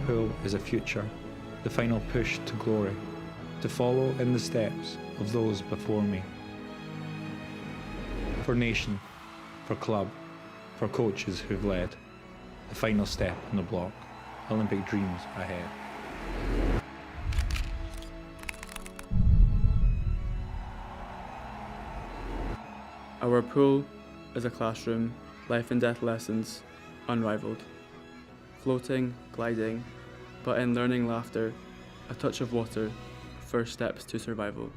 pool is a future, the final push to glory, to follow in the steps of those before me. For nation, for club, for coaches who've led, the final step on the block, Olympic dreams ahead. Our pool is a classroom, life and death lessons, unrivaled. Floating, gliding, but in learning laughter, a touch of water, first steps to survival.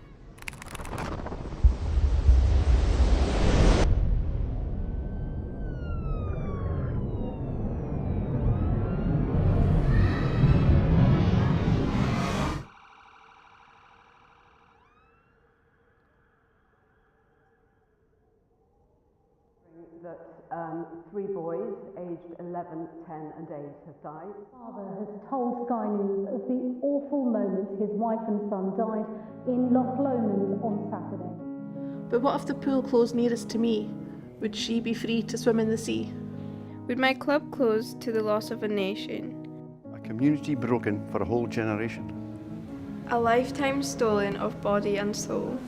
That 3 boys aged 11, 10 and 8 have died. Father has told Sky News of the awful moment his wife and son died in Loch Lomond on Saturday. But what if the pool closed nearest to me? Would she be free to swim in the sea? Would my club close to the loss of a nation? A community broken for a whole generation. A lifetime stolen of body and soul.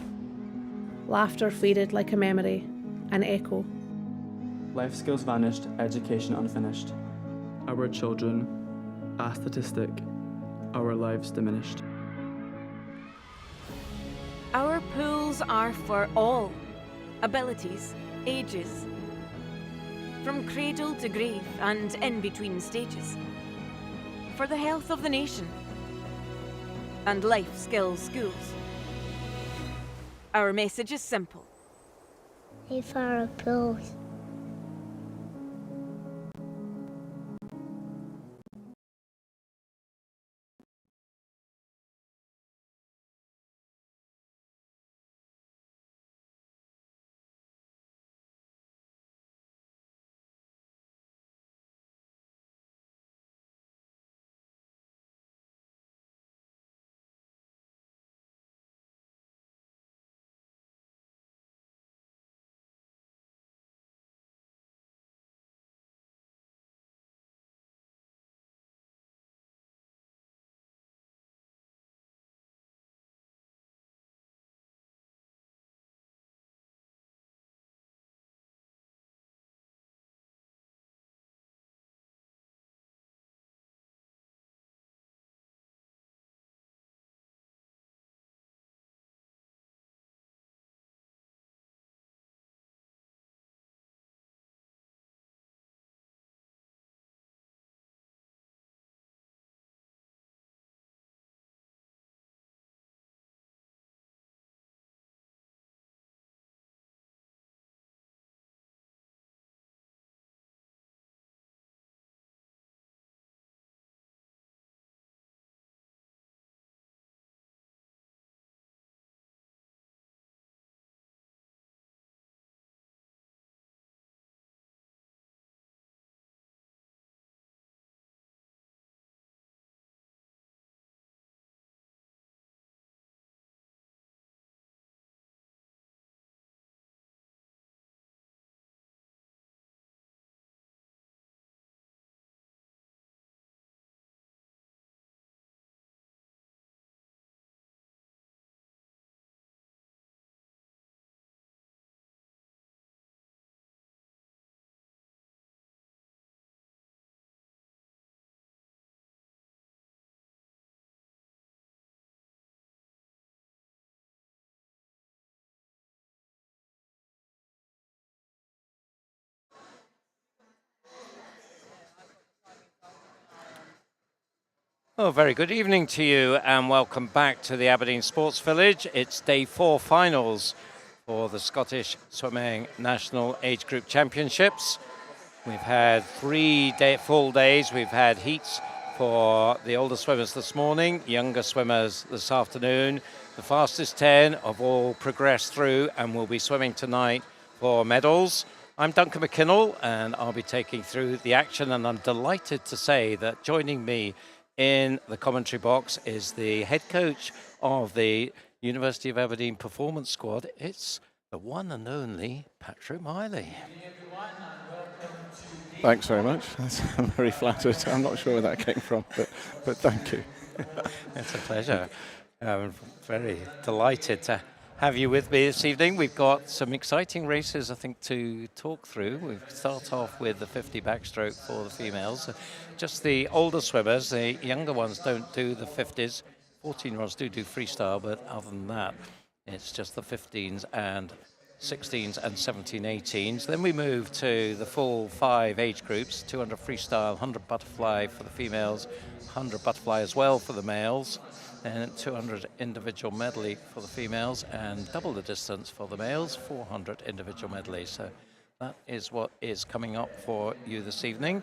Laughter faded like a memory, an echo. Life skills vanished, education unfinished. Our children, a statistic, our lives diminished. Our pools are for all abilities, ages, from cradle to grave and in between stages, for the health of the nation and life skills schools. Our message is simple. Hey, for our pools. Well, very good evening to you and welcome back to the Aberdeen Sports Village. It's day 4 finals for the Scottish Swimming National Age Group Championships. We've had 3 full days. We've had heats for the older swimmers this morning, younger swimmers this afternoon. The fastest 10 have all progressed through and will be swimming tonight for medals. I'm Duncan McKinnell and I'll be taking through the action, and I'm delighted to say that joining me in the commentary box is the head coach of the University of Aberdeen Performance Squad. It's the one and only Patrick Miley. Good evening, everyone, and welcome to day Thanks very much. I'm very flattered. I'm not sure where that came from, but thank you. It's a pleasure. I'm very delighted to have you with me this evening. We've got some exciting races, I think, to talk through. We start off with the 50 backstroke for the females. Just the older swimmers, the younger ones don't do the 50s. 14-year-olds do freestyle, but other than that, it's just the 15s and 16s and 17, 18s. Then we move to the full 5 age groups, 200 freestyle, 100 butterfly for the females, 100 butterfly as well for the males, and 200 individual medley for the females, and double the distance for the males, 400 individual medley. So that is what is coming up for you this evening.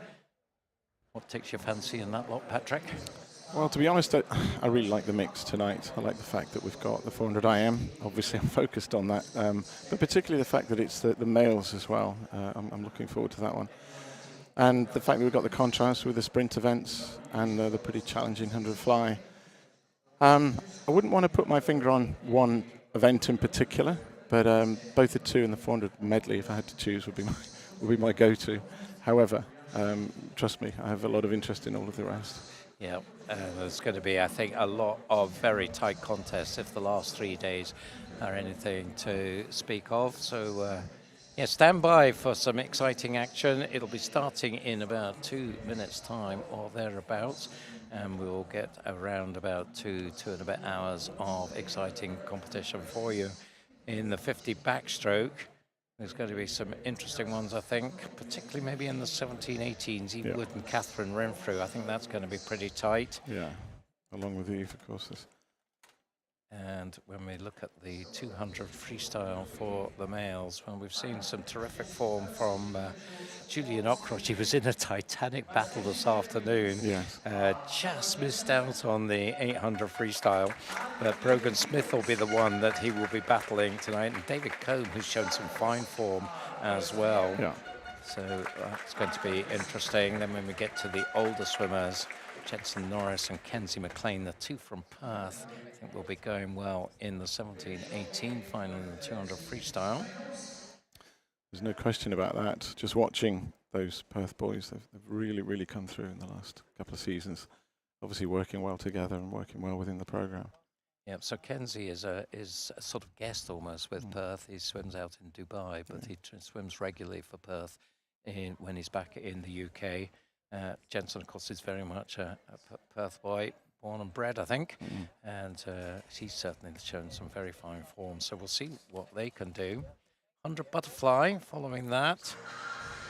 What takes your fancy in that lot, Patrick? Well, to be honest, I really like the mix tonight. I like the fact that we've got the 400 IM. Obviously, I'm focused on that, but particularly the fact that it's the males as well. I'm looking forward to that one. And the fact that we've got the contrast with the sprint events and the pretty challenging 100 fly. I wouldn't want to put my finger on one event in particular, but both the 2 and the 400 medley, if I had to choose, would be my go-to. However, trust me, I have a lot of interest in all of the rest. Yeah, there's going to be, I think, a lot of very tight contests if the last 3 days are anything to speak of. So, yeah, stand by for some exciting action. It'll be starting in about 2 minutes' time or thereabouts, and we'll get around about two and a bit hours of exciting competition for you. In the 50 backstroke, there's going to be some interesting ones, I think, particularly maybe in the 17, 18s, Eve Wood and Catherine Renfrew. I think that's going to be pretty tight. Yeah, along with Eve, of course. And when we look at the 200 freestyle for the males, well, we've seen some terrific form from Julian Ockroyd. He was in a titanic battle this afternoon. Yes. Just missed out on the 800 freestyle. But Brogan Smith will be the one that he will be battling tonight. And David Combe, who's shown some fine form as well. Yeah. So that's going to be interesting. Then when we get to the older swimmers, Jensen Norris and Kenzie McLean, the 2 from Perth, I think will be going well in the 17-18 final in the 200 freestyle. There's no question about that. Just watching those Perth boys, they've really, really come through in the last couple of seasons. Obviously working well together and working well within the program. Yeah, so Kenzie is a sort of guest almost with Perth. He swims out in Dubai, but he swims regularly for Perth when he's back in the UK. Jensen, of course, is very much a Perth boy, born and bred, I think, and he's certainly shown some very fine form. So we'll see what they can do. 100 butterfly following that.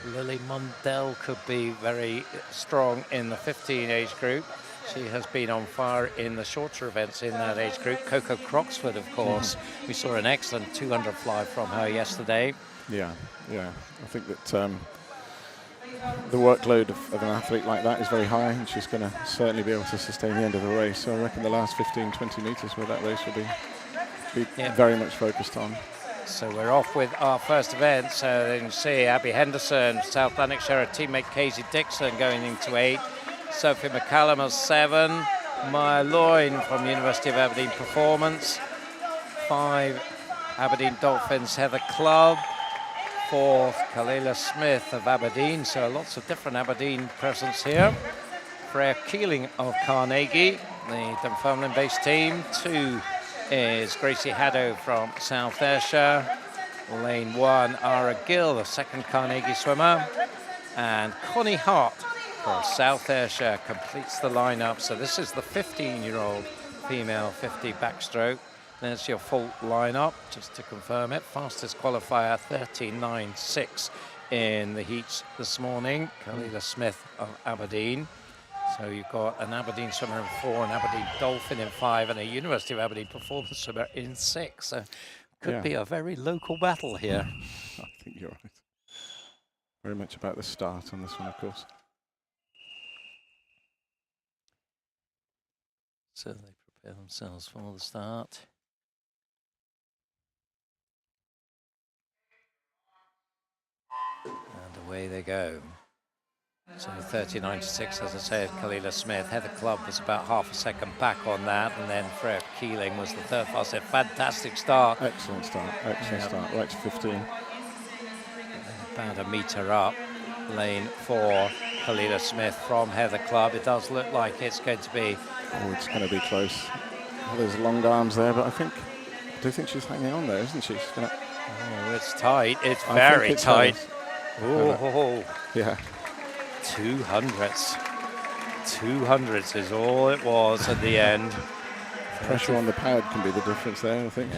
Lily Mundell could be very strong in the 15 age group. She has been on fire in the shorter events in that age group. Coco Croxford, of course. We saw an excellent 200 fly from her yesterday. Yeah. I think that the workload of an athlete like that is very high, and she's going to certainly be able to sustain the end of the race. So I reckon the last 15, 20 metres where that race will be very much focused on. So we're off with our first event. So then you see Abby Henderson, South Lanarkshire, her teammate Casey Dixon going into 8. Sophie McCallum of 7. Maya Loyne from University of Aberdeen Performance. 5 Aberdeen Dolphins Heather Club. 4th Kalela Smith of Aberdeen. So lots of different Aberdeen presence here. Freya Keeling of Carnegie, the Dunfermline-based team. 2 is Gracie Haddo from South Ayrshire. Lane 1, Ara Gill, the 2nd Carnegie swimmer. And Connie Hart from South Ayrshire completes the lineup. So this is the 15-year-old female 50 backstroke. There's your full lineup, just to confirm it. Fastest qualifier, 13.96 in the heats this morning. Kalela Smith of Aberdeen. So you've got an Aberdeen swimmer in 4, an Aberdeen Dolphin in 5, and a University of Aberdeen performance swimmer in 6. So could be a very local battle here. I think you're right. Very much about the start on this one, of course. So they prepare themselves for the start. And away they go. So 39.6, as I said, Kalela Smith. Heather Club was about half a second back on that, and then Freya Keeling was the 3rd fastest. Fantastic start. Excellent start, right to 15. About a metre up. lane 4, Kalila Smith from Heather Club. It does look like it's going to be... Oh, it's going to be close. Well, there's long arms there, but I do think she's hanging on there, isn't she? She's gonna... Oh, it's tight. It's very tight. Oh, yeah. 200s. 200s is all it was at the end. Pressure on the pad can be the difference there, I think.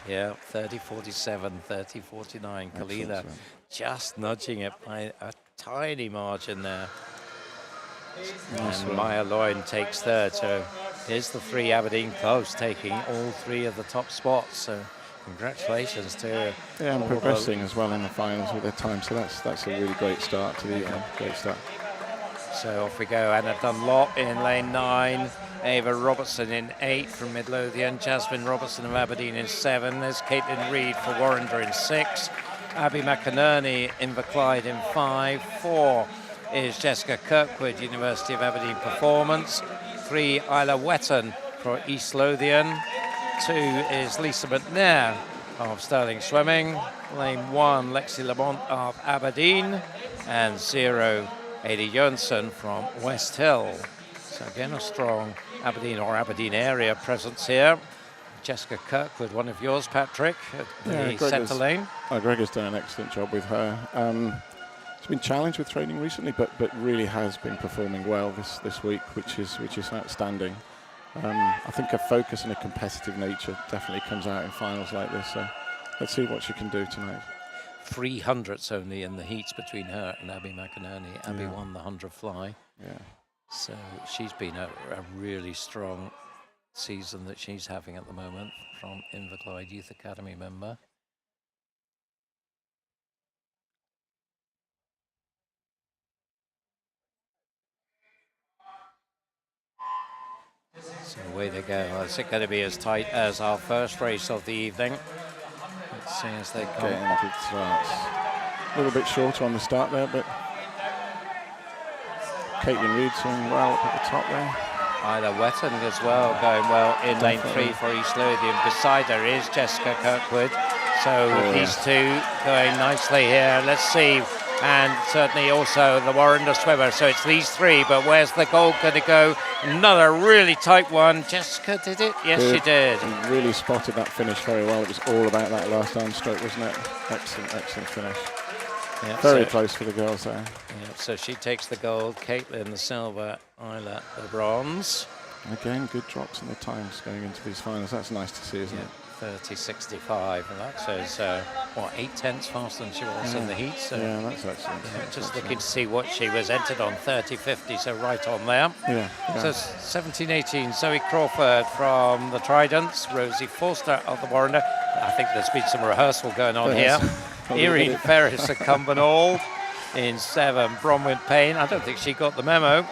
Yeah, 30-47, 30-49. Kalila just nudging it by a tiny margin there. And Maya Loyne takes third. So here's the 3 Aberdeen clubs taking all 3 of the top spots. So congratulations to her. Yeah, and progressing as well in the finals with their time. So that's a really great start to the evening. Great start. So off we go. Anna Dunlop in lane 9. Ava Robertson in 8 from Midlothian. Jasmine Robertson of Aberdeen in 7. There's Caitlin Reid for Warrender in 6. Abby McInerney in Clyde in 5. 4 is Jessica Kirkwood, University of Aberdeen Performance. 3, Isla Wetton for East Lothian. 2 is Lisa McNair of Stirling Swimming. Lane 1, Lexi Lamont of Aberdeen. And 0, Adi Jönsson from West Hill. So again, a strong Aberdeen or Aberdeen area presence here. Jessica Kirkwood, one of yours, Patrick, at the centre lane. Gregor's done an excellent job with her. She's been challenged with training recently, but really has been performing well this week, which is outstanding. I think her focus and her competitive nature definitely comes out in finals like this. So let's see what she can do tonight. 300s only in the heats between her and Abby McInerney. Abby won the 100 fly. Yeah. So she's been a really strong season that she's having at the moment from Inverclyde Youth Academy member. So away they go. Well, is it going to be as tight as our first race of the evening? Let's see as they come. A little bit shorter on the start there, but Caitlin Reid doing well up at the top there. Isla Wetton as well, going well in lane 3 for East Lothian. Beside her is Jessica Kirkwood. So these two going nicely here. Let's see. And certainly also the Warrender swimmer. So it's these 3, but where's the gold going to go? Another really tight one. Jessica did it? Yes, she did. And really spotted that finish very well. It was all about that last arm stroke, wasn't it? Excellent, excellent finish. Yeah, very close for the girls there. Yeah, so she takes the gold, Caitlin the silver, Isla the bronze. Again, good drops in the times going into these finals. That's nice to see, isn't it? 30.65, and that says, 8/10 faster than she was in the heat. So yeah, that's excellent. Just looking to see what she was entered on, 30.50, so right on there. So 17.18, Zoe Crawford from the Tridents, Rosie Forster of the Warrender. I think there's been some rehearsal going on here. Irene Ferris of Cumbernauld in 7, Bronwyn Payne. I don't think she got the memo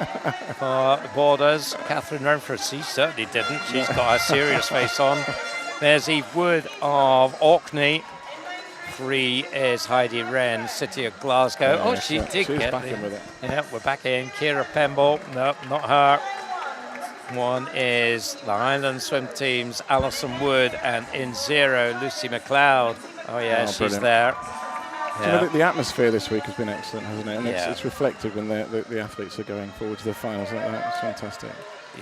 for Borders. Catherine Renfrew, she certainly didn't. She's got a serious face on. There's Eve Wood of Orkney. 3 is Heidi Wren, City of Glasgow. She did get back in with it. Yeah, we're back in. Kira Pemble, no, not her. 1 is the Highland swim teams, Alison Wood, and in 0, Lucy McLeod. She's brilliant. There. Yeah. The atmosphere this week has been excellent, hasn't it? And it's reflected when the athletes are going forward to the finals like that. It's fantastic.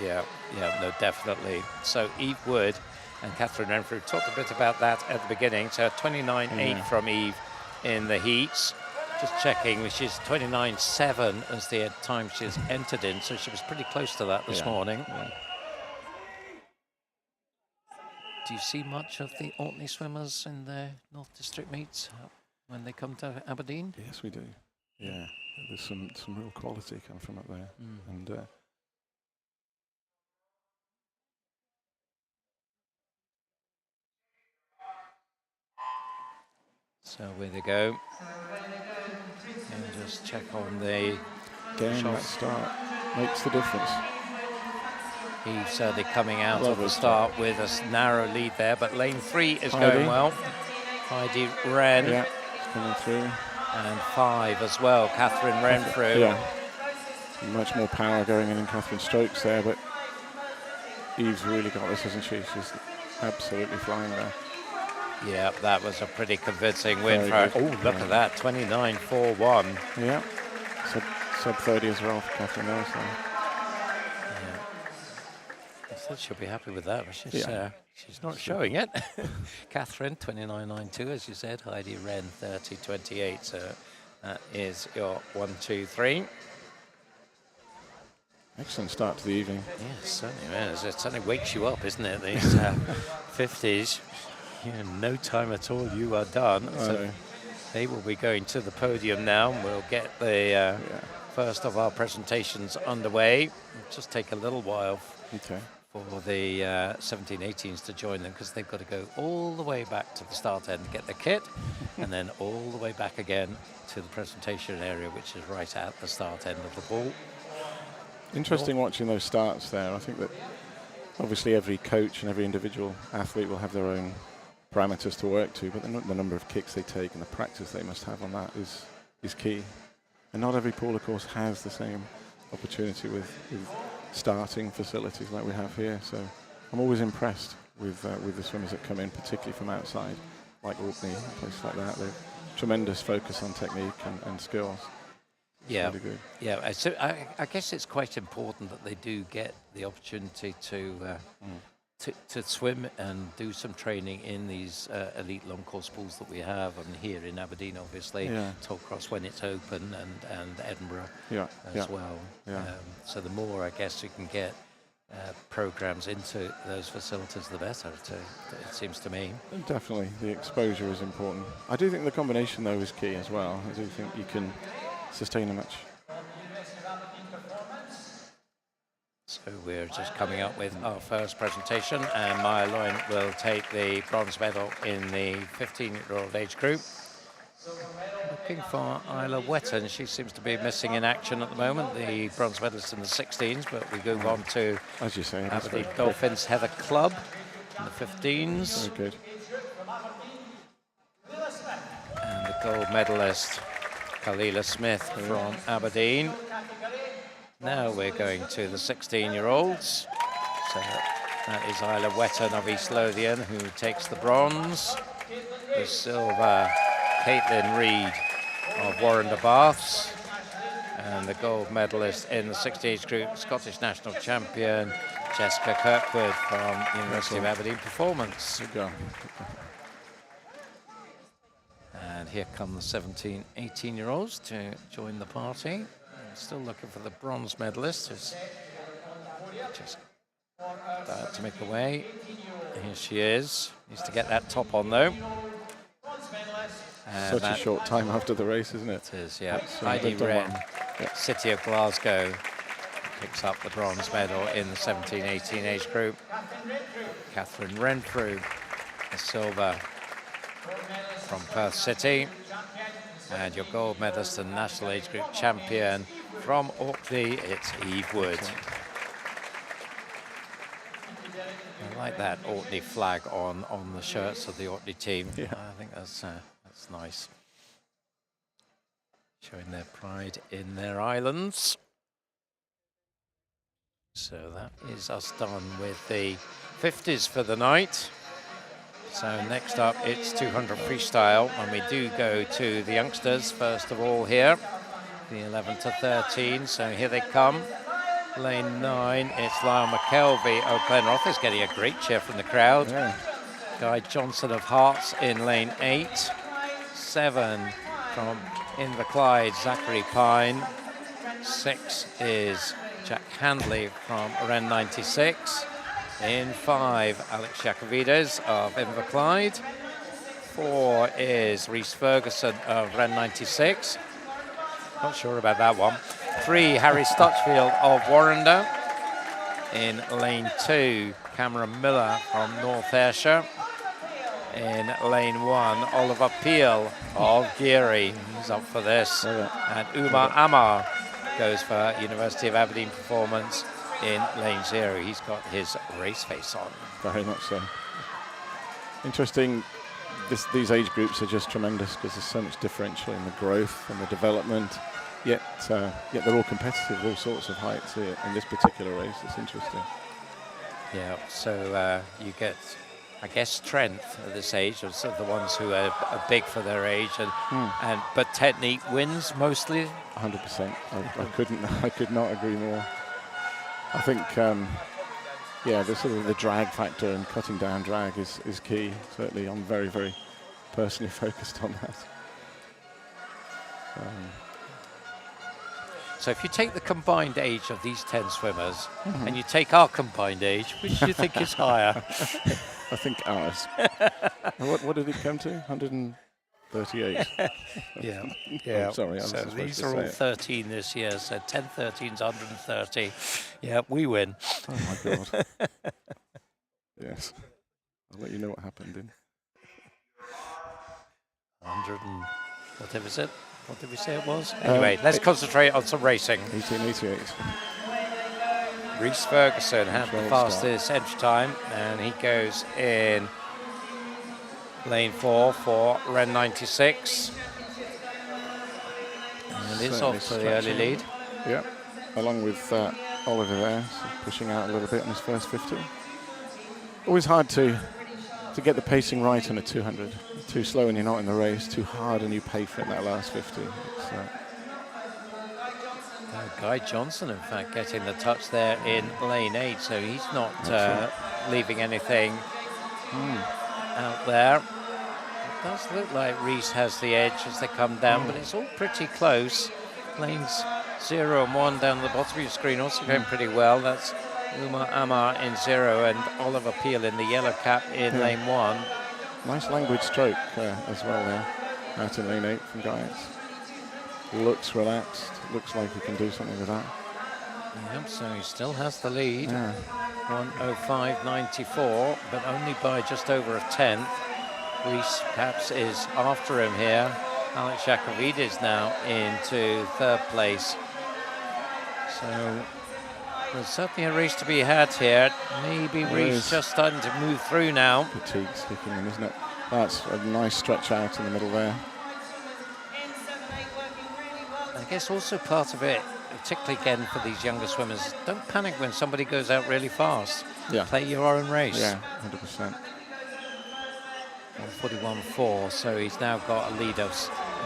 Yeah, no, definitely. So Eve Wood and Catherine Renfrew talked a bit about that at the beginning. So 29.8 from Eve in the heats. Just checking, which is 29.7 as the time she's entered in. So she was pretty close to that this morning. Yeah. Do you see much of the Orkney swimmers in the North District meets when they come to Aberdeen? Yes, we do. Yeah, there's some real quality coming from up there. And so away they go. And just check on the game. That start makes the difference. Eve certainly coming out of the start with a narrow lead there, but lane 3 is going well. Heidi Wren. Yeah, coming through. And 5 as well, Catherine Renfrew. Yeah, much more power going in Catherine's strokes there, but Eve's really got this, hasn't she? She's absolutely flying there. Yeah, that was a pretty convincing win for her. Oh, look at that, 29.41. Yeah. Sub 30 as well for Catherine there. So. I thought she'll be happy with that, but she's not showing it. Catherine, 29.92, as you said. Heidi Wren, 30.28. So that is your 1, 2, 3. Excellent start to the evening. Yes, certainly is. It certainly wakes you up, isn't it? These 50s. No time at all, you are done. So they will be going to the podium now, and we'll get the first of our presentations underway. It'll just take a little while for the 17-18s to join them, because they've got to go all the way back to the start end, get the kit, and then all the way back again to the presentation area, which is right at the start end of the ball. Interesting watching those starts there. I think that obviously every coach and every individual athlete will have their own parameters to work to, but the number of kicks they take and the practice they must have on that is key. And not every pool, of course, has the same opportunity with starting facilities like we have here. So I'm always impressed with the swimmers that come in, particularly from outside, like Orkney, places like that. They have tremendous focus on technique and skills. Yeah, really good. Yeah. So I guess it's quite important that they do get the opportunity to swim and do some training in these elite long course pools that we have, and here in Aberdeen, obviously, Tollcross when it's open, and Edinburgh as well. Yeah. So the more, I guess, you can get programs into those facilities, the better, it seems to me. Definitely, the exposure is important. I do think the combination, though, is key as well. I do think you can sustain a match. So we're just coming up with our first presentation, and Maya Loyne will take the bronze medal in the 15-year-old age group. Looking for Isla Wetton. She seems to be missing in action at the moment, the bronze medalist in the 16s, but we move on to, as you say, Aberdeen Dolphins Heather Clubb in the 15s. Very good. And the gold medalist, Kalila Smith from Aberdeen. Now we're going to the 16-year-olds. So that is Isla Wetton of East Lothian, who takes the bronze. The silver, Caitlin Reid of Warrender Baths. And the gold medalist in the 60 age group, Scottish national champion, Jessica Kirkwood from University of Aberdeen Performance. Good go. And here come the 17, 18-year-olds to join the party. Still looking for the bronze medalist, who's just about to make her way. Here she is. Needs to get that top on, though. Such a short time after the race, isn't it? It is, yeah. Heidi Wren, City of Glasgow, picks up the bronze medal in the 17-18 age group. Catherine Renfrew, the silver from Perth City. And your gold medalist and national age group champion from Orkney, it's Eve Wood. I like that Orkney flag on the shirts of the Orkney team. Yeah. I think that's nice. Showing their pride in their islands. So that is us done with the 50s for the night. So next up, it's 200 freestyle, and we do go to the youngsters first of all here, the 11 to 13. So here they come. Lane 9, it's Lyle McKelvey. Glenroth is getting a great cheer from the crowd. Yeah. Guy Johnson of Hearts in lane 8. 7 from Inverclyde, Zachary Pine. 6 is Jack Handley from Ren 96. In 5, Alex Jacovides of Inverclyde. 4 is Rhys Ferguson of Ren 96. Not sure about that one. 3, Harry Stutchfield of Warrender. In lane 2, Cameron Miller from North Ayrshire. In lane 1, Oliver Peel of Geary. He's up for this. And Umar Amar goes for University of Aberdeen Performance in lane 0. He's got his race face on. Very much so. Interesting. These age groups are just tremendous because there's so much differential in the growth and the development. Yet they're all competitive, all sorts of heights here in this particular race. It's interesting. Yeah. So you get I guess, strength at this age, or sort of the ones who are big for their age, and but technique wins mostly. 100%. I could not agree more. I think, yeah, the sort of the drag factor and cutting down drag is key. Certainly, I'm very, very personally focused on that. So if you take the combined age of these 10 swimmers and you take our combined age, which do you think is higher? I think ours. What did it come to? 138. Yeah. Oh, sorry, I was so these are all 13 this year, so 10 13's 130. Yeah, we win. Oh my God. Yes. I'll let you know what happened in 100 and whatever is it? What did we say it was? Anyway, let's concentrate on some racing. 1888. Rhys Ferguson had the fastest entry time, and he goes in lane 4 for Ren 96. And is off to the early lead. Yeah, along with Oliver there, so pushing out a little bit in his first 50. Always hard to get the pacing right on a 200. Too slow and you're not in the race, too hard and you pay for it in that last 50. Guy Johnson, in fact, getting the touch there in lane 8, so he's not leaving anything out there. It does look like Rhys has the edge as they come down, but it's all pretty close. Lanes 0 and 1 down the bottom of your screen also going pretty well. That's Umar Amar in 0 and Oliver Peel in the yellow cap in lane 1. Nice language stroke as well there, out in lane 8 from Guy. Looks relaxed, looks like he can do something with that. Yep, so he still has the lead. 1:05.94, but only by just over a tenth. Rhys perhaps is after him here. Alex Jacovides now into 3rd place. So there's certainly a race to be had here. Maybe Rhys just starting to move through now. Fatigue's kicking in, isn't it? That's a nice stretch out in the middle there. I guess also part of it, particularly again for these younger swimmers, don't panic when somebody goes out really fast. Yeah. Play your own race. Yeah, 100%. 1:41.4, so he's now got a lead of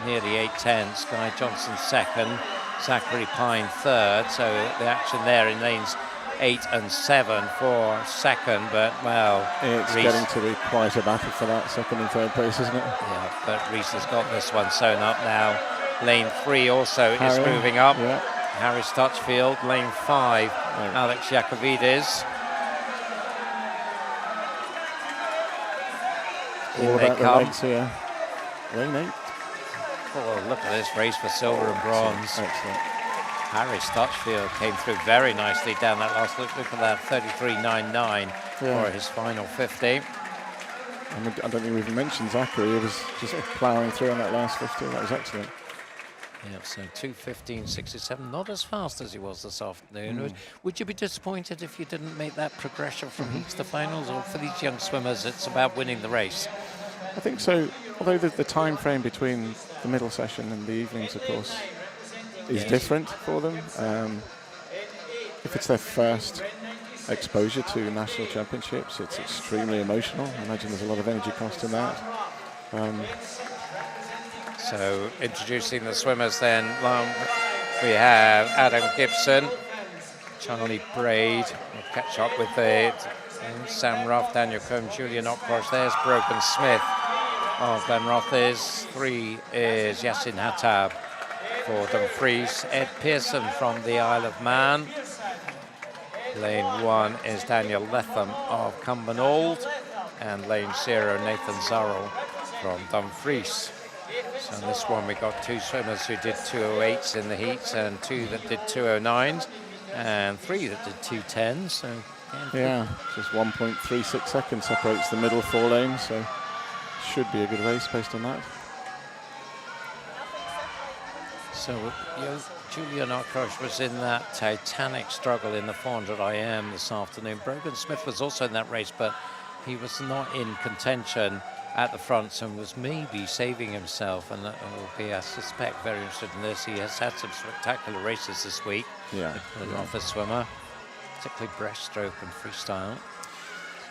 nearly 8 tenths. Guy Johnson 2nd, Zachary Pine 3rd, so the action there in lanes 8 and 7 for 2nd, but well, it's getting to be quite a battle for that 2nd and 3rd place, isn't it? Yeah, but Rhys has got this one sewn up now. Lane 3 also is moving up. Yeah. Harry Stutchfield, lane 5, Alex Jacovides. All about the legs here. Lane 8. Oh, look at this race for silver and bronze. Excellent. Harry Stutchfield came through very nicely down that last look. Look at that, 33.99 for his final 50. And I don't think we even mentioned Zachary. He was just ploughing through on that last 50. That was excellent. Yeah, so 2:15.67, not as fast as he was this afternoon. Would you be disappointed if you didn't make that progression from heats to finals, or for these young swimmers, it's about winning the race? I think so. Although the time frame between the middle session and the evenings, of course, is different for them. If it's their first exposure to national championships, it's extremely emotional. I imagine there's a lot of energy cost in that. So introducing the swimmers then, we have Adam Gibson, Charlie Braid, we'll catch up with Sam Ruff, Daniel Combe, Julian Ockrosh. There's Brogan Smith of Glenrothes. 3 is Yassin Hattab for Dumfries. Ed Pearson from the Isle of Man. Lane 1 is Daniel Letham of Cumbernauld. And lane 0, Nathan Zurrell from Dumfries. So in this one we got 2 swimmers who did 2:08s in the heats, and 2 that did 2:09s, and 3 that did 2:10s. So yeah, just 1.36 seconds separates the middle 4 lanes, so should be a good race based on that. So Julian Ockrosh was in that titanic struggle in the 400 IM this afternoon. Brogan Smith was also in that race, but he was not in contention at the front and was maybe saving himself, and that will be, I suspect, very interested in this. He has had some spectacular races this week. Yeah. An office swimmer, particularly breaststroke and freestyle.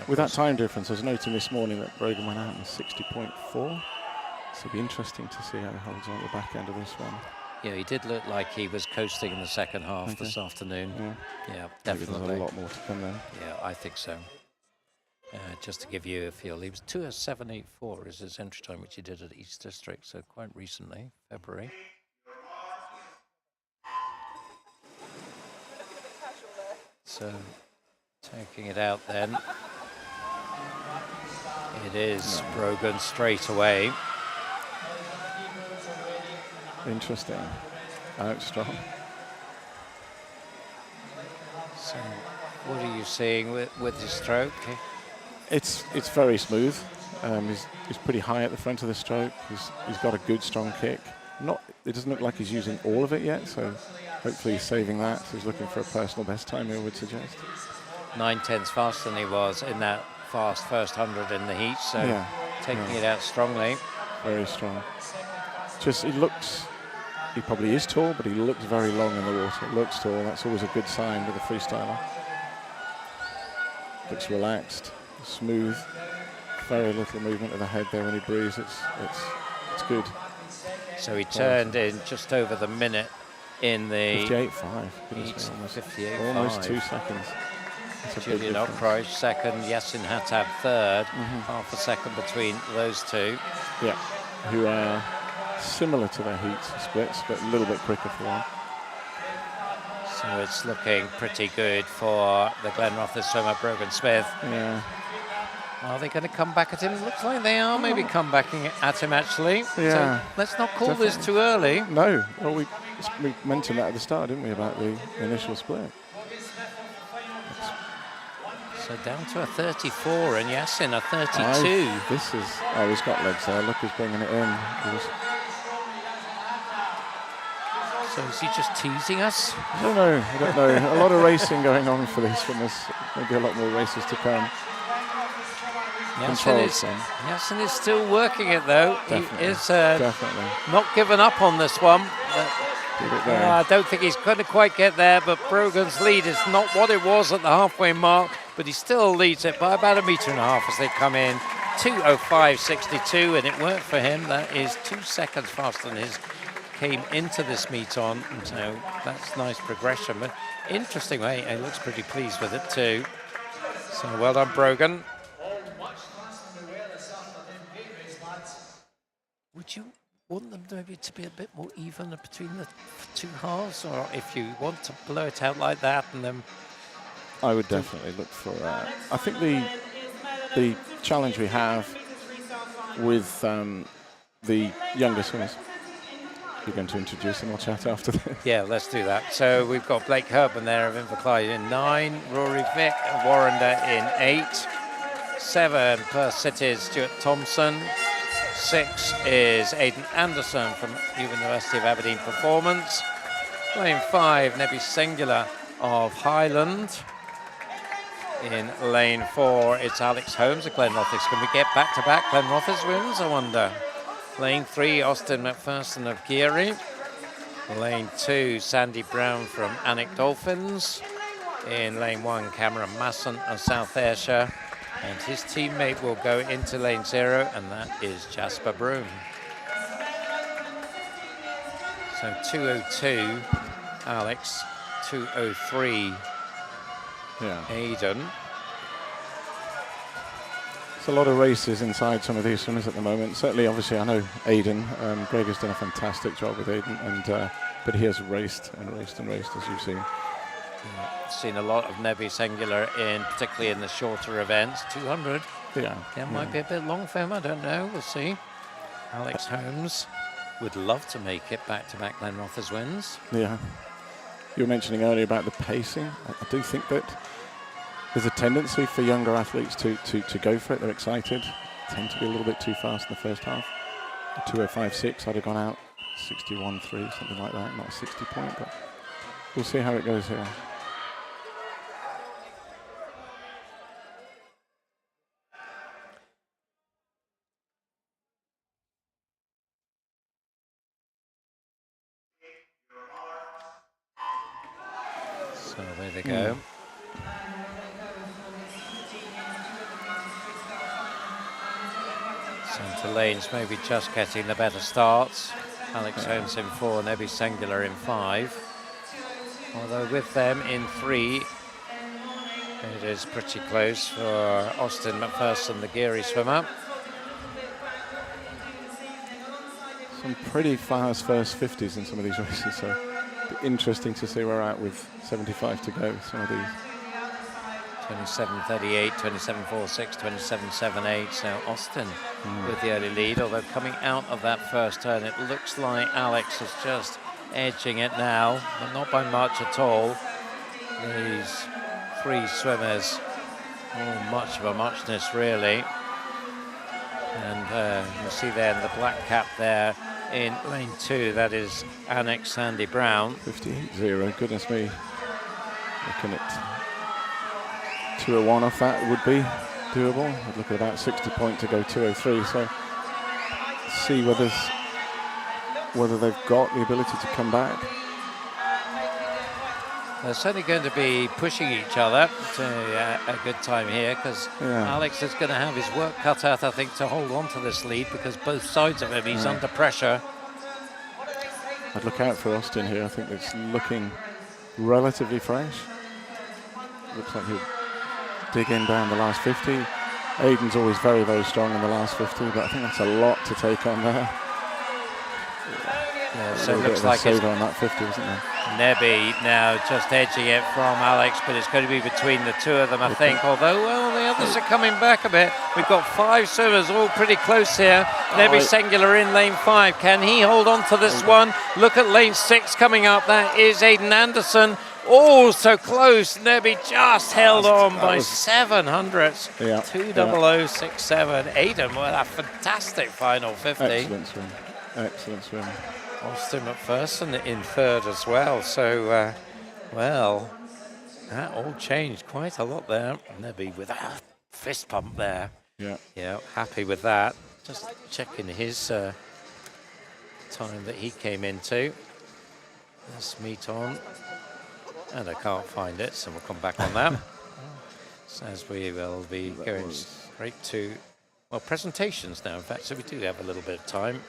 With that time difference, I was noting this morning that Brogan went out in 60.4. So it'll be interesting to see how he holds on at the back end of this one. Yeah, he did look like he was coasting in the second half this afternoon. Yeah, definitely. Maybe there's a lot more to come then. Yeah, I think so. Just to give you a feel, he was 2:07.84 is his entry time, which he did at East District, so quite recently, February. So, taking it out then. It is Brogan straight away. Interesting. Out strong. So, what are you seeing with his stroke? It's very smooth. He's pretty high at the front of the stroke. He's got a good strong kick. It doesn't look like he's using all of it yet, so hopefully he's saving that. So he's looking for a personal best time, I would suggest. 9/10 faster than he was in that fast first 100 in the heat, so taking it out strongly. Very strong. He probably is tall, but he looks very long in the water. It looks tall. That's always a good sign with a freestyler. Looks relaxed, smooth. Very little movement of the head there when he breathes. It's good. So he turned in just over the minute in the 58.5. Goodness me, almost 58.5. almost 2 seconds. Julian Ockroyd second, Yassin Hattab third. Half a second between those two. Yeah, who are similar to their heat splits, but a little bit quicker for one. So it's looking pretty good for the Glenrothes swimmer, Brogan Smith. Yeah. Are they going to come back at him? Looks like they are maybe come back at him, actually. Yeah. So let's not call this too early. No. Well, we mentioned that at the start, didn't we, about the initial split. So down to a 34 and Yassin a 32. He's got legs there. Look, he's bringing it in. So is he just teasing us? I don't know. A lot of racing going on for these swimmers. Maybe a lot more races to come. Yassin is still working it though. Definitely. He is definitely not given up on this one. I don't think he's going to quite get there, but Brogan's lead is not what it was at the halfway mark, but he still leads it by about 1.5 meters as they come in. 2:05.62, and it worked for him. That is 2 seconds faster than his came into this meet on, so that's nice progression. But interesting way, he looks pretty pleased with it too. So well done, Brogan. Would you want them maybe to be a bit more even between the two halves, or if you want to blow it out like that and then? I would definitely look for. I think the challenge we have with the younger swimmers. You're going to introduce them. I'll chat after this. Yeah, let's do that. So we've got Blake Herban there of Inverclyde in 9, Rory Vick of Warrender in 8, 7 Perth City's Stuart Thompson, 6 is Aidan Anderson from University of Aberdeen Performance, lane 5 Nebby Singular of Highland, in lane 4 it's Alex Holmes of Glenrothes. Can we get back-to-back Glenrothes wins, I wonder? Lane 3, Austin McPherson of Geary. Lane 2, Sandy Brown from Alnwick Dolphins. In lane 1, Cameron Masson of South Ayrshire. And his teammate will go into lane 0, and that is Jasper Broom. So 2:02, Alex. 2:03, Aidan. There's a lot of races inside some of these swimmers at the moment. Certainly, obviously, I know Aidan. Greg has done a fantastic job with Aidan, and but he has raced and raced and raced, as you've seen. Yeah, seen a lot of Nebby Singular particularly in the shorter events. 200. Might be a bit long for him. I don't know. We'll see. Alex Holmes would love to make it back-to-back Glenrothes wins. Yeah. You were mentioning earlier about the pacing. I do think that there's a tendency for younger athletes to go for it. They're excited. Tend to be a little bit too fast in the first half. 2:05.6, I'd have gone out 61.3, something like that. Not a 60 point, but we'll see how it goes here. So there they go. to lanes maybe just getting the better starts. Alex Holmes in 4, Nebby Singular in 5. Although with them in 3, it is pretty close for Austin McPherson, the Geary swimmer. Some pretty fast first 50s in some of these races, so it'll be interesting to see where we're at with 75 to go. Some of these. 27.38, 27.46, 27.78. So Austin with the early lead, although coming out of that first turn, it looks like Alex is just edging it now, but not by much at all. These 3 swimmers, much of a muchness really. And you see there in the black cap there in lane 2, that is Annex Sandy Brown. 58.0, goodness me. Looking at 201 off that would be doable. I'd look at about 60 point to go 203. So see whether they've got the ability to come back. They're certainly going to be pushing each other to a good time here, because Alex is going to have his work cut out, I think, to hold on to this lead, because both sides of him, he's under pressure. I'd look out for Austin here. I think it's looking relatively fresh. Looks like he'll dig in down the last 50. Aiden's always very, very strong in the last 50, but I think that's a lot to take on there. Yeah, so it looks like it's on that 50, isn't there? Nebby now just edging it from Alex, but it's going to be between the 2 of them, I think. Although, well, the others are coming back a bit. We've got 5 swimmers all pretty close here. Nebby Singular in lane 5. Can he hold on to this one? Look at lane 6 coming up. That is Aiden Anderson. Oh, so close. Nebby just held on by 7 hundredths. 2:00.67. Aiden, well, a fantastic final 50. Excellent swim. Excellent swim. Austin McPherson in 3rd as well. So, well, that all changed quite a lot there. Nebby with a fist pump there. Yeah, happy with that. Just checking his time that he came into. Let's meet on. And I can't find it, so we'll come back on that. So as we will be going straight to, well, presentations now, in fact, so we do have a little bit of time.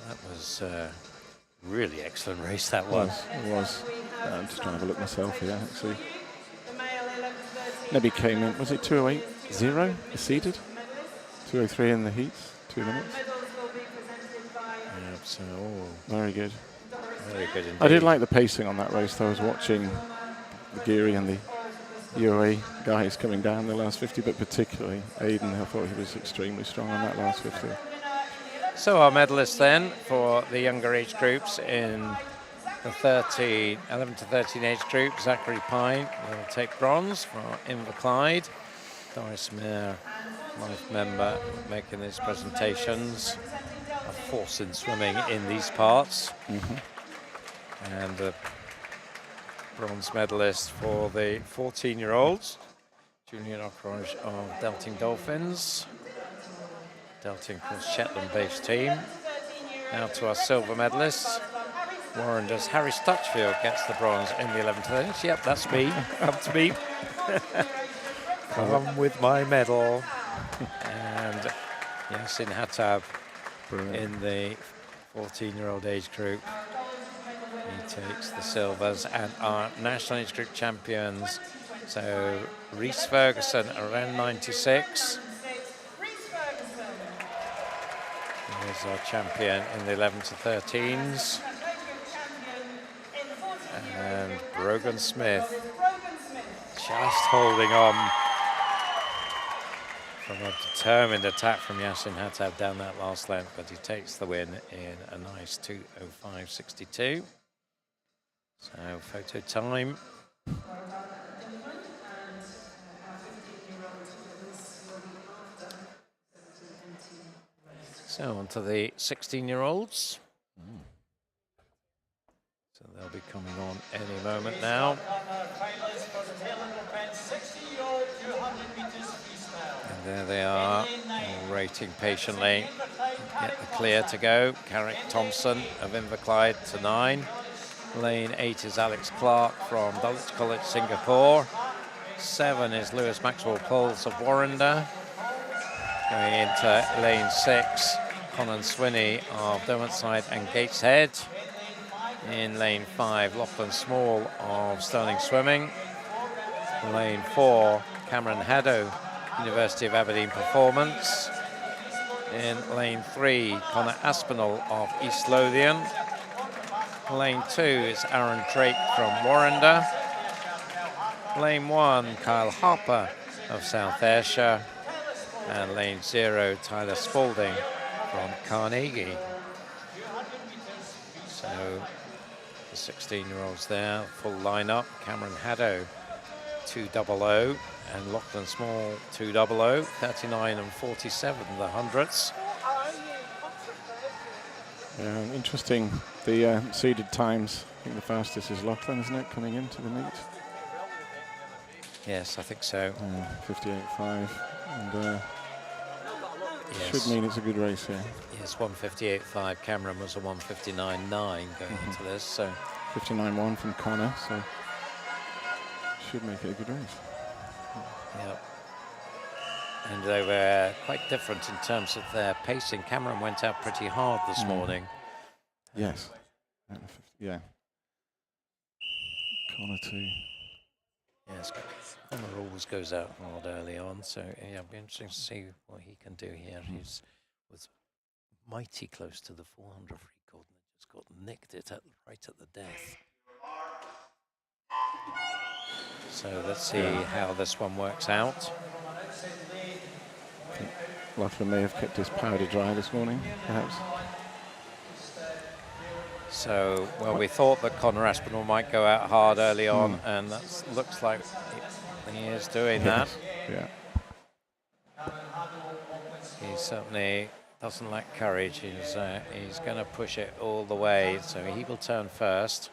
That was a really excellent race, that one. It was. I'm just trying to have a look myself here, actually. Nebby came in, was it 2:08.0? Seeded? 2:03 in the heats, 2 minutes. Yeah, so, very good. Very good indeed. I did like the pacing on that race, though. I was watching the Geary and the UAE guys coming down the last 50, but particularly Aiden, I thought he was extremely strong on that last 50. So our medalists then for the younger age groups in the 11 to 13 age group, Zachary Pine will take bronze for Inverclyde. Doris Mayer, life member, making these presentations. A force in swimming in these parts. And the bronze medalist for the 14-year-olds, Julian Ockroge of Delting Dolphins. Delting, of course, Shetland-based team. Now to our silver medalists. Warren does. Harry Stutchfield gets the bronze in the 11 to 13. Yep, that's me. Come to me. Come with my medal. And Yasin Hattab in the 14-year-old age group. He takes the silvers, and our national age group champions. So Rhys Ferguson around 96. Here's our champion in the 11 to 13s. And Brogan Smith just holding on from a determined attack from Yasin Hattab down that last length, but he takes the win in a nice 2:05.62. So photo time. So on to the 16-year-olds. So they'll be coming on any moment now. And there they are, all waiting patiently. Get the clear to go. Carrick Thompson of Inverclyde to 9. Lane 8 is Alex Clark from Dulwich College, Singapore. 7 is Lewis Maxwell Poles of Warrender. Going into lane 6, Conan Swinney of Derwentside and Gateshead. In lane 5, Lachlan Small of Stirling Swimming. Lane 4, Cameron Haddo, University of Aberdeen Performance. In lane 3, Connor Aspinall of East Lothian. Lane 2 is Aaron Drake from Warrender. Lane 1, Kyle Harper of South Ayrshire. And lane 0, Tyler Spalding from Carnegie. So the 16-year-olds there, full lineup. Cameron Haddo, 200, and Lachlan Small, 200, 39 and 47, the hundredths. Yeah, interesting. The seeded times. I think the fastest is Lachlan, isn't it, coming into the meet? Yes, I think so. 58.5, and yes. should mean it's a good race here. Yes, 158.5. Cameron was a 159.9 going into this, so 59.1 from Connor, so should make it a good race. yeah. And they were quite different in terms of their pacing. Cameron went out pretty hard this morning. Yes. Yeah. Connor too. Yes, Connor always goes out hard early on, so yeah, it'll be interesting to see what he can do here. He was mighty close to the 400 record and just got nicked it right at the death. So let's see how this one works out. I think Lachlan may have kept his powder dry this morning, perhaps. So, well, we thought that Connor Aspinall might go out hard early on, and that looks like he is doing that. Yeah. He certainly doesn't lack courage. He's going to push it all the way, so he will turn first.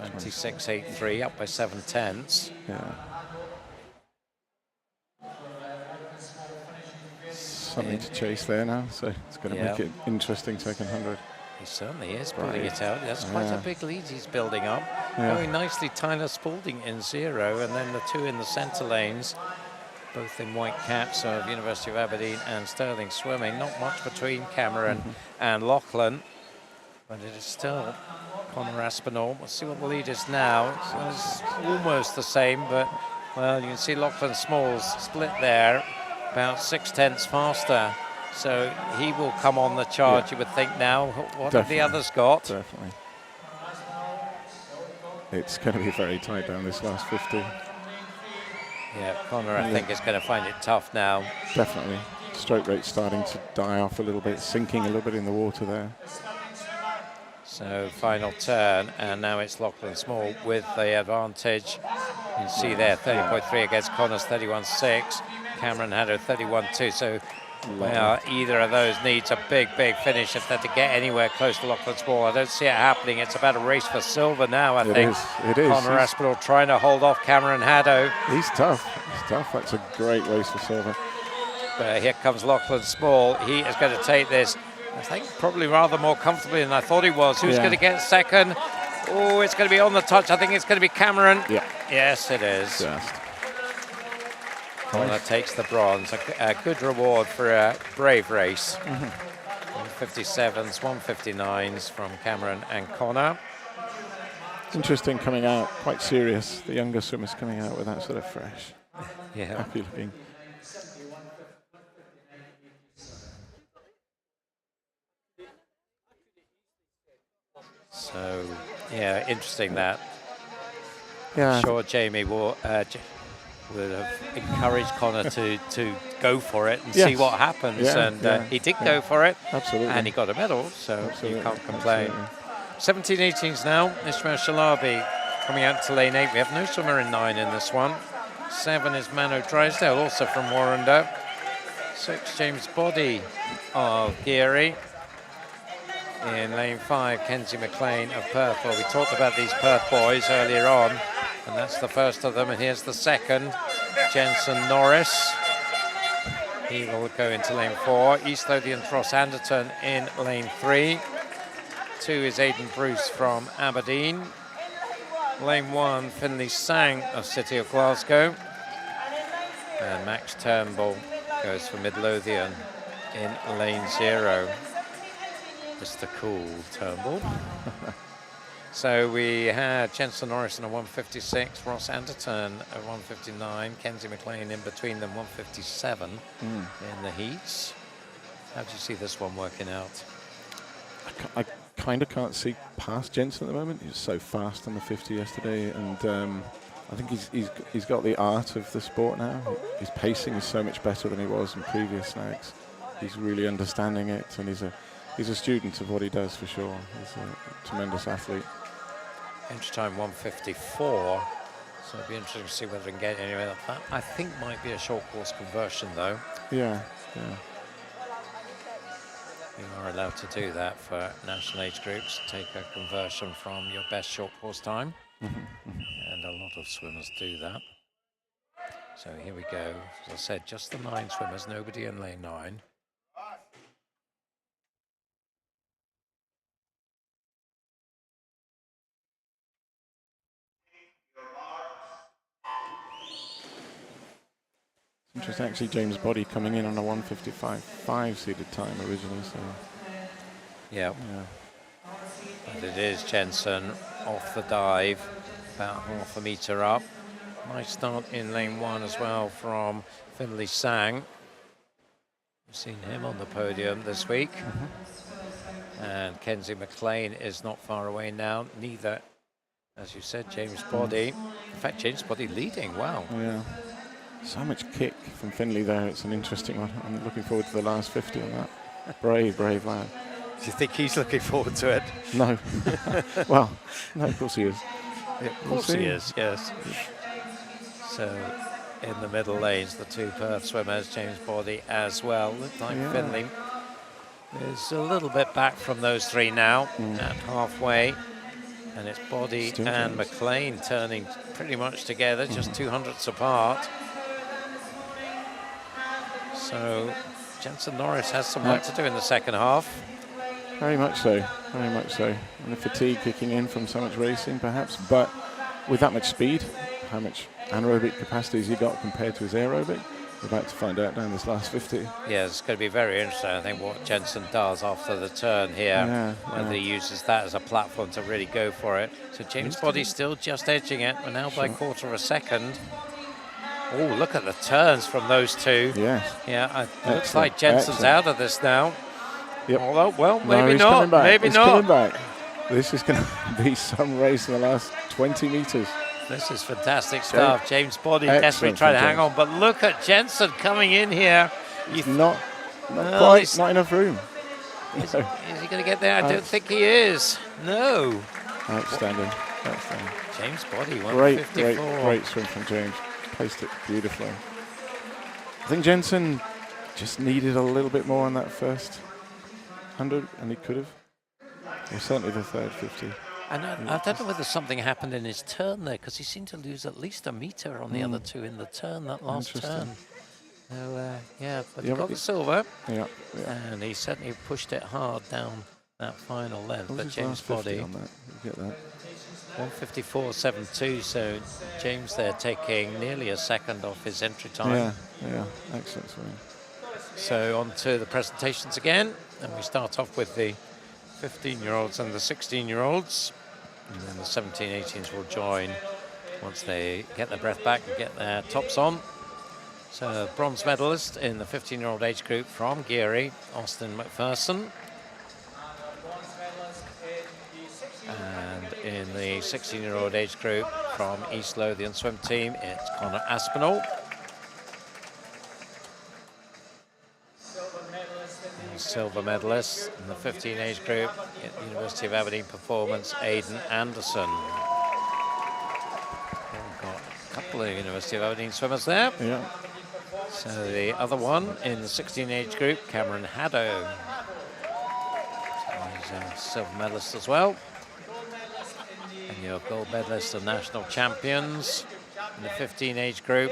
26.83, up by 7/10. Yeah. Something to chase there now, so it's going to make it interesting second 100. He certainly is pulling it out. That's quite a big lead he's building up. Yeah. Very nicely, Tyler Spalding in 0, and then the 2 in the centre lanes, both in white caps of University of Aberdeen and Stirling Swimming. Not much between Cameron and Lachlan, but it is still Connor Aspinall. We'll see what the lead is now. It's almost the same, but, well, you can see Lachlan Small's split there, about 6/10 faster. So he will come on the charge, you would think now. What have the others got? Definitely. It's going to be very tight down this last 50. Yeah, Connor, I think, is going to find it tough now. Definitely. Stroke rate starting to die off a little bit, sinking a little bit in the water there. So final turn, and now it's Lachlan Small with the advantage. You can see there, 30.3 against Connor's 31.6. Cameron Haddo 31.2. So well, either of those needs a big finish if they're to get anywhere close to Lachlan Small. I don't see it happening. It's about a race for silver now, I think. It is. Connor Aspinall trying to hold off Cameron Haddo. He's tough. He's tough. That's a great race for silver. But here comes Lachlan Small. He is going to take this, I think, probably rather more comfortably than I thought he was. Who's going to get second? Oh, it's going to be on the touch. I think it's going to be Cameron. Yeah. Yes, it is. Just. Connor takes the bronze. A good reward for a brave race. 157s, 159s from Cameron and Connor. It's interesting coming out, quite serious. The younger swimmers coming out with that sort of fresh, happy looking. So, yeah, interesting that. Yeah. I'm sure Jamie will would have encouraged Connor to go for it and see what happens. He did go for it. Absolutely. And he got a medal, so you can't complain. 17-18s now. Ishmael Shalabi coming out to lane 8. We have no swimmer in 9 in this one. 7 is Mano Drysdale, also from Warrender. 6, James Boddy of Geary. In lane 5, Kenzie McLean of Perth. Well, we talked about these Perth boys earlier on, and that's the first of them. And here's the second, Jensen Norris. He will go into lane 4. East Lothian Ross Anderton in lane 3. 2 is Aidan Bruce from Aberdeen. Lane 1, Finlay Sang of City of Glasgow. And Max Turnbull goes for Midlothian in lane 0. Mr. Cool Turnbull. So we had Jensen Norris in a 156, Ross Anderton at 159, Kenzie McLean in between them 157 in the heats. How do you see this one working out? I kind of can't see past Jensen at the moment. He was so fast on the 50 yesterday, and I think he's got the art of the sport now. His pacing is so much better than he was in previous snags. He's really understanding it, and he's a student of what he does for sure. He's a tremendous athlete. Entry time 154, so it'll be interesting to see whether we can get anywhere like that. I think might be a short course conversion though. Yeah. You are allowed to do that for national age groups, take a conversion from your best short course time. And a lot of swimmers do that. So here we go. As I said, just the 9 swimmers, nobody in lane 9. Interesting, actually, James Body coming in on a 155 seeded time originally. So yeah. But it is Jensen off the dive, about half a metre up. Nice start in lane 1 as well from Finley Sang. We've seen him on the podium this week. And Kenzie McLean is not far away now. Neither, as you said, James Body. In fact, James Body leading. Wow. Yeah. So much kick from Finley there. It's an interesting one. I'm looking forward to the last 50 on that. Brave lad. Do you think he's looking forward to it? No. Well, no, of course he is. Yeah, of course he is, yes. So in the middle lanes, the 2 Perth swimmers, James Body as well. Looks like Finley is a little bit back from those 3 now at halfway. And it's Body and McLean turning pretty much together, just 200ths apart. So Jensen Norris has some work to do in the second half. Very much so, very much so. And the fatigue kicking in from so much racing perhaps, but with that much speed, how much anaerobic capacity has he got compared to his aerobic? We're about to find out down this last 50. Yeah, it's going to be very interesting, I think, what Jensen does after the turn here, whether he uses that as a platform to really go for it. So James Body still just edging it. We're now by a quarter of a second. Oh, look at the turns from those 2. Yes. Yeah, it looks like Jensen's out of this now. Yep. Although, well, No, maybe not. Maybe not. Coming back. This is going to be some race in the last 20 metres. This is fantastic stuff. James Body desperately trying to hang on, but look at Jensen coming in here. Not enough room. Is he going to get there? I don't think he is. No. Outstanding. James Body, 154. Great swim from James. Placed it beautifully. I think Jensen just needed a little bit more on that first 100, and he could have. Or certainly the third 50. And I don't know whether something happened in his turn there, because he seemed to lose at least a metre on the other 2 in the turn, that last turn. So, but he got the silver. Yeah. And he certainly pushed it hard down that final length. What was But his James last 50 Body, on that? You get that. 154.72, so James there taking nearly a second off his entry time. Yeah, excellent swim. So on to the presentations again, and we start off with the 15-year-olds and the 16-year-olds, and then the 17, 18s will join once they get their breath back and get their tops on. So bronze medalist in the 15-year-old age group from Geary, Austin McPherson. And in the 16-year-old age group from East Lothian swim team, it's Connor Aspinall. Silver medalist in the 15 age group at the University of Aberdeen Performance, Aidan Anderson. We've got a couple of University of Aberdeen swimmers there. Yeah. So the other one in the 16 age group, Cameron Haddo. So he's a silver medalist as well. And your gold medalists are national champions in the 15 age group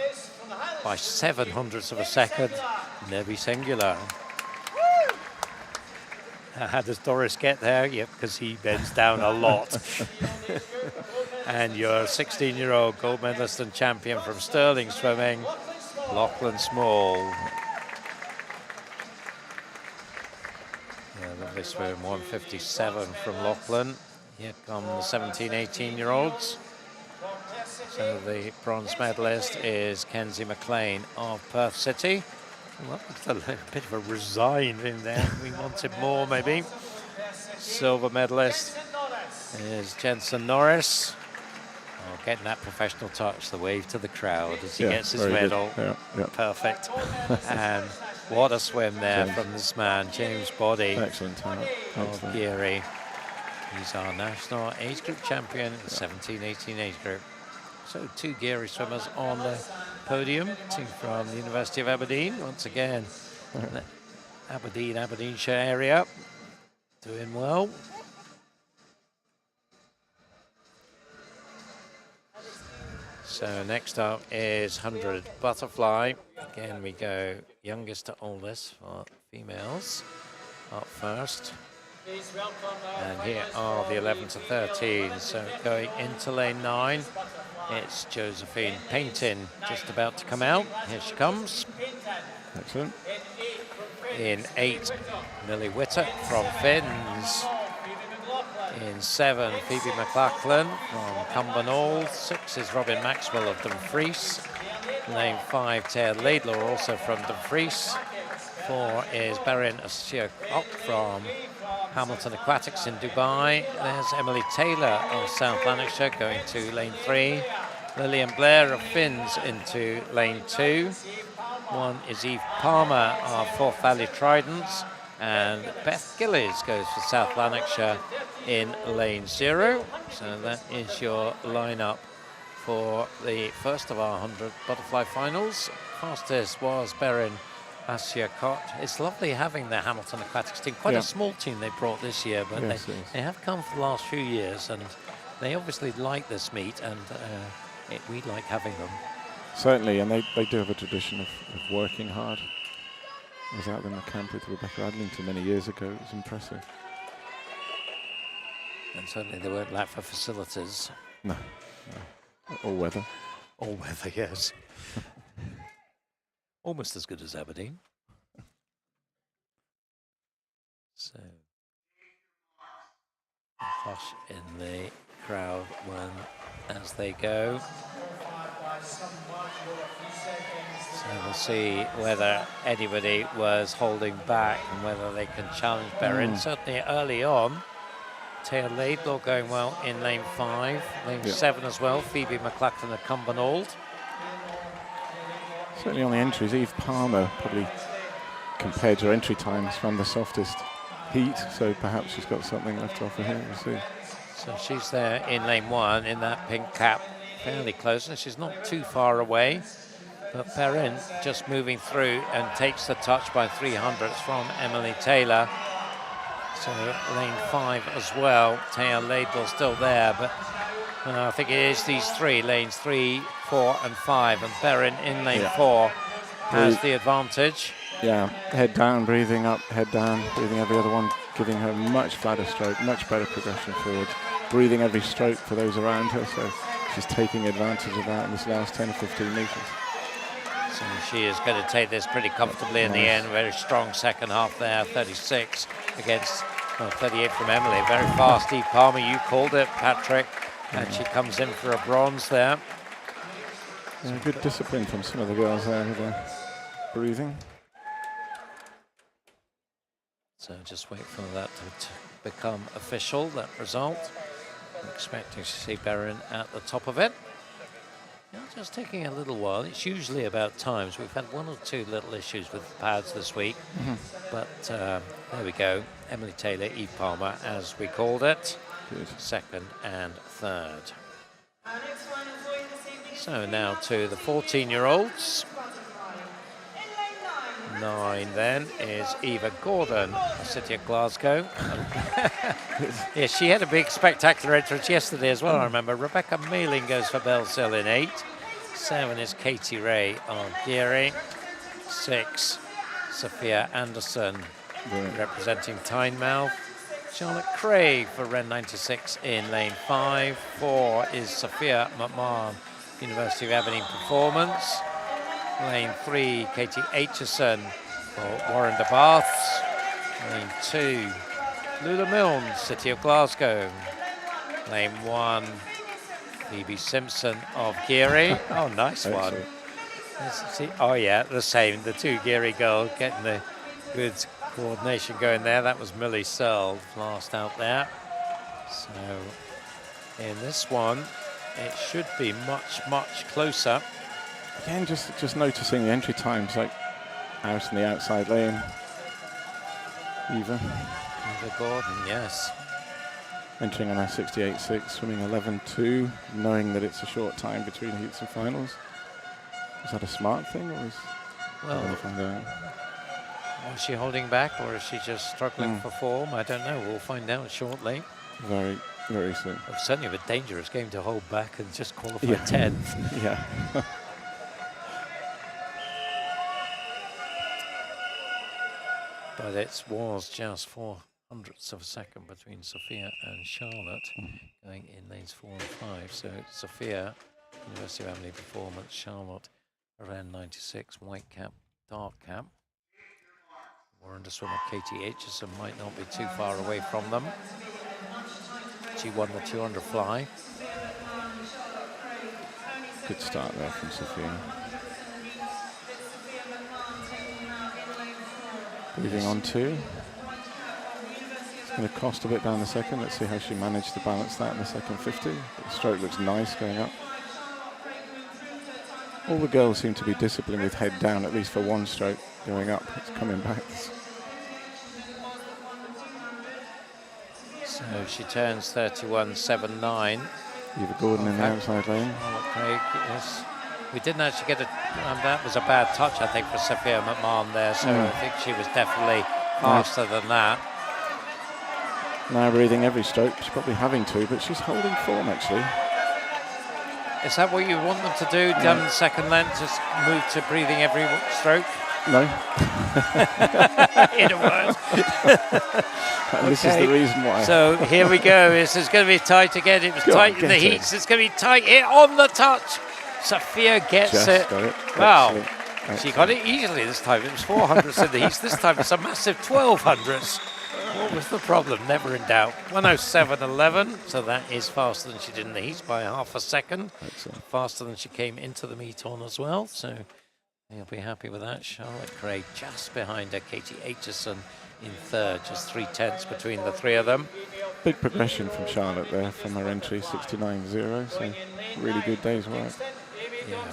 by 700ths of a second, Nebi Singular. How does Doris get there? Yep, because he bends down a lot. And your 16-year-old gold medalist and champion from Stirling Swimming, Lachlan Small. Yeah, lovely swim, 157 from Lachlan. Here come the 17, 18-year-olds. So the bronze medalist is Kenzie McLean of Perth City. Well, a bit of a resign in there. We wanted more, maybe. Silver medalist is Jensen Norris. Oh, getting that professional touch, the wave to the crowd as he gets his medal. Perfect. And what a swim there from this man, James Boddy. Excellent time. Of Geary. He's our national age group champion in the 17-18 age group. So 2 Geary swimmers on the podium, 2 from the University of Aberdeen. Once again, Aberdeen, Aberdeenshire area, doing well. So next up is 100 butterfly. Again, we go youngest to oldest for females up first. And here are the 11 to 13. So going into lane 9, it's Josephine Paintin just about to come out. Here she comes. Excellent. In 8, Millie Witter from Finns. In 7, Phoebe McLachlan from Cumbernauld. 6 is Robin Maxwell of Dumfries. Lane 5, Ted Laidlaw, also from Dumfries. 4 is Barin Asiakok from Hamilton Aquatics in Dubai. There's Emily Taylor of South Lanarkshire going to lane 3. Lillian Blair of Finns into lane 2. 1 is Eve Palmer of Forth Valley Tridents. And Beth Gillies goes for South Lanarkshire in lane 0. So that is your lineup for the first of our 100 butterfly finals. Fastest was Barin Asiakot. It's lovely having the Hamilton Aquatics team. Quite a small team they brought this year, but they have come for the last few years, and they obviously like this meet, and we like having them. Certainly, and they do have a tradition of working hard. I was out in the camp with Rebecca Adlington many years ago. It was impressive. And certainly they weren't lack for facilities. No. All weather. All weather, yes. Almost as good as Aberdeen. So, a hush in the crowd as they go. So we'll see whether anybody was holding back and whether they can challenge Barin. Certainly early on, Taya Laidlaw going well in lane 5, lane 7 as well. Phoebe McLachlan of Cumbernauld. Certainly on the entries, Eve Palmer probably, compared to her entry times, ran the softest heat, so perhaps she's got something left to offer here. We'll see. So she's there in lane 1 in that pink cap, fairly close, and she's not too far away. But Perrin just moving through and takes the touch by 300s from Emily Taylor. So lane 5 as well. Taya Laidlaw still there, but I think it is these 3, lanes 3, 4 and 5, and Perrin in lane 4 has the advantage. Yeah, head down, breathing up, head down, breathing every other one, giving her much flatter stroke, much better progression forward, breathing every stroke for those around her, so she's taking advantage of that in this last 10 or 15 metres. So she is going to take this pretty comfortably in the end. Very strong second half there, 36 against 38 from Emily. Very fast, Eve Palmer, you called it, Patrick, and she comes in for a bronze there. Yeah, good discipline from some of the girls there with their breathing. So just wait for that to become official, that result. I'm expecting to see Barin at the top of it. Just taking a little while. It's usually about times. We've had 1 or 2 little issues with the pads this week. But there we go. Emily Taylor, Eve Palmer, as we called it. Good. 2nd and 3rd. So now to the 14-year-olds. 9 then is Eva Gordon, the City of Glasgow. Yeah, she had a big spectacular entrance yesterday as well, I remember. Rebecca Mailing goes for Bellsill in 8. 7 is Katie Ray on Geary. 6, Sophia Anderson representing Tynemouth. Charlotte Craig for Ren 96 in lane 5. 4 is Sophia McMahon, University of Aberdeen Performance. Lane 3, Katie Aitchison for Warren de Baths. Lane 2, Lula Milne, City of Glasgow. Lane 1, Phoebe Simpson of Geary. Oh, nice one. Oh yeah, the same. The two Geary girls getting the good coordination going there. That was Millie Searle last out there. So in this one, it should be much closer. Again, just noticing the entry times, like out in the outside lane. Eva Gordon, yes. Entering on our 68.6, swimming 11.2, knowing that it's a short time between heats and finals. Is that a smart thing, or is... Was she holding back, or is she just struggling for form? I don't know. We'll find out shortly. Very soon. It's certainly a dangerous game to hold back and just qualify 10th. Yeah. But it was just 0.04 of a second between Sophia and Charlotte going in lanes 4 and 5. So Sophia, University of Emily performance, Charlotte around 96, white cap, dark cap. Warren swimmer Katie Aitchison might not be too far away from them. She won the 200 fly. Good start there from Sophia. Moving on to. It's going to cost a bit down the second. Let's see how she managed to balance that in the second 50. But the stroke looks nice going up. All the girls seem to be disciplined with head down, at least for one stroke going up. It's coming back. So she turns 31.79. Eva Gordon in the outside lane. Craig, yes. We didn't actually get a... that was a bad touch, I think, for Sophia McMahon there. So I think she was definitely faster than that. Now breathing every stroke. She's probably having to, but she's holding form, actually. Is that what you want them to do? Done second length, just move to breathing every stroke? No. In a word. This is the reason why. So here we go. This is going to be tight again. It was tight in the heats. It's going to be tight here on the touch. Sophia gets it. Got it. Wow. Excellent. She got it easily this time. It was 400s in the heats. This time it's a massive 1200s. What was the problem? Never in doubt. 107.11. So that is faster than she did in the heats by half a second. Excellent. Faster than she came into the meet on as well. So you'll be happy with that. Charlotte Craig just behind her. Katie Aitchison in third. Just 3/10 between the three of them. Big progression from Charlotte there from her entry, 69.0. So really good day's work. Yeah.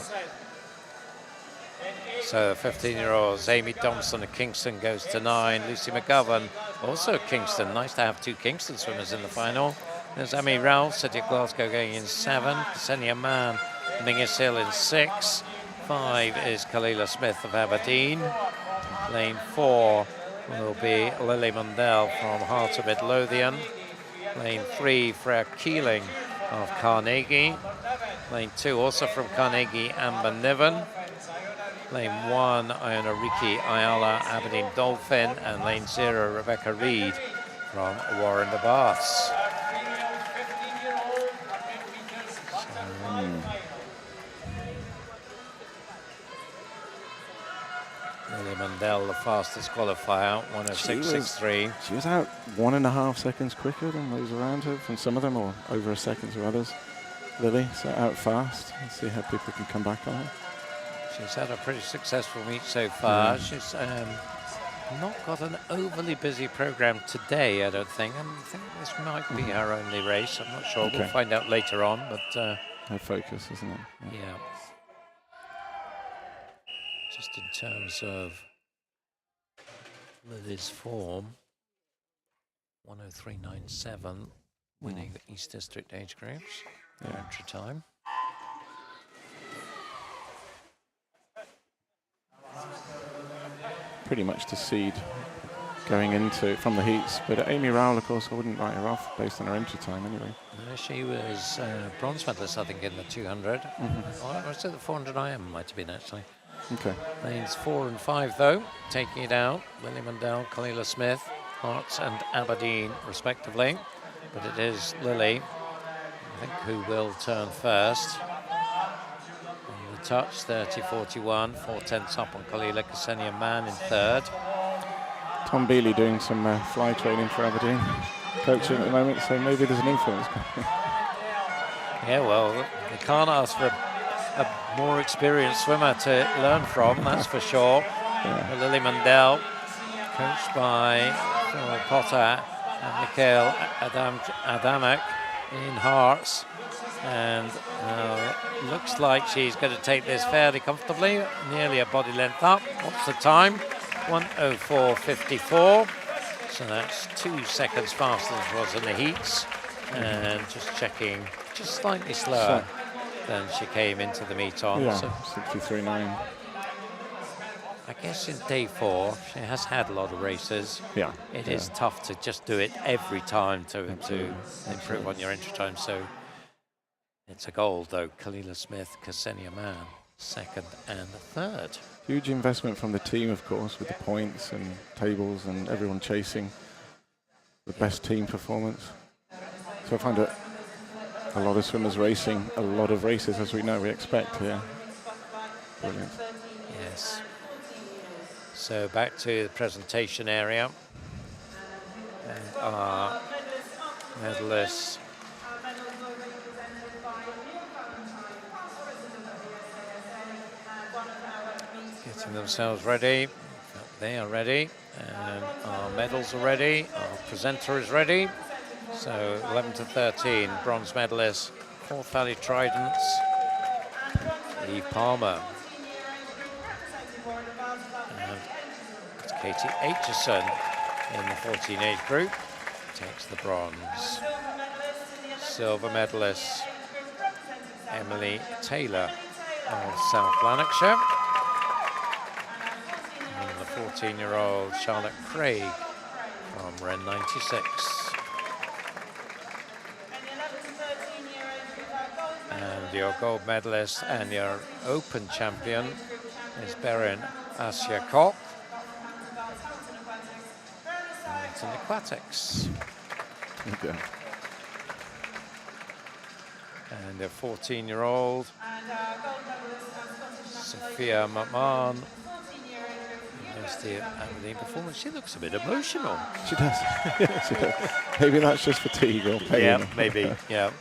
So 15-year-olds, Amy Thompson of Kingston goes to 9. Lucy McGovern, also Kingston. Nice to have two Kingston swimmers in the final. There's Amy Rowell, City of Glasgow, going in 7. Ksenia Mann, Mingus Hill in 6. 5 is Kalila Smith of Aberdeen. Lane 4 will be Lily Mundell from Heart of Midlothian. Lane 3, Freya Keeling of Carnegie. Lane 2, also from Carnegie, Amber Niven. Lane 1, Iona Riki Ayala, Aberdeen Dolphin. And lane 0, Rebecca Reed from Warren de Baths. Lily Mundell, the fastest qualifier, 106.63. She was out 1.5 seconds quicker than those around her, from some of them, or over a second to others. Lily, so out fast. Let's see how people can come back on her. She's had a pretty successful meet so far. She's not got an overly busy program today, I don't think. I think this might be her only race. I'm not sure. We'll find out later on. But her focus, isn't it? Yeah. Just in terms of Lily's form, 103.97, winning East District age groups. Entry time. Pretty much the seed going into from the heats, but Amy Rowell, of course, I wouldn't write her off based on her entry time anyway. She was bronze medalist, I think, in the 200. Or was it the 400 IM? Might have been, actually. Okay. Lanes 4 and 5, though, taking it out. Lily Mundell, Kalila Smith, Hearts and Aberdeen, respectively. But it is Lily, I think, who will turn first. On the touch, 30.41, 4/10 up on Kalila. Ksenia Mann in third. Tom Bealey doing some fly training for Aberdeen, coaching at the moment, so maybe there's an influence. Yeah, well, you can't ask for a more experienced swimmer to learn from, that's for sure. Yeah. Lily Mundell, coached by Phil Potter and Mikhail Adamek in Hearts. And looks like she's going to take this fairly comfortably, nearly a body length up. What's the time? 1:04.54. So that's 2 seconds faster than it was in the heats. And just checking, just slightly slower than she came into the meet on. Yeah, so 63.9. I guess in day 4, she has had a lot of races. Yeah. It is tough to just do it every time to improve on your entry time. So it's a gold, though. Kalila Smith, Ksenia Mann, 2nd and 3rd. Huge investment from the team, of course, with the points and tables and everyone chasing the best team performance. So I find a lot of swimmers racing a lot of races, as we know, we expect here. Brilliant. Yes. So back to the presentation area. And our medalists. Getting themselves ready. They are ready. And our medals are ready. Our presenter is ready. So 11 to 13, bronze medalists, Forth Valley Tridents, Eve Palmer. And it's Katie Aitchison in the 14 age group, takes the bronze. Silver medalists, Emily Taylor of South Lanarkshire. And the 14-year-old Charlotte Craig from Ren 96. And your gold medalist and your open champion is Berin Asyakok. And it's in Aquatics. Okay. And the 14-year-old Sophia McMahon. University of Aberdeen performance. She looks a bit emotional. She does. She does. Maybe that's just fatigue or pain. Yeah, maybe. Yeah.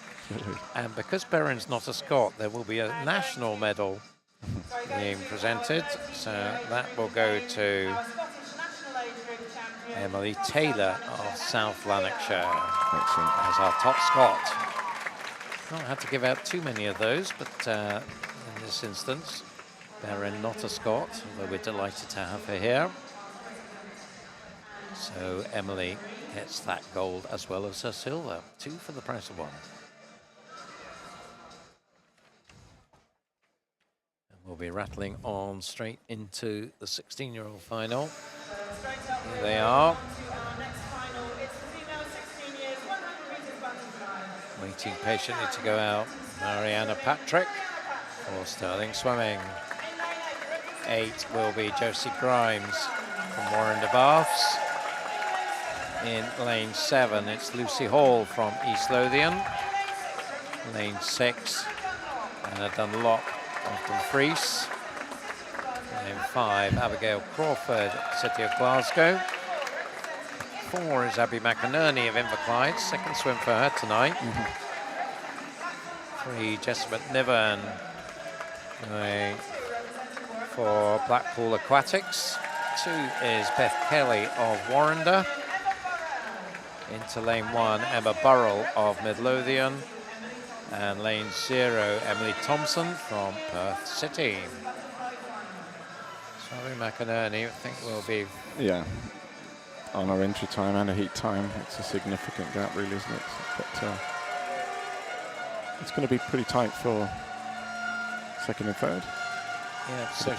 And because Berin's not a Scot, there will be a national medal being presented. So that will go to Emily Taylor of South Lanarkshire as our top Scot. Not had to give out too many of those, but in this instance, Berin not a Scot, although we're delighted to have her here. So Emily gets that gold as well as her silver, 2 for the price of 1. We'll be rattling on straight into the 16-year-old final. Here they are. Waiting patiently to go out. Mariana Patrick for Sterling Swimming. 8 will be Josie Grimes from Warren de Baths. In lane 7, it's Lucy Hall from East Lothian. Lane 6, Anna Dunlop of Dumfries. Lane 5, Abigail Crawford, City of Glasgow. 4 is Abby McInerney of Inverclyde, 2nd swim for her tonight. 3, Jessica McNiven for Blackpool Aquatics. 2 is Beth Kelly of Warrender. Into lane 1, Emma Burrell of Midlothian. And lane 0, Emily Thompson from Perth City. Sorry, McInerney, I think will be... Yeah, on our entry time and a heat time, it's a significant gap really, isn't it? But it's going to be pretty tight for 2nd and 3rd. Yeah, so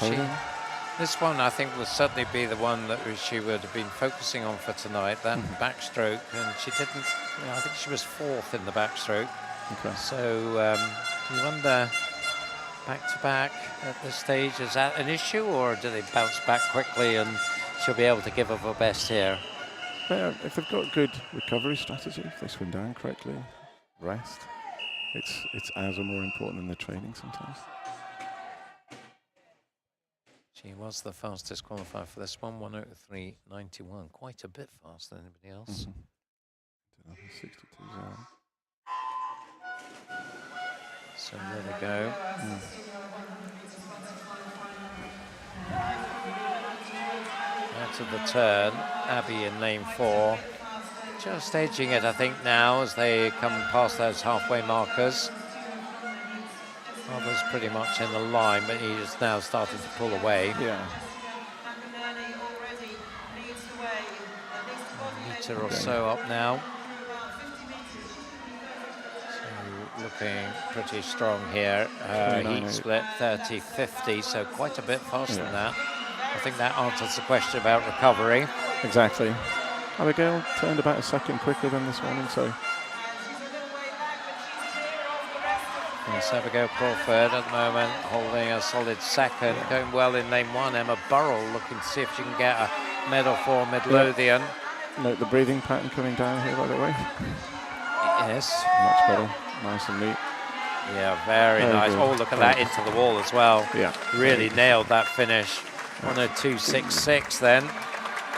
this one I think will certainly be the one that she would have been focusing on for tonight, that backstroke, and she didn't, I think she was 4th in the backstroke. Okay. So you wonder, back-to-back at this stage, is that an issue, or do they bounce back quickly and she'll be able to give up her best here? Yeah, if they've got a good recovery strategy, if they swim down correctly, rest, it's as or more important than the training sometimes. She was the fastest qualifier for this one, 1:03.91. Quite a bit faster than anybody else. 62.0. So there we go. Out of the turn, Abby in lane 4. Just edging it, I think, now as they come past those halfway markers. Others pretty much in the line, but he is now starting to pull away. Yeah. A metre or so up now. So looking pretty strong here. Heat split 30-50, so quite a bit faster than that. I think that answers the question about recovery. Exactly. Abigail turned about a second quicker than this morning, so. Yes, Abigail Crawford at the moment holding a solid second, going well in lane 1. Emma Burrell looking to see if she can get a medal for Midlothian. Note the breathing pattern coming down here, by the way. Yes. Much better, nice and neat. Yeah, very nice. Good. Oh, look at that into the wall as well. Yeah. Really nailed that finish. 1:02.66 then.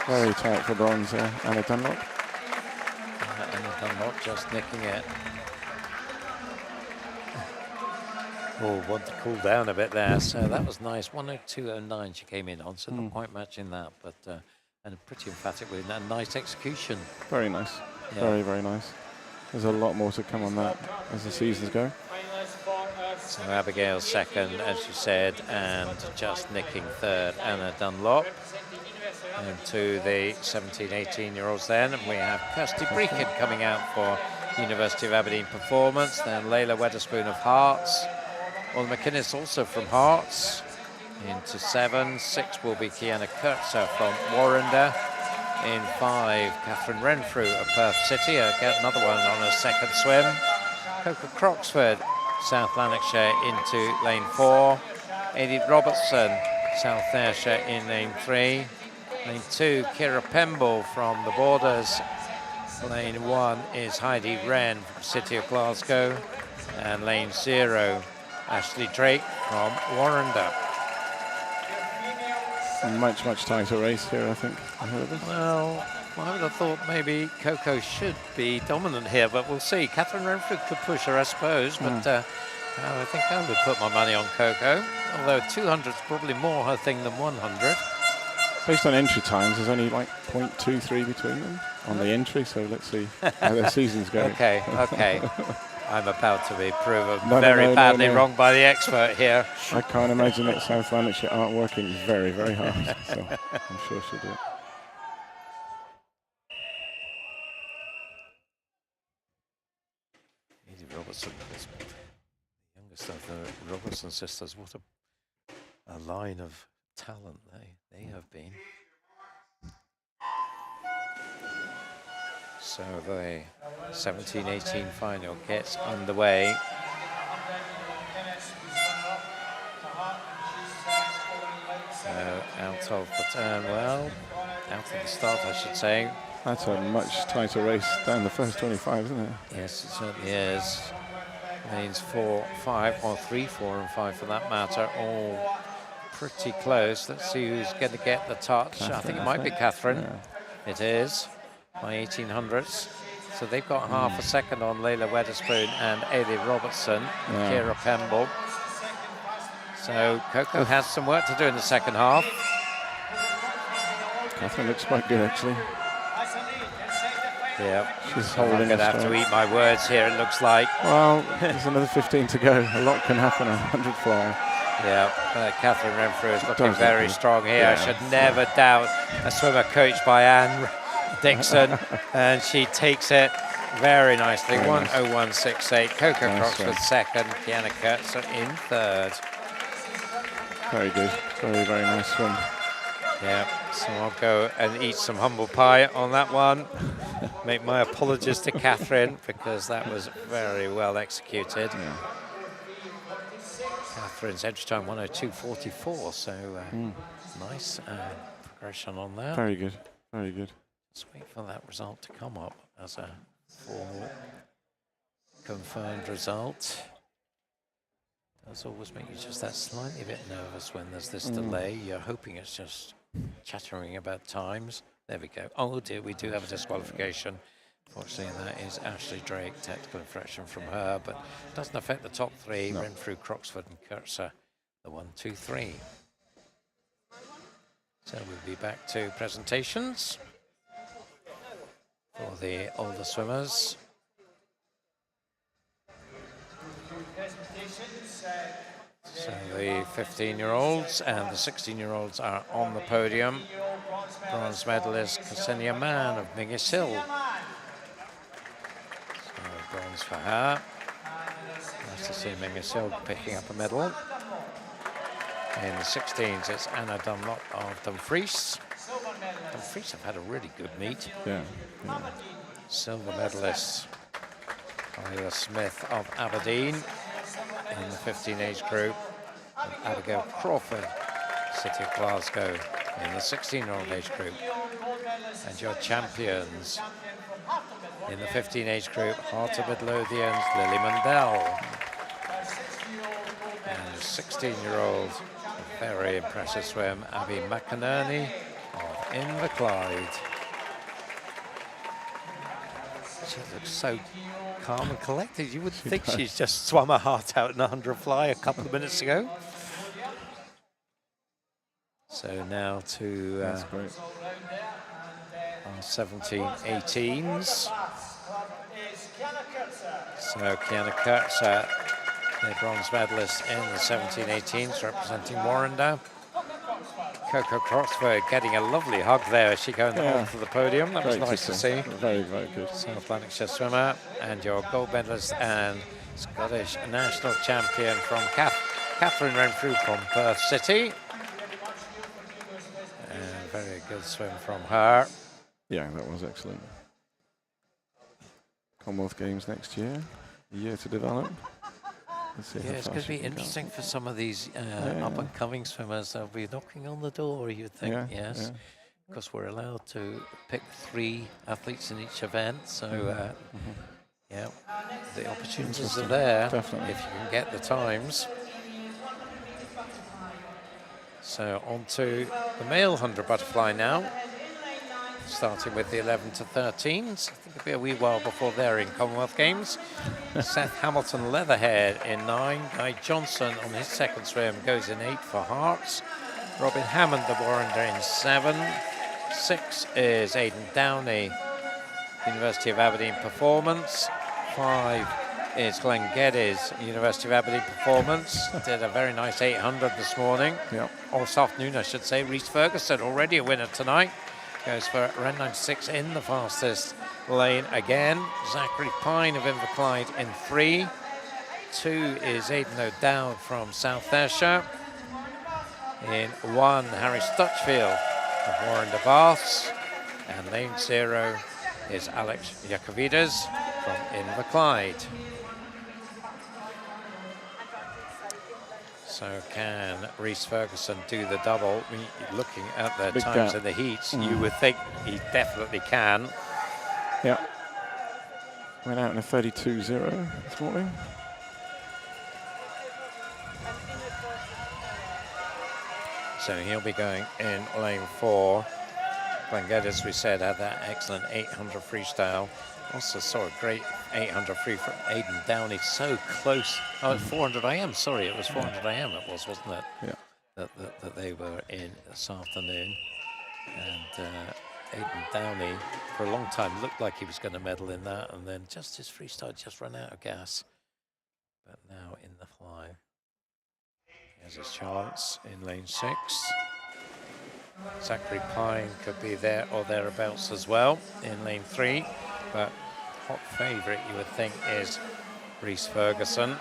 Very tight for bronze there, Anna Dunlop. Anna Dunlop just nicking it. Oh, want to cool down a bit there. So that was nice. 1:02.09 she came in on, so not quite matching that, but and pretty emphatic with a nice execution. Very nice. Yeah. Very, very nice. There's a lot more to come on that as the seasons go. So Abigail's second, as you said, and just nicking third, Anna Dunlop. And to the 17, 18-year-olds then, and we have Kirsty Breakin coming out for University of Aberdeen performance, then Layla Weatherspoon of Hearts, Well, McInnes also from Hearts. Into 7, 6 will be Kiana Kurtzer from Warrender. In 5, Catherine Renfrew of Perth City. Get another one on her second swim. Coca Croxford, South Lanarkshire into lane 4. Edith Robertson, South Ayrshire in lane 3. Lane 2, Kira Pemble from the Borders. Lane 1 is Heidi Wren from City of Glasgow. And lane 0, Ashley Drake from Warrender. Much tighter race here, I think. Well, I would have thought maybe Coco should be dominant here, but we'll see. Catherine Renfrew could push her, I suppose, but I think I would put my money on Coco, although 200 is probably more her thing than 100. Based on entry times, there's only like 0.23 between them on the entry, so let's see how their season's going. Okay. I'm about to be proven very badly wrong by the expert here. I can't imagine that South Lanarkshire aren't working very, very hard, so I'm sure she'll do it. Edie Robertson, the youngest of the Robertson sisters. What a line of talent they have been. So the 17-18 final gets underway. So out of the turn, out of the start, I should say. That's a much tighter race than the first 25, isn't it? Yes, it certainly is. Lanes 4, 5, or 3, 4, and 5 for that matter, all pretty close. Let's see who's going to get the touch. I think it might be Catherine. Yeah. It is. By 1800s. So they've got half a second on Layla Weatherspoon and Ailey Robertson and Kira Pemble. So Coco has some work to do in the second half. Catherine looks quite good, actually. Yeah, she's holding. I'm going to have to eat my words here, it looks like. Well, there's another 15 to go. A lot can happen on 100 flyer. Yeah, Catherine Renfrew is looking very strong here. I should never doubt a swimmer coached by Anne Dixon, and she takes it very nicely. 1:01.68. Coco Croxford second, Kiana Kurtzer in third. Very good. Very, very nice swim. Yeah, so I'll go and eat some humble pie on that one. Make my apologies to Catherine, because that was very well executed. Yeah. Catherine's entry time 1:02.44, so nice progression on that. Very good. Very good. Let's wait for that result to come up as a formal confirmed result. Does always make you just that slightly bit nervous when there's this delay. You're hoping it's just chattering about times. There we go. Oh dear, we do have a disqualification. Fortunately, that is Ashley Drake, technical infraction from her, but doesn't affect the top three. No. Renfrew, Croxford and Kurtzer, the 1, 2, 3. So we'll be back to presentations for the older swimmers. So the 15-year-olds and the 16-year-olds are on the podium. Bronze medalist Ksenia Mann of Mingisil. So bronze for her. Nice to see Mingisil picking up a medal. In the 16s, it's Anna Dunlop of Dumfries. Dumfries have had a really good meet. Yeah. Silver medalist Kyla Smith of Aberdeen in the 15 age group. And Abigail Crawford, City of Glasgow, in the 16-year-old age group. And your champions in the 15 age group, Heart of Midlothians, Lily Mundell. And 16-year-old, very impressive swim, Abby McInerney of Inverclyde. She looks so calm and collected. You wouldn't think she's just swum her heart out in a 100 fly a couple of minutes ago. So now to our 17-18s. So Kiana Kurtzer, the bronze medalist in the 17-18s, representing Warrender. Coco Croxford getting a lovely hug there as she goes onto the podium. That was nice to see. Very, very good. South Lanarkshire swimmer, and your gold medalist and Scottish national champion from Catherine Renfrew from Perth City. And very good swim from her. Yeah, that was excellent. Commonwealth Games next year, a year to develop. Yeah, it's going to be interesting for some of these up-and-coming swimmers. They'll be knocking on the door, you'd think, yes. Because we're allowed to pick 3 athletes in each event. So, yeah, the opportunities are there if you can get the times. So on to the male 100 butterfly now. Starting with the 11 to 13s. I think it'll be a wee while before they're in Commonwealth Games. Seth Hamilton Leatherhead in 9. Guy Johnson on his second swim goes in 8 for Hearts. Robin Hammond, the Warrender, in 7. 6 is Aidan Downey, University of Aberdeen Performance. 5 is Glenn Geddes, University of Aberdeen Performance. Did a very nice 800 this morning. Or this afternoon, I should say. Reece Ferguson, already a winner tonight. Goes for Ren 96 in the fastest lane again. Zachary Pine of Inverclyde in 3. 2 is Aidan O'Dowd from South Ayrshire. In 1, Harry Stutchfield of Warrender Baths. And lane 0 is Alex Yakovides from Inverclyde. So can Reece Ferguson do the double? I mean, looking at the times in the heats, you would think he definitely can. Yeah. Went out in a 32.0 this morning. So he'll be going in lane 4. Glenn Geddes, we said, had that excellent 800 freestyle. Also saw a great 800 free from Aidan Downey, so close. Oh, 400 IM, sorry, it was 400 IM it was, wasn't it? Yeah. That they were in this afternoon. And Aidan Downey, for a long time, looked like he was going to medal in that, and then just his freestyle just ran out of gas. But now in the fly, he has his chance in lane 6. Zachary Pine could be there or thereabouts as well in lane 3, but hot favourite, you would think, is Reece Ferguson.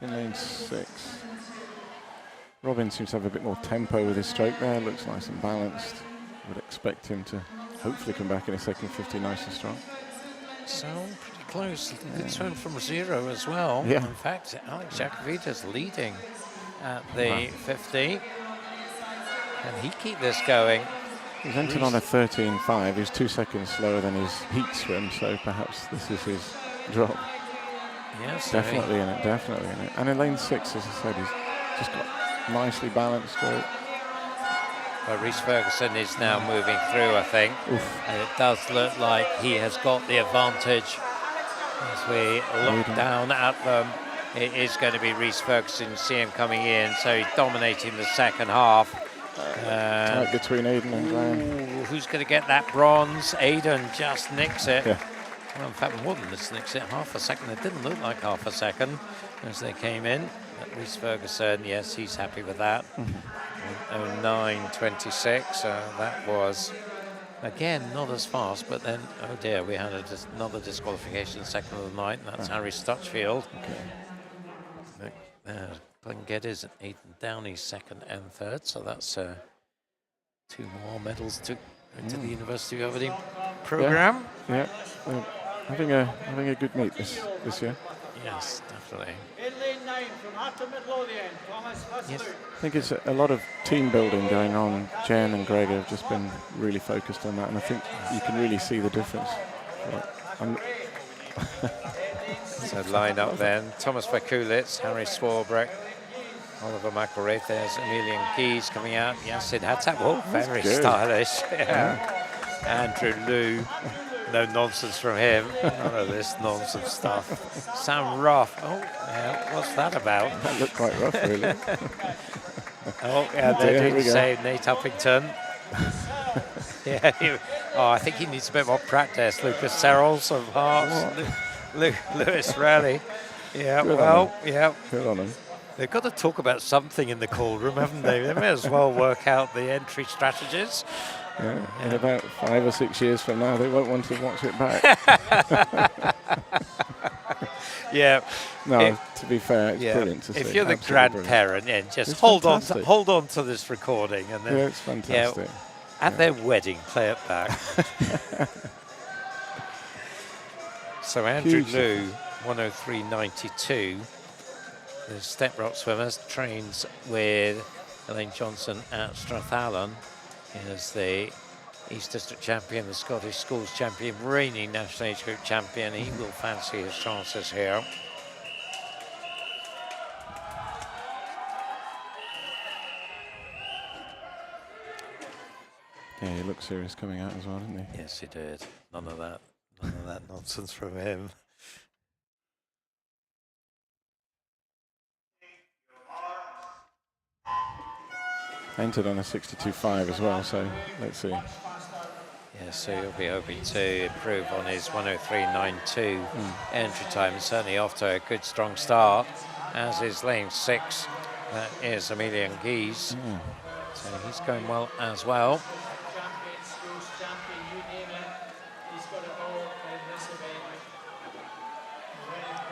In lane 6. Robin seems to have a bit more tempo with his stroke there. Looks nice and balanced. Would expect him to hopefully come back in a second 50 nice and strong. So pretty close. Good swim from 0 as well. Yeah. In fact, Alex Yakovides leading at the 50. Can he keep this going? He's entered on a 13.5. He's 2 seconds slower than his heat swim, so perhaps this is his drop. Yes, definitely in it, definitely in it. And in lane 6, as I said, he's just got nicely balanced stroke. But Rhys Ferguson is now moving through, I think. Oof. And it does look like he has got the advantage. As we look down at them, it is going to be Rhys Ferguson. You see him coming in, so he's dominating the second half. Tight between Aidan and Graham. Who's going to get that bronze? Aidan just nicks it. Yeah. Well, in fact, more than this nicks it, half a second. It didn't look like half a second as they came in. But Rhys Ferguson, yes, he's happy with that. 09.26, that was, again, not as fast, but then, oh dear, we had another disqualification second of the night, and that's Harry Stutchfield. Glenn Geddes and Aidan Downey second and third, so that's 2 more medals to into the University of Aberdeen programme. Yeah, having a good meet this year. Yes, definitely. Yes. I think it's a lot of team building going on. Jen and Greg have just been really focused on that, and I think you can really see the difference. So line up then, Thomas Vakulitz, Harry Swarbrick, Oliver McElraith, there's Emilian Keys coming out, Yassin Hattab, oh, very stylish. Yeah. Andrew Liu, no nonsense from him, none of this nonsense stuff. Sam Ruff, oh, yeah, what's that about? That looked quite rough, really. Oh, yeah, they're doing the same, Nate Uppington. Yeah, I think he needs a bit more practice. Lucas Serrels of Hearts, Lewis Raleigh. Yeah, Good on him. They've got to talk about something in the call room, haven't they? They may as well work out the entry strategies. Yeah, in about 5 or 6 years from now, they won't want to watch it back. Yeah. No, to be fair, it's brilliant to see. If you're the grandparent, then just hold on to this recording, and then it's fantastic. At their wedding, play it back. So Andrew Liu, 103.92. The step rock swimmers, trains with Elaine Johnson at Strathallan. He is the East District champion, the Scottish Schools champion, reigning national age group champion. He will fancy his chances here. Yeah, he looked serious coming out as well, didn't he? Yes, he did. None of that nonsense from him. Entered on a 62.5 as well, so let's see. Yeah, so he'll be hoping to improve on his 103.92 entry time. Certainly off to a good, strong start, as is lane 6. That is Emilian Gies. So he's going well as well.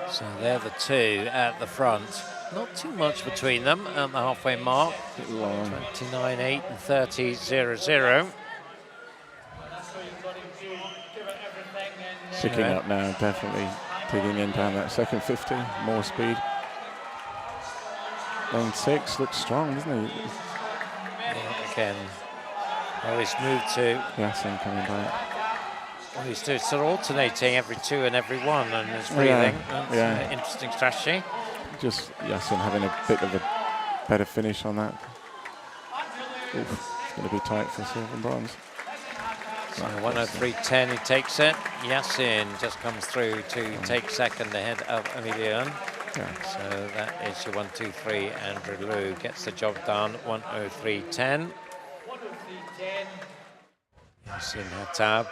So they're the two at the front. Not too much between them at the halfway mark. 29.8 and 30.00. Picking up now, definitely digging in down that second 50, more speed. Lane 6 looks strong, doesn't he? Yeah, again, well, he's moved to. Yassin coming back. Well, he's sort of alternating every 2 and every 1, and his breathing. That's an interesting strategy. Just Yassin having a bit of a better finish on that. Oof, it's going to be tight for silver and bronze. So 103.10, he takes it. Yassin just comes through to take second ahead of Emilian. Yeah. So that is your 1-2-3. Andrew Liu gets the job done. 103.10. Yassin Hattab.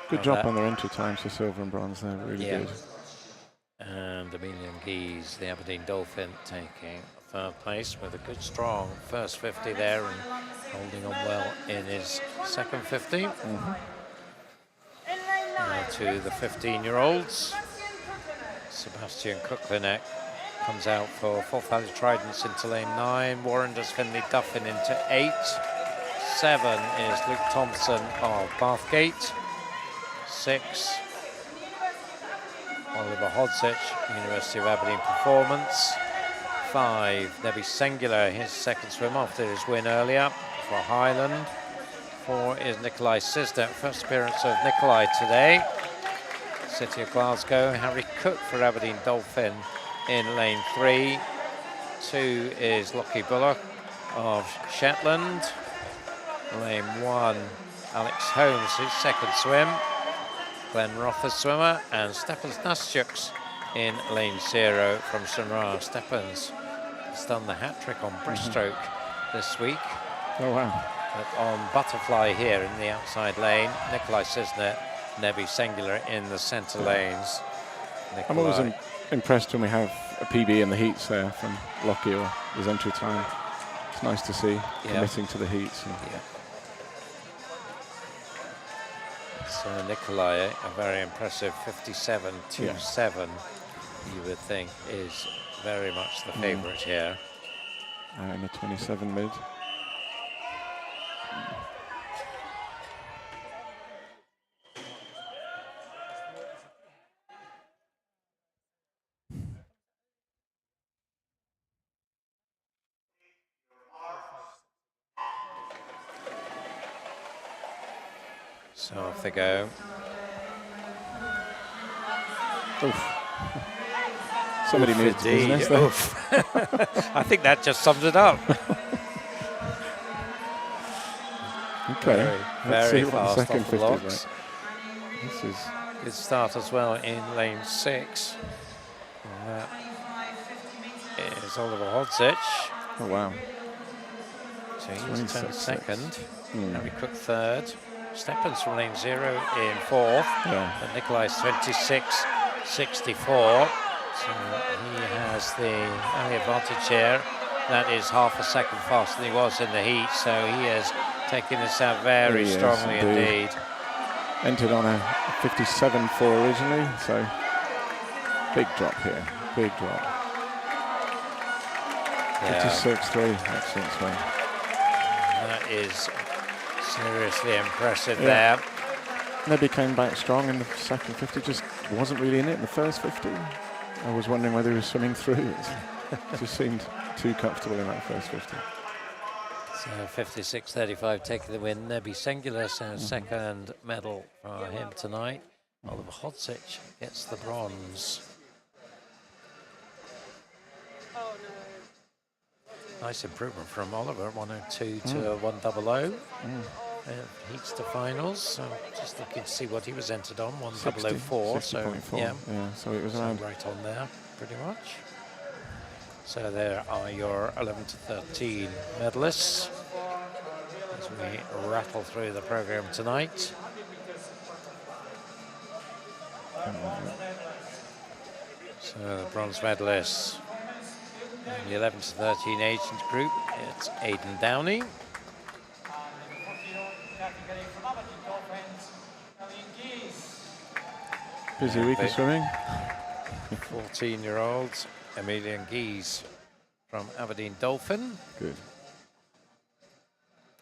Good drop on their entry times for silver and bronze there, really good. And Emilian Gies, the Aberdeen Dolphin, taking third place with a good, strong first 50 there and holding on well in his second 50. Now to the 15-year-olds. Sebastian Kuklinek comes out for Forth Valley Tridents into lane 9. Warren does Finley Duffin into 8. 7 is Luke Thompson of Bathgate. 6, Oliver Hodzic, University of Aberdeen Performance. 5, Nebi Sengula, his second swim after his win earlier for Highland. 4 is Nikolai Cisner. First appearance of Nikolai today. City of Glasgow. Harry Cook for Aberdeen Dolphin in lane 3. 2 is Lockie Bullock of Shetland. Lane 1, Alex Holmes, his second swim. Glenn Rother's swimmer, and Stepans Nastjuks in lane 0 from Sunra. Stepans has done the hat-trick on breaststroke this week. Oh, wow. But on butterfly here in the outside lane, Nikolai Cisner, Nebi Singular in the centre lanes. I'm always impressed when we have a PB in the heats there from Lockie or his entry time. It's nice to see committing to the heats. So Nikolai, a very impressive 57.27, you would think, is very much the favourite here. And a 27 mid. So off they go. Oof. Somebody moved to business there. I think that just summed it up. Okay. Very fast second off the 50 blocks. Right. This is good start as well in lane 6. And that is Oliver Hodzic. Oh, wow. So he's turned second. Harry Cook third. Steppens from lane 0 in 4th. But Nikolai's 26.64. So he has the only advantage here. That is half a second faster than he was in the heat. So he has taken this out very strongly indeed. Entered on a 57.4 originally, so big drop here, big drop. 56.3, excellent swing. That is seriously impressive there. Nebi came back strong in the second 50, just wasn't really in it in the first 50. I was wondering whether he was swimming through it. Just seemed too comfortable in that first 50. So 56.35 taking the win. Nebi Singular, so second medal for him tonight. Oliver Hodzic gets the bronze. Nice improvement from Oliver, 102 to 100. Heats to finals. So just looking to see what he was entered on, 104. So so it was around right on there, pretty much. So there are your 11 to 13 medalists as we rattle through the program tonight. So the bronze medalists in the 11 to 13 age group, it's Aidan Downey. busy week of swimming. 14-year-old Emilian Gies from Aberdeen Dolphin. Good.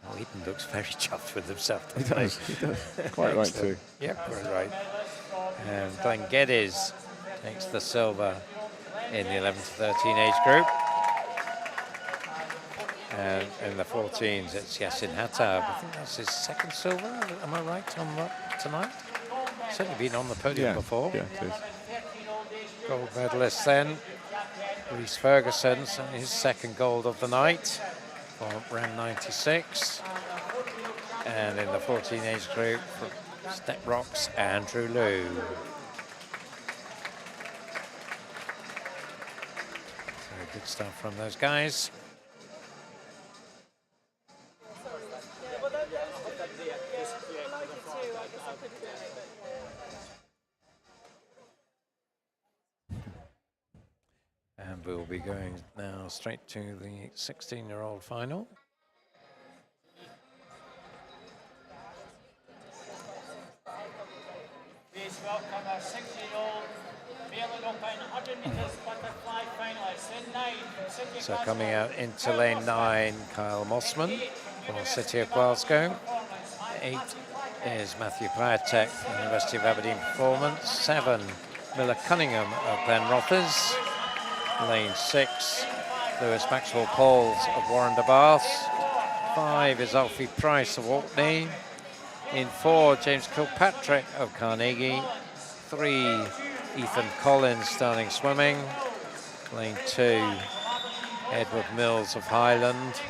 Oh, Eden looks very chuffed with himself. He does. Quite right too. Yeah, quite right. And Glenn Geddes takes the silver in the 11 to 13 age group. And in the 14s, it's Yasin Hattab. I think that's his second silver. Am I right on that tonight? Certainly been on the podium before. Yeah, it is. Gold medalist then, Rhys Ferguson, so his second gold of the night for round 96. And in the 14 age group, from Step Rocks, Andrew Liu. So good stuff from those guys. And we'll be going now straight to the 16-year-old final. Please welcome our 16-year-old male and open 100 meters butterfly finalist in 9 from City of So Glasgow. coming out into lane 9, Kyle Mossman from City of Glasgow. 8 is Matthew Piatek from the University of Aberdeen Performance. 7, Miller Cunningham of Glenrothes. Lane 6, Lewis Maxwell Pauls of Warren de Bath. 5 is Alfie Price of Orkney. In 4, James Kilpatrick of Carnegie. 3, Ethan Collins, Stirling Swimming. Lane 2, Edward Mills of Highland.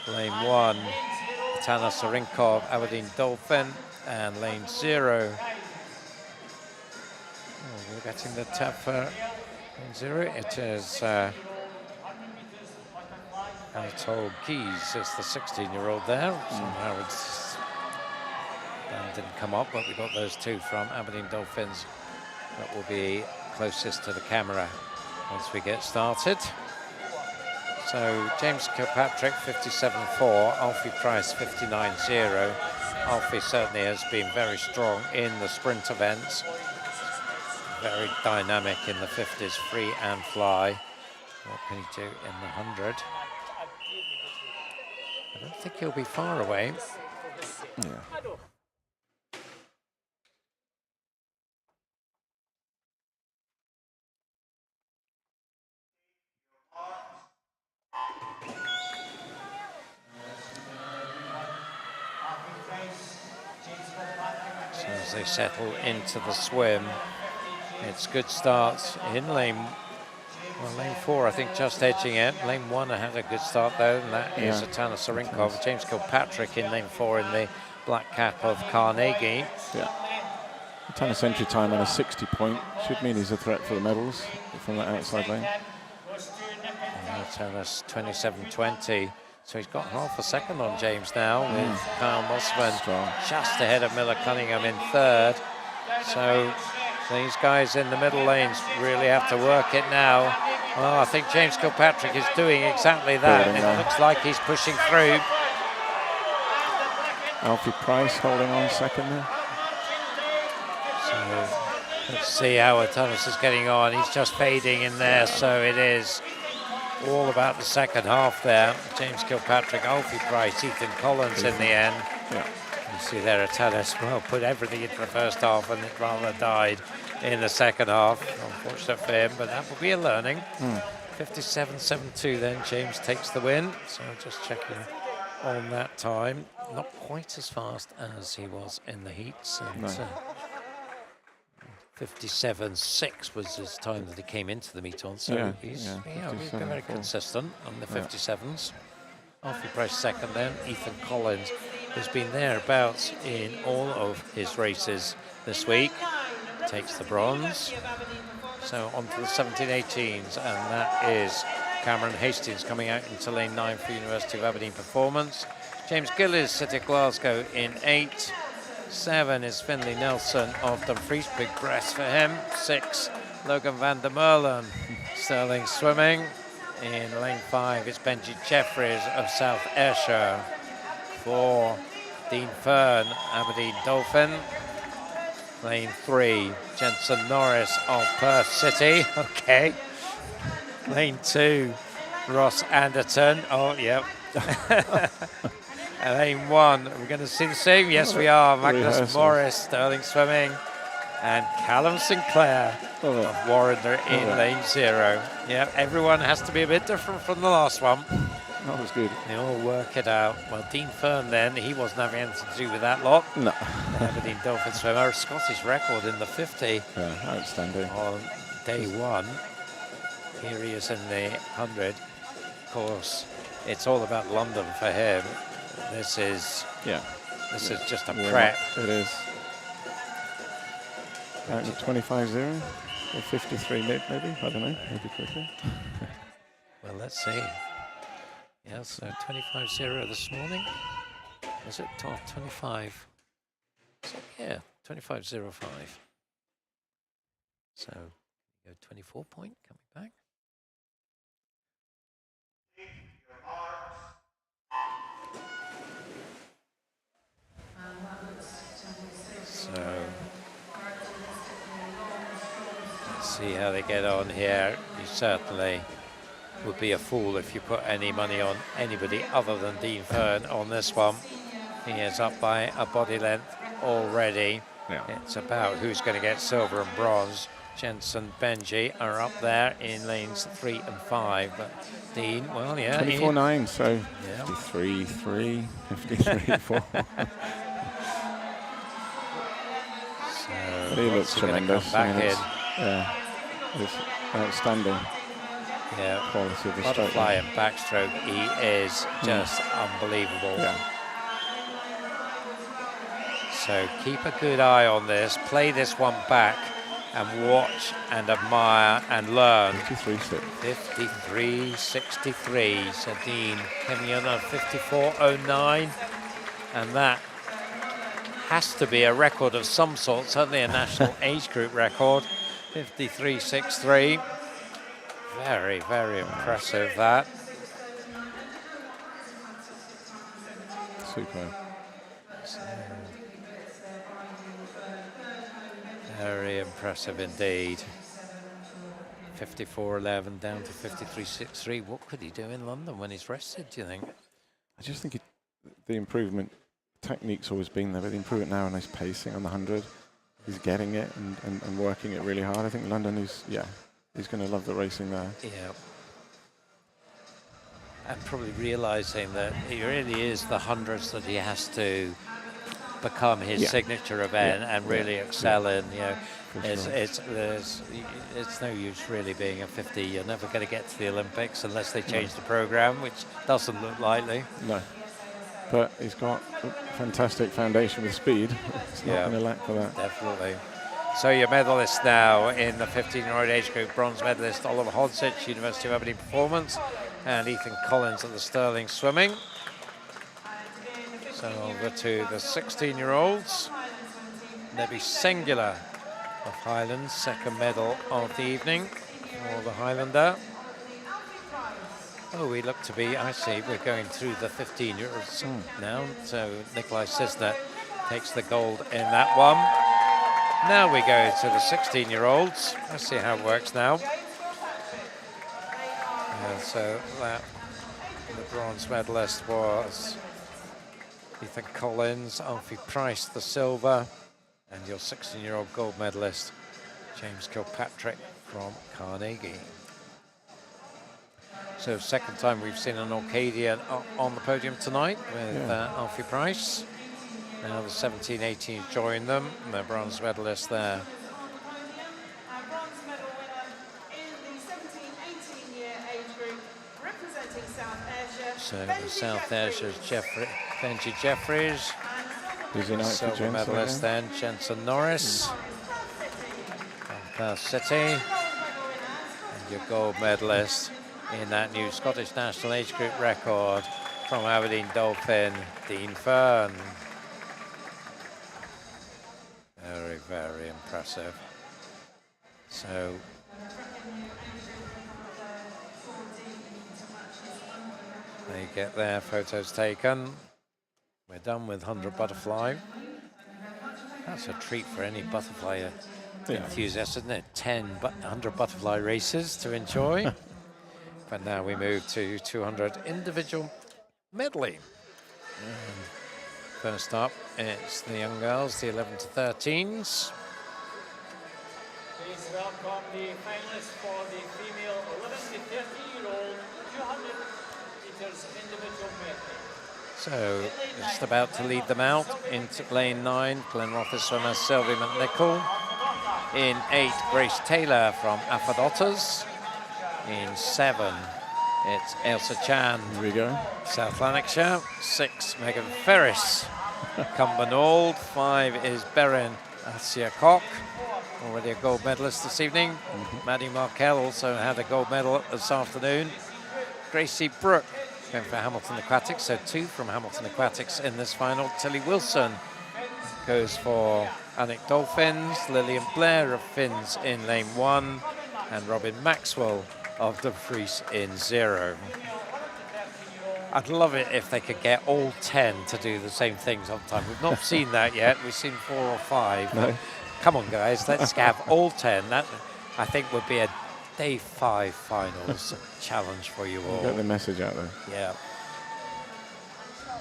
Lane 1, Tana Sarinkov, Aberdeen Dolphin. And lane 0, we're getting the tap for lane 0. It is Anatole Keys is the 16-year-old there. Somehow that didn't come up, but we got those two from Aberdeen Dolphins that will be closest to the camera once we get started. So James Kilpatrick 57.4, Alfie Price 59.0. Alfie certainly has been very strong in the sprint events. Very dynamic in the 50s, free and fly. What can he do in the 100? I don't think he'll be far away. Yeah. So as they settle into the swim, it's good starts in lane 4, I think, just edging it. Lane 1 had a good start though, and that is Atana Sarinkov. James Kilpatrick in lane 4 in the black cap of Carnegie. Yeah. Atana's entry time on a 60 point should mean he's a threat for the medals from that outside lane. Atana's 27.20. So he's got half a second on James now with Kyle Mossman just ahead of Miller Cunningham in 3rd. So these guys in the middle lanes really have to work it now. Oh, I think James Kilpatrick is doing exactly that. And it looks like he's pushing through. Alfie Price holding on second there. So let's see how Atanas is getting on. He's just fading in there, so it is all about the second half there. James Kilpatrick, Alfie Price, Ethan Collins in the end. Yeah. You see there, Atanas, well, put everything into the first half and it rather died in the second half. Unfortunate for him, but that will be a learning. 57.72 then, James takes the win. So just checking on that time. Not quite as fast as he was in the heats. And, 57.6 was his time that he came into the meet on, so he's been very consistent on the 57s. Alfie Price second then. Ethan Collins has been thereabouts in all of his races this week. Takes the bronze. So on to the 17-18s, and that is Cameron Hastings coming out into lane 9 for University of Aberdeen Performance. James Gillies, City of Glasgow in 8. 7 is Finlay Nelson of Dumfries, big breast for him. 6, Logan van der Merlen, Stirling Swimming. In lane 5 is Benji Jeffries of South Ayrshire. 4, Dean Fern, Aberdeen Dolphin. Lane 3, Jensen Norris of Perth City. Okay. Lane 2, Ross Anderton. Oh, yep. And lane 1, we're going to see the same. Yes, we are. Magnus Morris, Stirling Swimming, and Callum Sinclair of Warrender in lane 0. Yeah, everyone has to be a bit different from the last one. That was good. They all work it out. Well, Dean Fern then, he wasn't having anything to do with that lot. No. Aberdeen Dolphin swimmer, Scottish record in the 50. Yeah, outstanding. On day 1. Here he is in the 100. Of course, it's all about London for him. This is just a prep. It is. Out to 25.0 or 53 maybe. I don't know. Maybe quicker. Well, let's see. Yeah, so 25.0 this morning. Is it 25? So, yeah, 25.05. So, go 24 point coming back. So, let's see how they get on here. You certainly would be a fool if you put any money on anybody other than Dean Fern on this one. He is up by a body length already. Yeah. It's about who's going to get silver and bronze. Jensen, Benji are up there in lanes 3 and 5. But Dean, well, yeah. 24.9, so yeah. 53.3, 53.4. So he looks tremendous. Back in. Yeah, it's outstanding. Yeah, quality of the butterfly and backstroke, he is just unbelievable. Yeah. So keep a good eye on this, play this one back, and watch and admire and learn. 53.63. So Dean coming in on 54.09, and that has to be a record of some sort, certainly a national age group record. 53.63. Very, very impressive, that. Superb. Very impressive indeed. 54.11 down to 53.63. What could he do in London when he's rested, do you think? I just think the improvement, technique's always been there, but the improvement now on his pacing on the 100, he's getting it and working it really hard. I think London he's going to love the racing there. Yeah. And probably realizing that it really is the hundreds that he has to become his signature event and really excel in. You know, it's no use really being a 50. You're never going to get to the Olympics unless they change the program, which doesn't look likely. No. But he's got a fantastic foundation with speed. It's not going to lack for that. Definitely. So your medalists now in the 15-year-old age group, bronze medalist Oliver Hodzic, University of Aberdeen Performance, and Ethan Collins at the Stirling Swimming. So over to the 16-year-olds. Nebby Singular of Highlands, second medal of the evening for the Highlander. Oh, we look to be, I see, we're going through the 15-year-olds now. So Nikolai Sisnet takes the gold in that one. Now we go to the 16-year-olds. Let's see how it works now. So that the bronze medalist was Ethan Collins, Alfie Price, the silver, and your 16-year-old gold medalist, James Kilpatrick from Carnegie. So second time we've seen an Orcadian on the podium tonight with Alfie Price. Now the 17-18 join them, and the bronze medalist there. Our bronze medal winner in the 17-18 year age group, representing South Ayrshire. So the South Ayrshire's Benji Jeffries. Who's in silver medalist then, Jensen Norris. From Perth City. And your gold medalist in that new Scottish national age group record from Aberdeen Dolphin, Dean Fern. Very, very impressive. So they get their photos taken. We're done with 100 butterfly. That's a treat for any butterfly enthusiast, isn't it? 100 butterfly races to enjoy. But now we move to 200 individual medley. First up, it's the young girls, the 11 to 13s. Please welcome the finalists for the female 11 to 13-year-old 200 meters individual medley. So just about to lead them out into lane 9, Glenrothes swimmer Sylvie McNichol. In 8, Grace Taylor from Appodotas. In 7, it's Ailsa Chan. Here we go. South Lanarkshire. 6, Megan Ferris, Cumbernauld. 5 is Berin Asiacock, already a gold medalist this evening. Maddie Markell also had a gold medal this afternoon. Gracie Brooke going for Hamilton Aquatics, so 2 from Hamilton Aquatics in this final. Tilly Wilson goes for Alnwick Dolphins. Lillian Blair of Finns in lane 1, and Robin Maxwell of De Vries in 0. I'd love it if they could get all 10 to do the same thing sometime. We've not seen that yet. We've seen 4 or 5. No. Come on, guys, let's have all 10. That, I think, would be a Day 5 finals challenge for you all. Get the message out there. Yeah.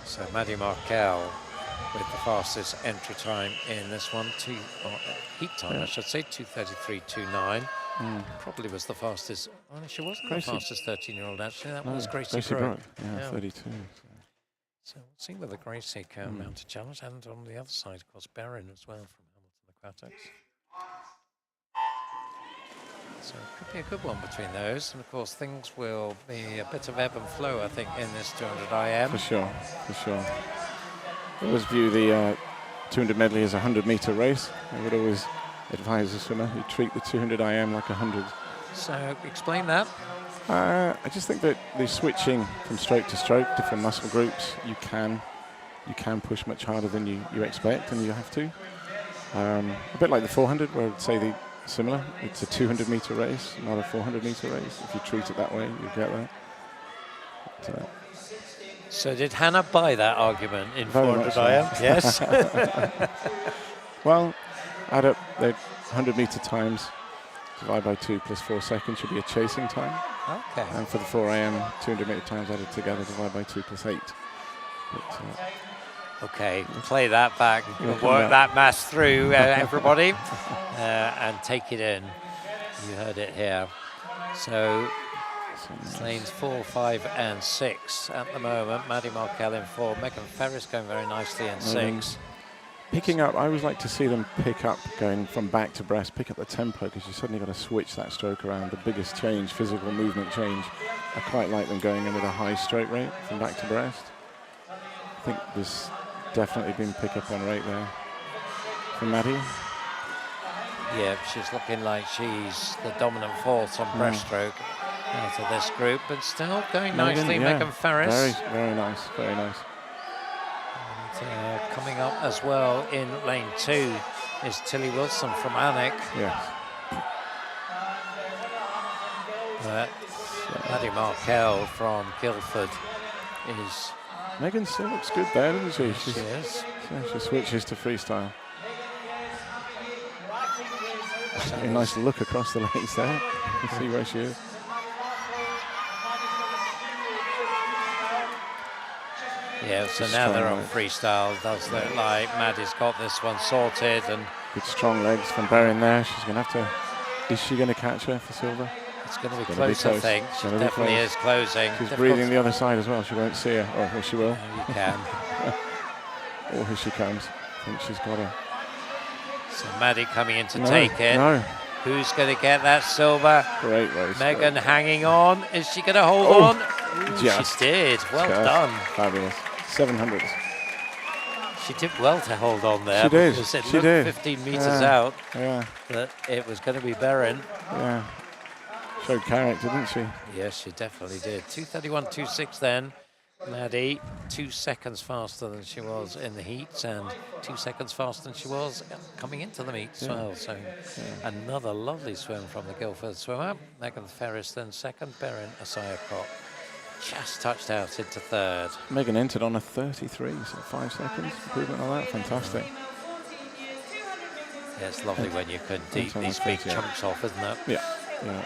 So Maddie Markell with the fastest entry time in this one, heat time, I should say, 2:33.29. Probably was the fastest. Oh, she wasn't the fastest 13-year-old actually. That was Gracie Brook. Yeah, 32. So we'll see whether Gracie can mount a challenge, and on the other side, of course, Barron as well from Hamilton Aquatics. So it could be a good one between those, and of course things will be a bit of ebb and flow, I think, in this 200 IM. For sure. I always view the 200 medley as a 100-meter race. I would always advise a swimmer who treat the 200 IM like 100. So explain that. I just think that the switching from stroke to stroke, different muscle groups, you can push much harder than you expect, and you have to. A bit like the 400, where I'd say similar. It's a 200-meter race, not a 400-meter race. If you treat it that way, you get that. But, so did Hannah buy that argument in 400 IM? Yes. Well, add up the 100-meter times, divide by 2 plus 4 seconds should be a chasing time. Okay. And for the 4 AM, 200-meter times added together, divide by 2 plus 8. But, okay, play that back, work that mass through, everybody, and take it in. You heard it here. So, lanes 4, 5, and 6 at the moment. Maddie Markell in 4. Megan Ferris going very nicely in 6. Picking up, I always like to see them pick up, going from back to breast, pick up the tempo, because you suddenly got to switch that stroke around. The biggest change, physical movement change. I quite like them going in with a high stroke rate from back to breast. I think there's definitely been pick up on rate there from Maddie. Yeah, she's looking like she's the dominant force on breaststroke out of this group, but still going nicely, Megan Ferris. Very nice, very nice. And, coming up as well in lane 2 is Tilly Wilson from Alnwick. Yes. But Maddie Markell from Guildford is... Megan still looks good there, doesn't she? She is. She switches to freestyle. A nice look across the lanes there. You can see where she is. Yeah, so now they're on freestyle. Does look like Maddie's got this one sorted, and good strong legs from Barron there. She's going to have to. Is she going to catch her for silver? It's going to be close, I think. She definitely is closing. She's breathing the other side as well. She won't see her. Oh, well, she will. No, you can. Oh, here she comes. I think she's got her. So Maddie coming in to take it. No. Who's going to get that silver? Great race. Megan hanging on. Is she going to hold on? Ooh, just she did. Well done. Fabulous. 700s. She did well to hold on there. She did. Because it she looked did. 15 metres out. Yeah. But it was going to be Barron. Yeah. Showed character, didn't she? Yes, she definitely did. 2:31.26 then. Maddie, 2 seconds faster than she was in the heats, and 2 seconds faster than she was coming into the meets as well. So another lovely swim from the Guildford swimmer. Megan Ferris then second. Barron Asayakot just touched out into third. Megan entered on a 33, so 5 seconds improvement on that. Fantastic. Yeah, it's lovely when you can deep these big chunks off, isn't it? Yeah. Yeah.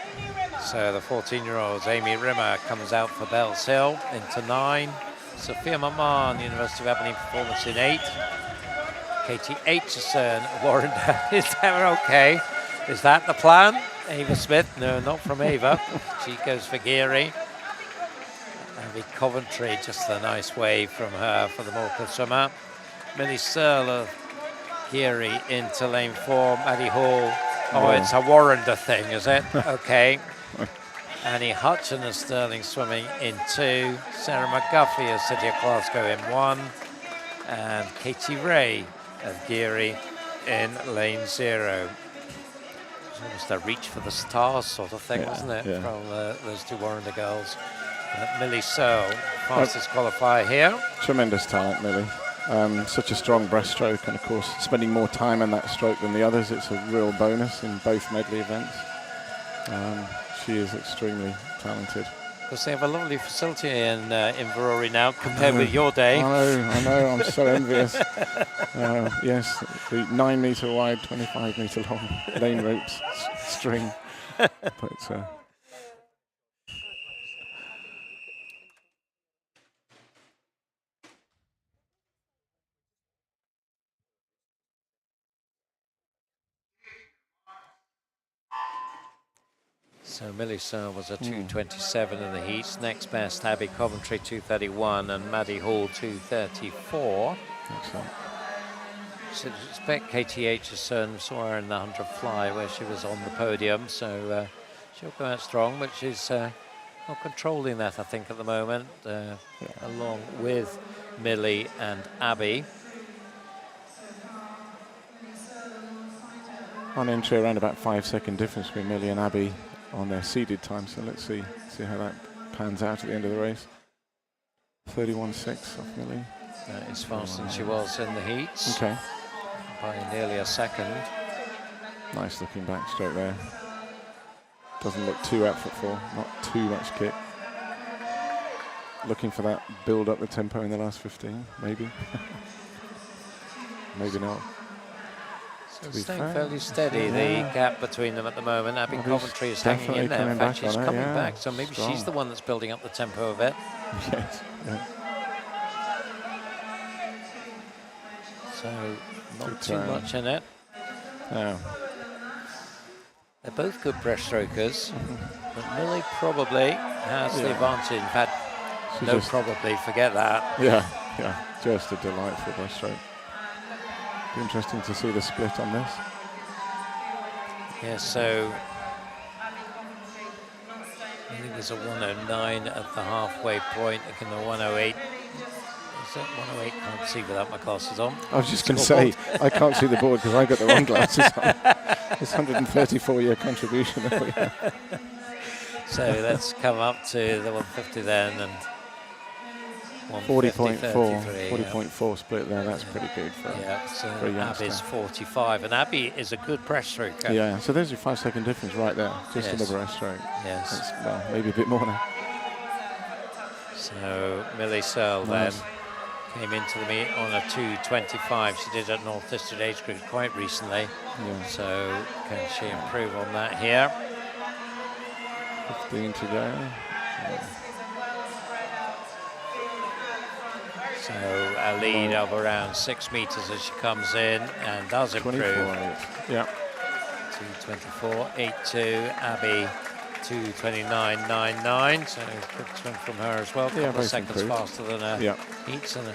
So the 14-year-olds, Amy Rimmer comes out for Bells Hill into 9. Sophia McMahon, University of Aberdeen, performance in 8. Katie Aitchison, Warren, is that okay? Is that the plan? Ava Smith, no, not from Ava. She goes for Geary. Abby Coventry, just a nice wave from her for the Morpeth swimmer. Millie Searle of Geary into lane 4, Maddie Hall. Oh, it's a Warrender thing, is it? Okay. Annie Hutchin of Stirling swimming in 2. Sarah McGuffey of City of Glasgow in 1. And Katie Ray of Geary in lane 0. It's almost a reach for the stars sort of thing, wasn't it, from those 2 Warrender girls. Millie Searle, fastest qualifier here. Tremendous talent, Millie. Such a strong breaststroke, and of course spending more time on that stroke than the others, it's a real bonus in both medley events. She is extremely talented. Because they have a lovely facility in Inverary now compared with your day. I know, I'm so envious. Yes, the 9 metre wide, 25 metre long lane ropes string. But So Millie Searle was a 2:27 in the heats. Next best, Abby Coventry 2:31 and Maddie Hall 2:34. Excellent. So expect KTH as saw her in the 100 fly where she was on the podium, so she'll go out strong, but she's not controlling that, I think, at the moment, along with Millie and Abby. On entry, around about 5-second difference between Millie and Abby on their seeded time, so let's see how that pans out at the end of the race. 31.6 off Millie. That is faster than she was in the heats. Okay. By nearly a second. Nice looking backstroke there. Doesn't look too out foot 4, not too much kick. Looking for that build up the tempo in the last 15, maybe. Maybe not. So staying fairly steady, the gap between them at the moment. Abby Coventry is hanging in there. In fact, she's coming back, so maybe she's the one that's building up the tempo a bit. Yes. Yeah. So not too much in it. No. They're both good breaststrokers, but Millie probably has the advantage. In fact, probably, forget that. Yeah, just a delightful breaststroke. Be interesting to see the split on this. Yeah, so I think there's a 109 at the halfway point, again the 108. Is that 108? Can't see without my glasses on. I was just going to say, I can't see the board because I got the wrong glasses on. It's 134-year contribution. So let's come up to the 150 then, and 40.4 split there. That's pretty good for for a youngster. Abby's 45, and Abby is a good breaststroker. Yeah, so there's your 5-second difference right there, just in the breaststroke. Yes. That's, well, maybe a bit more now. So Millie Searle then came into the meet on a 2:25. She did at North District Age Group quite recently. Yeah. So can she improve on that here? 15 to go. So a lead of around 6 meters as she comes in and does improve. Yeah. 2:24.82. Abby 2:29.99. So good swim from her as well. A couple of seconds faster than her heats. And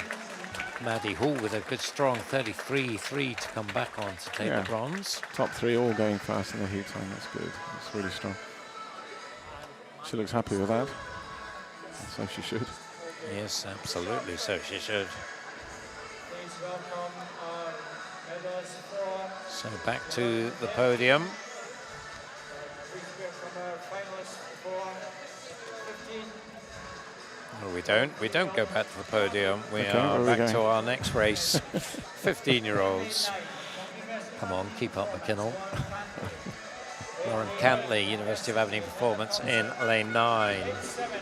Maddie Hall with a good strong 33.3 to come back on to take the bronze. Top 3 all going fast in the heat time. That's good. That's really strong. She looks happy with that. So she should. Yes, absolutely. So she should. Please welcome our medalists for. So back to the podium. From our finalists for 15. Well, we don't go back to the podium. We are back to our next race. 15-year-olds. Come on, keep up, McKinnell. Lauren Cantley, University of Aberdeen Performance in lane 9.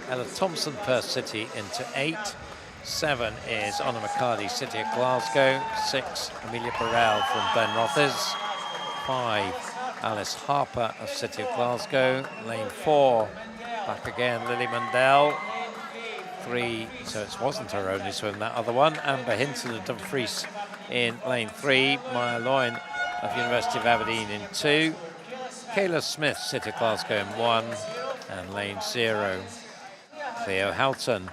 Ella Thompson, Perth City into 8. 7 is Anna McCarty, City of Glasgow. 6, Amelia Burrell from Glenrothes. 5, Alice Harper of City of Glasgow. Lane 4, back again, Lily Mundell. 3, so it wasn't her only swim, that other one. Amber Hinton of Dumfries in lane 3. Maya Loyne of University of Aberdeen in 2. Kayla Smith, City of Glasgow in 1, and lane 0. Theo Houghton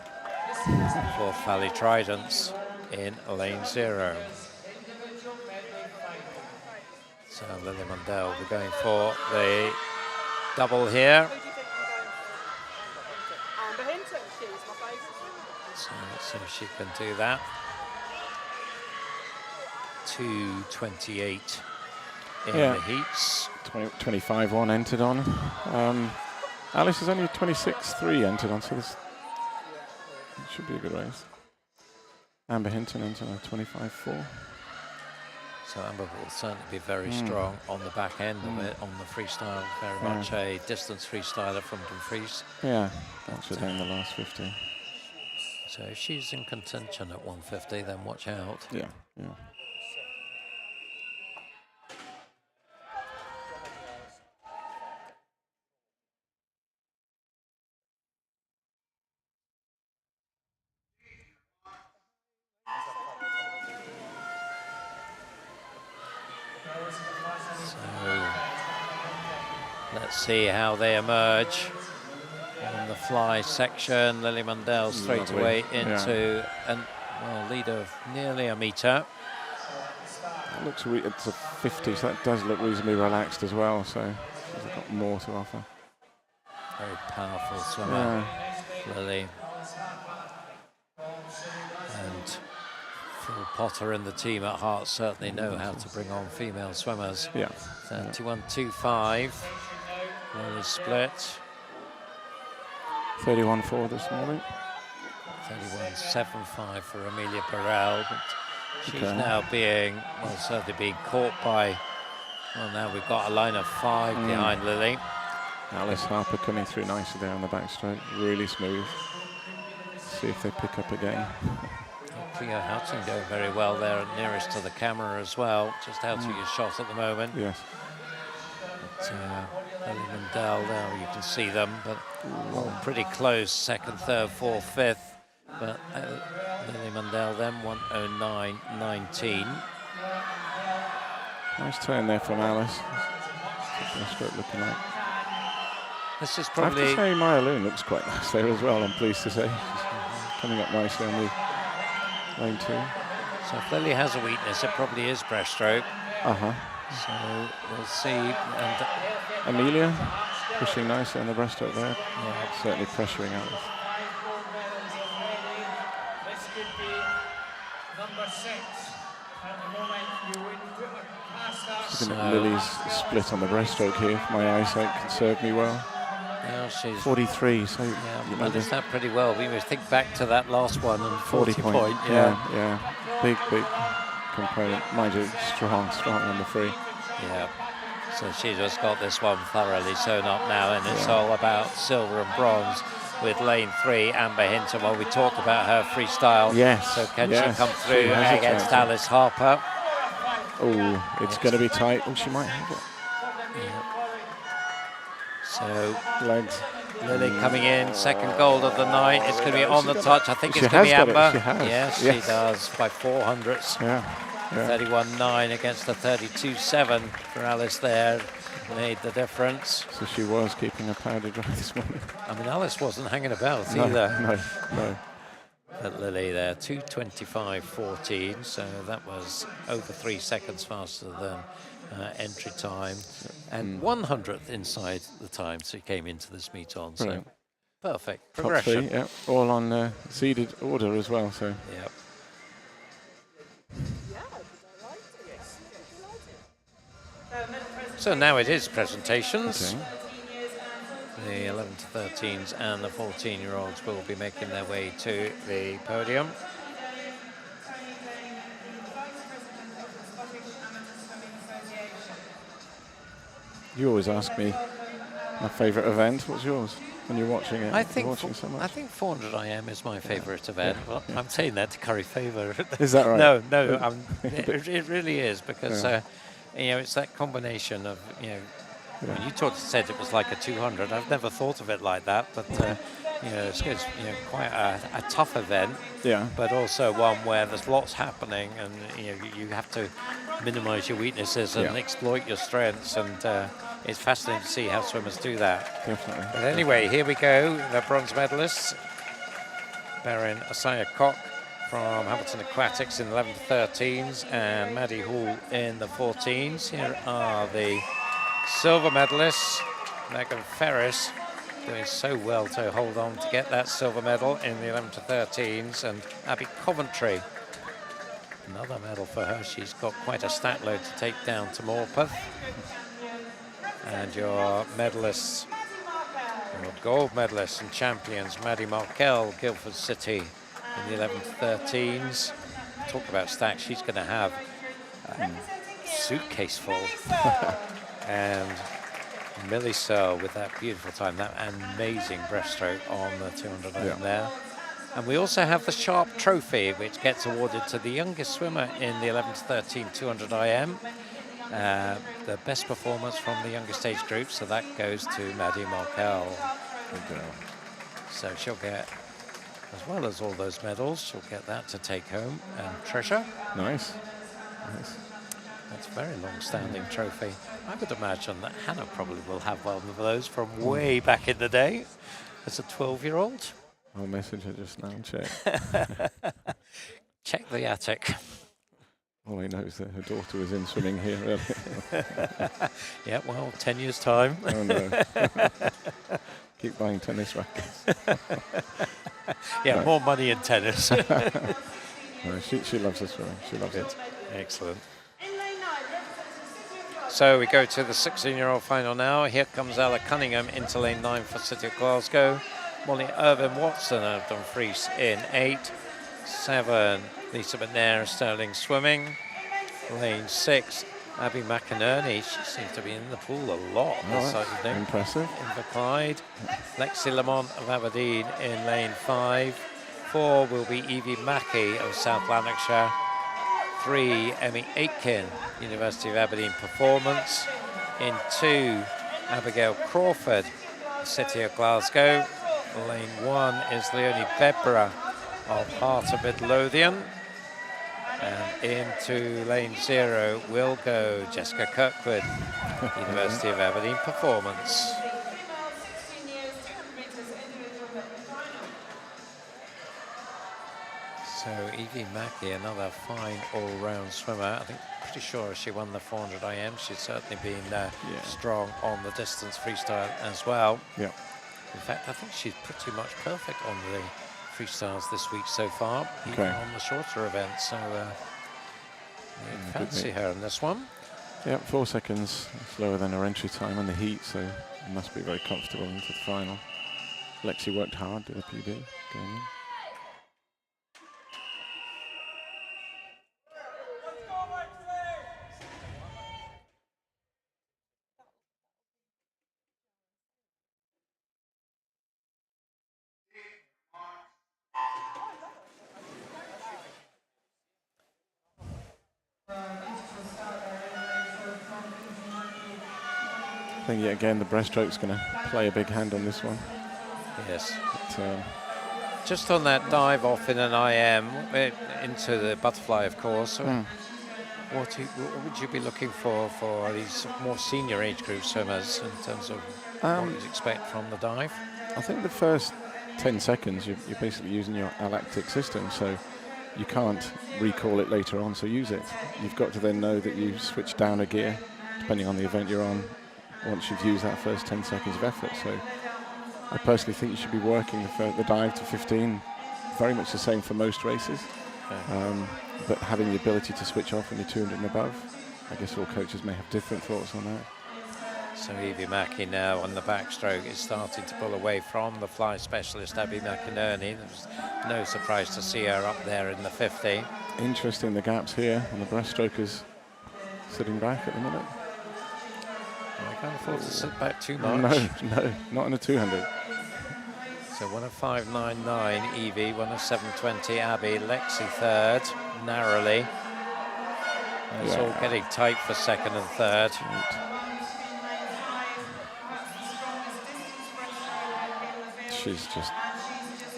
for Valley Tridents in lane 0. So Lily Mundell will be going for the double here. So she can do that. 2:28 in the heats. 25-1 entered on. Alice is only 26-3 entered on, so this should be a good race. Amber Hinton entered on 25-4. So Amber will certainly be very strong on the back end of it, on the freestyle, very much a distance freestyler from Dumfries. Yeah, that's it in the last 50. So if she's in contention at 150, then watch out. Yeah. Let's see how they emerge on the fly section. Lily Mundell straight away into a lead of nearly a metre. It looks it's a 50, so that does look reasonably relaxed as well. So she's got more to offer. Very powerful swimmer, Lily. And Phil Potter and the team at Hart certainly know how to bring on female swimmers. Yeah. 31.25. Lily split. 31.4 this morning. 31.75 for Amelia Burrell. But she's now certainly being caught by, now we've got a line of 5 behind Lily. Alice Harper coming through nicely there on the backstroke, really smooth. See if they pick up again. Cleo Houghton going very well there, nearest to the camera as well, just out of your shot at the moment. Yes. But, Lily Mundell there, you can see them, but all pretty close, 2nd, 3rd, 4th, 5th. But Lily Mundell then 1:09.19. Nice turn there from Alice. What's the breaststroke looking like? This is I have probably... to say Maya Loon looks quite nice there as well, I'm pleased to say. She's coming up nicely on the lane 2. So if Lily has a weakness, it probably is breaststroke. So we'll see. And Amelia pushing nicely on the breaststroke there. Certainly pressuring Alice. This could be number 6. At the moment, you wouldn't put her past that. Looking at Lily's split on the breaststroke here, if my eyesight can serve me well. Now she's 43, so managed that pretty well. We must think back to that last one and 40 point. Yeah. Big component. Mind you, strong on the free. Yeah. So she just got this one thoroughly sewn up now, and it's all about silver and bronze with lane 3, Amber Hinton. Well, we talked about her freestyle. Yes. So can she come through against Alice Harper? Oh, it's going to be tight. Oh, she might have it. So legs. Lily coming in, 2nd gold of the night. It's going to be on the touch. I think it's going to be Amber. Yes, she does by 400s. 31.9 against the 32.7 for Alice there. Made the difference. So she was keeping her powder dry this morning. I mean, Alice wasn't hanging about either. No. But Lily there, 2:25.14. So that was over 3 seconds faster than entry time, and 100th inside the time she came into this meet on. So perfect progression. Top 3, all on seeded order as well. So So now it is presentations. The 11 to 13s and the 14-year-olds will be making their way to the podium. You always ask me my favourite event. What's yours when you're watching it? I think so much? I think 400 IM is my favourite event. Well, I'm saying that to curry favour. Is that right? No. It really is, because it's that combination of when you said it was like a 200. I've never thought of it like that, but it's quite a tough event. But also one where there's lots happening, and you have to minimise your weaknesses and exploit your strengths, and it's fascinating to see how swimmers do that. Definitely. But anyway, here we go. The bronze medalists. Baron Asaya Koch from Hamilton Aquatics in the 11 to 13s, and Maddie Hall in the 14s. Here are the silver medalists. Megan Ferris doing so well to hold on to get that silver medal in the 11 to 13s, and Abby Coventry, another medal for her. She's got quite a stat load to take down to Morpeth. And your medalists, your gold medalists and champions, Maddie Markell, Guildford City in the 11 to 13s. Talk about stacks, she's going to have a suitcase full. And Millie Searle with that beautiful time, that amazing breaststroke on the 200 IM there. And we also have the Sharp Trophy, which gets awarded to the youngest swimmer in the 11 to 13 200 IM. The best performance from the youngest age group, so that goes to Maddie Markell. So she'll get, as well as all those medals, she'll get that to take home and treasure. Nice. That's a very long-standing trophy. I would imagine that Hannah probably will have one of those from way back in the day as a 12-year-old. I'll message her just now and check. Check the attic. All I know is that her daughter was in swimming here earlier. Yeah, well, 10 years' time. Oh, no. Keep buying tennis rackets. Yeah, no. more money in tennis. No, she loves the swimming. She loves it. Excellent. So we go to the 16-year-old final now. Here comes Ella Cunningham into lane 9 for City of Glasgow. Molly Irvin Watson and Dumfries in 8. 7, Lisa McNair, Sterling swimming. Lane 6, Abby McInerney. She seems to be in the pool a lot this evening. Impressive. Inverclyde. Lexi Lamont of Aberdeen in lane 5. 4 will be Evie Mackey of South Lanarkshire. 3, Emmy Aitken, University of Aberdeen Performance. In 2, Abigail Crawford, City of Glasgow. Lane 1 is Leonie Bebra of Heart of Midlothian. And into lane 0 will go Jessica Kirkwood, University of Aberdeen Performance. So Evie Mackey, another fine all-round swimmer. I think pretty sure she won the 400 IM. She's certainly been strong on the distance freestyle as well. Yeah. In fact, I think she's pretty much perfect on the freestyles this week so far, even on the shorter events. So fancy her in this one. Yeah, 4 seconds slower than her entry time on the heat, so it must be very comfortable into the final. Lexi worked hard, did a PB going in. I think yet again the breaststroke's going to play a big hand on this one. Yes. But, just on that dive off in an IM into the butterfly, of course. What would you be looking for these more senior age group swimmers in terms of what you'd expect from the dive? I think the first 10 seconds you're basically using your alactic system, so you can't recall it later on, so use it. You've got to then know that you switch down a gear depending on the event you're on once you've used that first 10 seconds of effort. So I personally think you should be working the dive to 15, very much the same for most races. But having the ability to switch off when you're 200 and above, I guess all coaches may have different thoughts on that. So Evie Mackey now on the backstroke is starting to pull away from the fly specialist Abby McInerney. There's no surprise to see her up there in the 50. Interesting, the gaps here, and the breaststroke is sitting back at the minute. I can't afford to sit back too much. No, not in a 200. So 105.99 Evie, 107.20 Abby, Lexi third, narrowly. It's all getting tight for second and third. She's just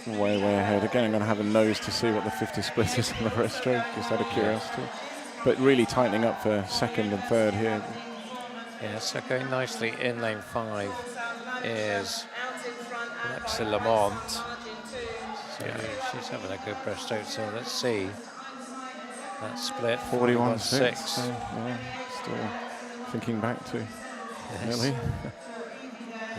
way ahead. Again, I'm going to have a nose to see what the 50 split is on the breaststroke, just out of curiosity. But really tightening up for second and third here. Yeah, so going nicely in lane 5 is Lexi Lamont. So she's having a good breaststroke, so let's see. That split, 41.6. Still thinking back to Millie.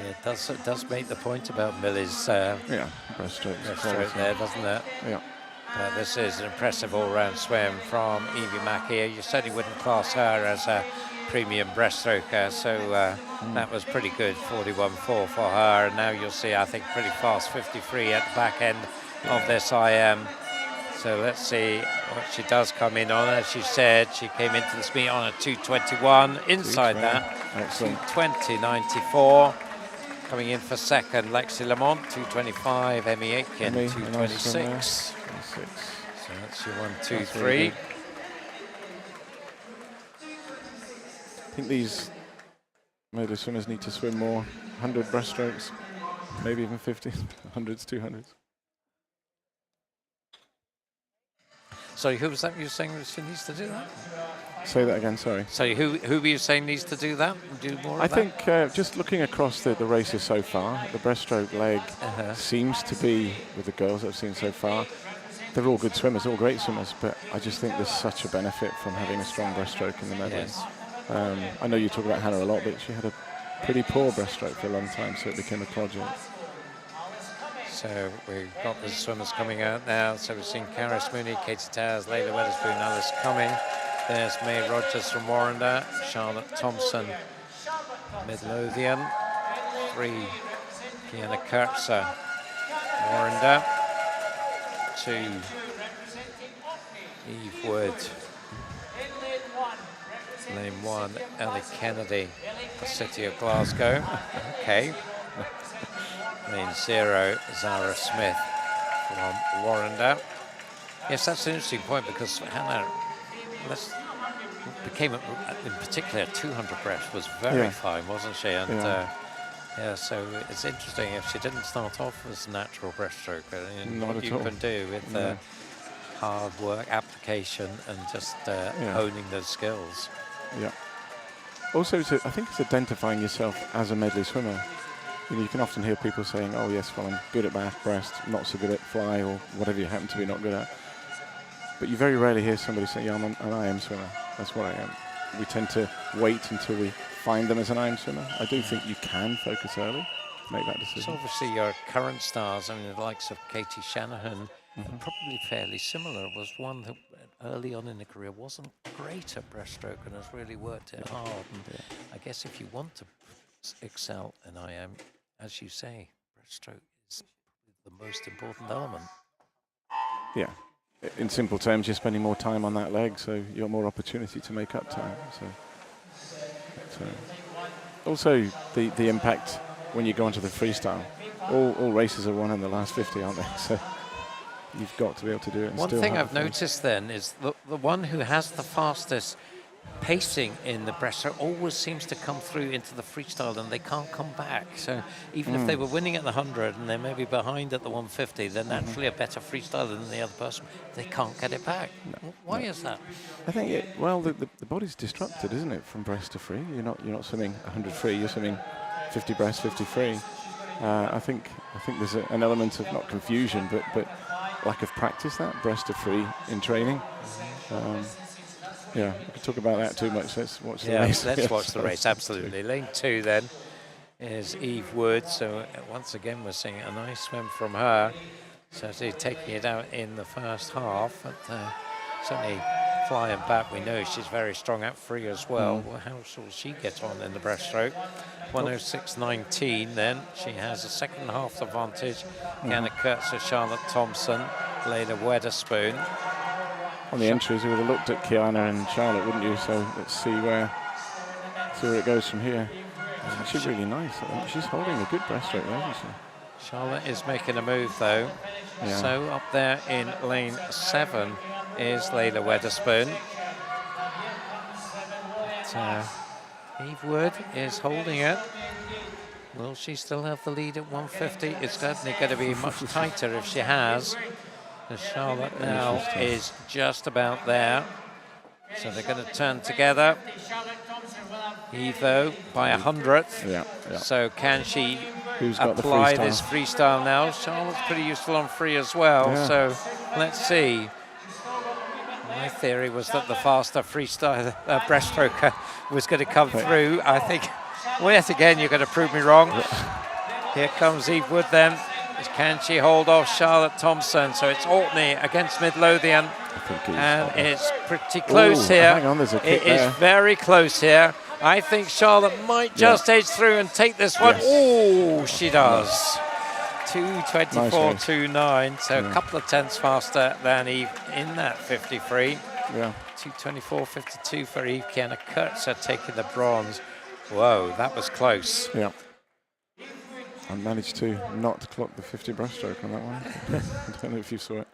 Yeah, it does make the point about Millie's breaststroke there, doesn't it? Yeah. But this is an impressive all-round swim from Evie Mackey. You certainly wouldn't class her as a premium breaststroker, so that was pretty good, 41.4 for her. And now you'll see, I think, pretty fast 53 at the back end of this IM. So let's see what she does come in on. As she said, she came into this meet on a 2:21. Inside that, 2:20.94. Coming in for second, Lexi Lamont, 2:25. Emmy Aitken, 2:26. So that's your 1, 2, 3. I think these medley swimmers need to swim more 100 breaststrokes, maybe even 50, 100s, 200s. Sorry, who was that you were saying she needs to do that? Say that again, sorry. So who were you saying needs to do that? Do more I of that? think just looking across the races so far, the breaststroke leg seems to be, with the girls that I've seen so far, they're all good swimmers, all great swimmers, but I just think there's such a benefit from having a strong breaststroke in the medley. Yes. I know you talk about Hannah a lot, but she had a pretty poor breaststroke for a long time, so it became a project. So we've got the swimmers coming out now. So we've seen Karis Mooney, Katie Towers, Layla Weatherspoon, Alice Cumming. There's May Rogers from Warrender, Charlotte Thompson, Midlothian, 3, Kiana Kurtzer, Warrender, 2, Eve Wood, Lane 1, Ellie Kennedy, the City of Glasgow. Okay. Lane 0, Zara Smith from Warrender. Yes, that's an interesting point because Hannah became, in particular, 200 breast was very fine, wasn't she? And yeah, so it's interesting if she didn't start off as a natural breaststroke, what you can do with hard work, application, and just honing those skills. Yeah. Also, I think it's identifying yourself as a medley swimmer. You can often hear people saying, oh yes, well, I'm good at back, breast, not so good at fly, or whatever you happen to be not good at. But you very rarely hear somebody say, yeah, I'm an IM swimmer. That's what I am. We tend to wait until we find them as an IM swimmer. I do think you can focus early, make that decision. So obviously your current stars, I mean, the likes of Katie Shanahan, are probably fairly similar. Was one that early on in the career wasn't great at breaststroke and has really worked it hard. And I guess if you want to excel in IM, as you say, breaststroke is the most important element. Yeah. In simple terms, you're spending more time on that leg, so you have more opportunity to make up time. So also the impact when you go onto the freestyle. All races are won in the last 50, aren't they? So you've got to be able to do it. And one thing I've noticed then is the one who has the fastest pacing in the breaststroke always seems to come through into the freestyle and they can't come back. So even if they were winning at the 100 and they're maybe behind at the 150, they're naturally a better freestyler than the other person. They can't get it back. No. Why is that? I think the body's disrupted, isn't it, from breast to free? You're not swimming 100 free. You're swimming 50 breast, 50 free. I think there's an element of not confusion, but lack of practice. That breast to free in training. Yeah, we could talk about that too much. Let's watch the race. Let's watch the race, absolutely. Lane 2 then is Eve Wood. So once again, we're seeing a nice swim from her. So she's taking it out in the first half. But certainly flying back, we know she's very strong at free as well. Well, how shall she get on in the breaststroke? 106.19 then. She has a second half advantage. Kiana Kurtzer, Charlotte Thompson, Layla Weatherspoon. On the entries, you would have looked at Kiana and Charlotte, wouldn't you? So let's see where it goes from here. It's actually really nice. I think she's holding a good breaststroke there, isn't she? Charlotte is making a move though. Yeah. So up there in lane 7 is Layla Weatherspoon. But, Eve Wood is holding it. Will she still have the lead at 150? It's certainly going to be much tighter if she has. Charlotte now is just about there. So they're going to turn together. Eve, though, by 100th. Yeah. So can she apply this freestyle now? Charlotte's pretty useful on free as well. Yeah. So let's see. My theory was that the faster freestyle breaststroker was going to come through. I think, well, yet again, you're going to prove me wrong. Here comes Eve Wood then. Can she hold off Charlotte Thompson? So it's Orkney against Midlothian. And it's pretty close here. Hang on, there's a kick there. Is very close here. I think Charlotte might just edge through and take this one. Yes. Oh, she does. 2:24.29. So a couple of tenths faster than Eve in that 50 free. Yeah. 2:24.52 for Eve. Kiana Kurtzer taking the bronze. Whoa, that was close. Yeah. I managed to not clock the 50 breaststroke on that one. I don't know if you saw it.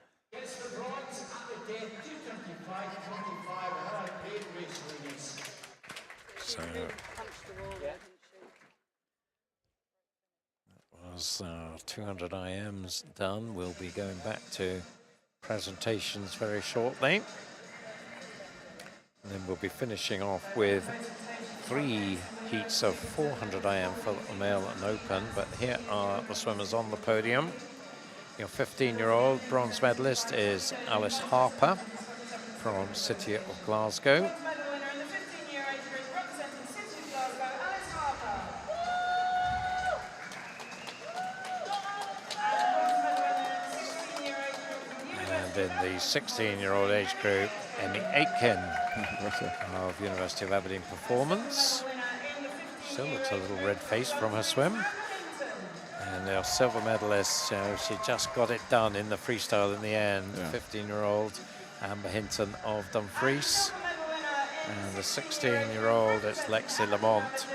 So that was 200 IMs done. We'll be going back to presentations very shortly. And then we'll be finishing off with 3 heats of 400 IM for male and open. But here are the swimmers on the podium. Your 15-year-old bronze medalist is Alice Harper from City of Glasgow. And in the 16-year-old age group, Emmy Aitken of University of Aberdeen Performance. Still looks a little red-faced from her swim. And our silver medalist, she just got it done in the freestyle in the end. 15-year-old Amber Hinton of Dumfries. And the 16-year-old is Lexi Lamont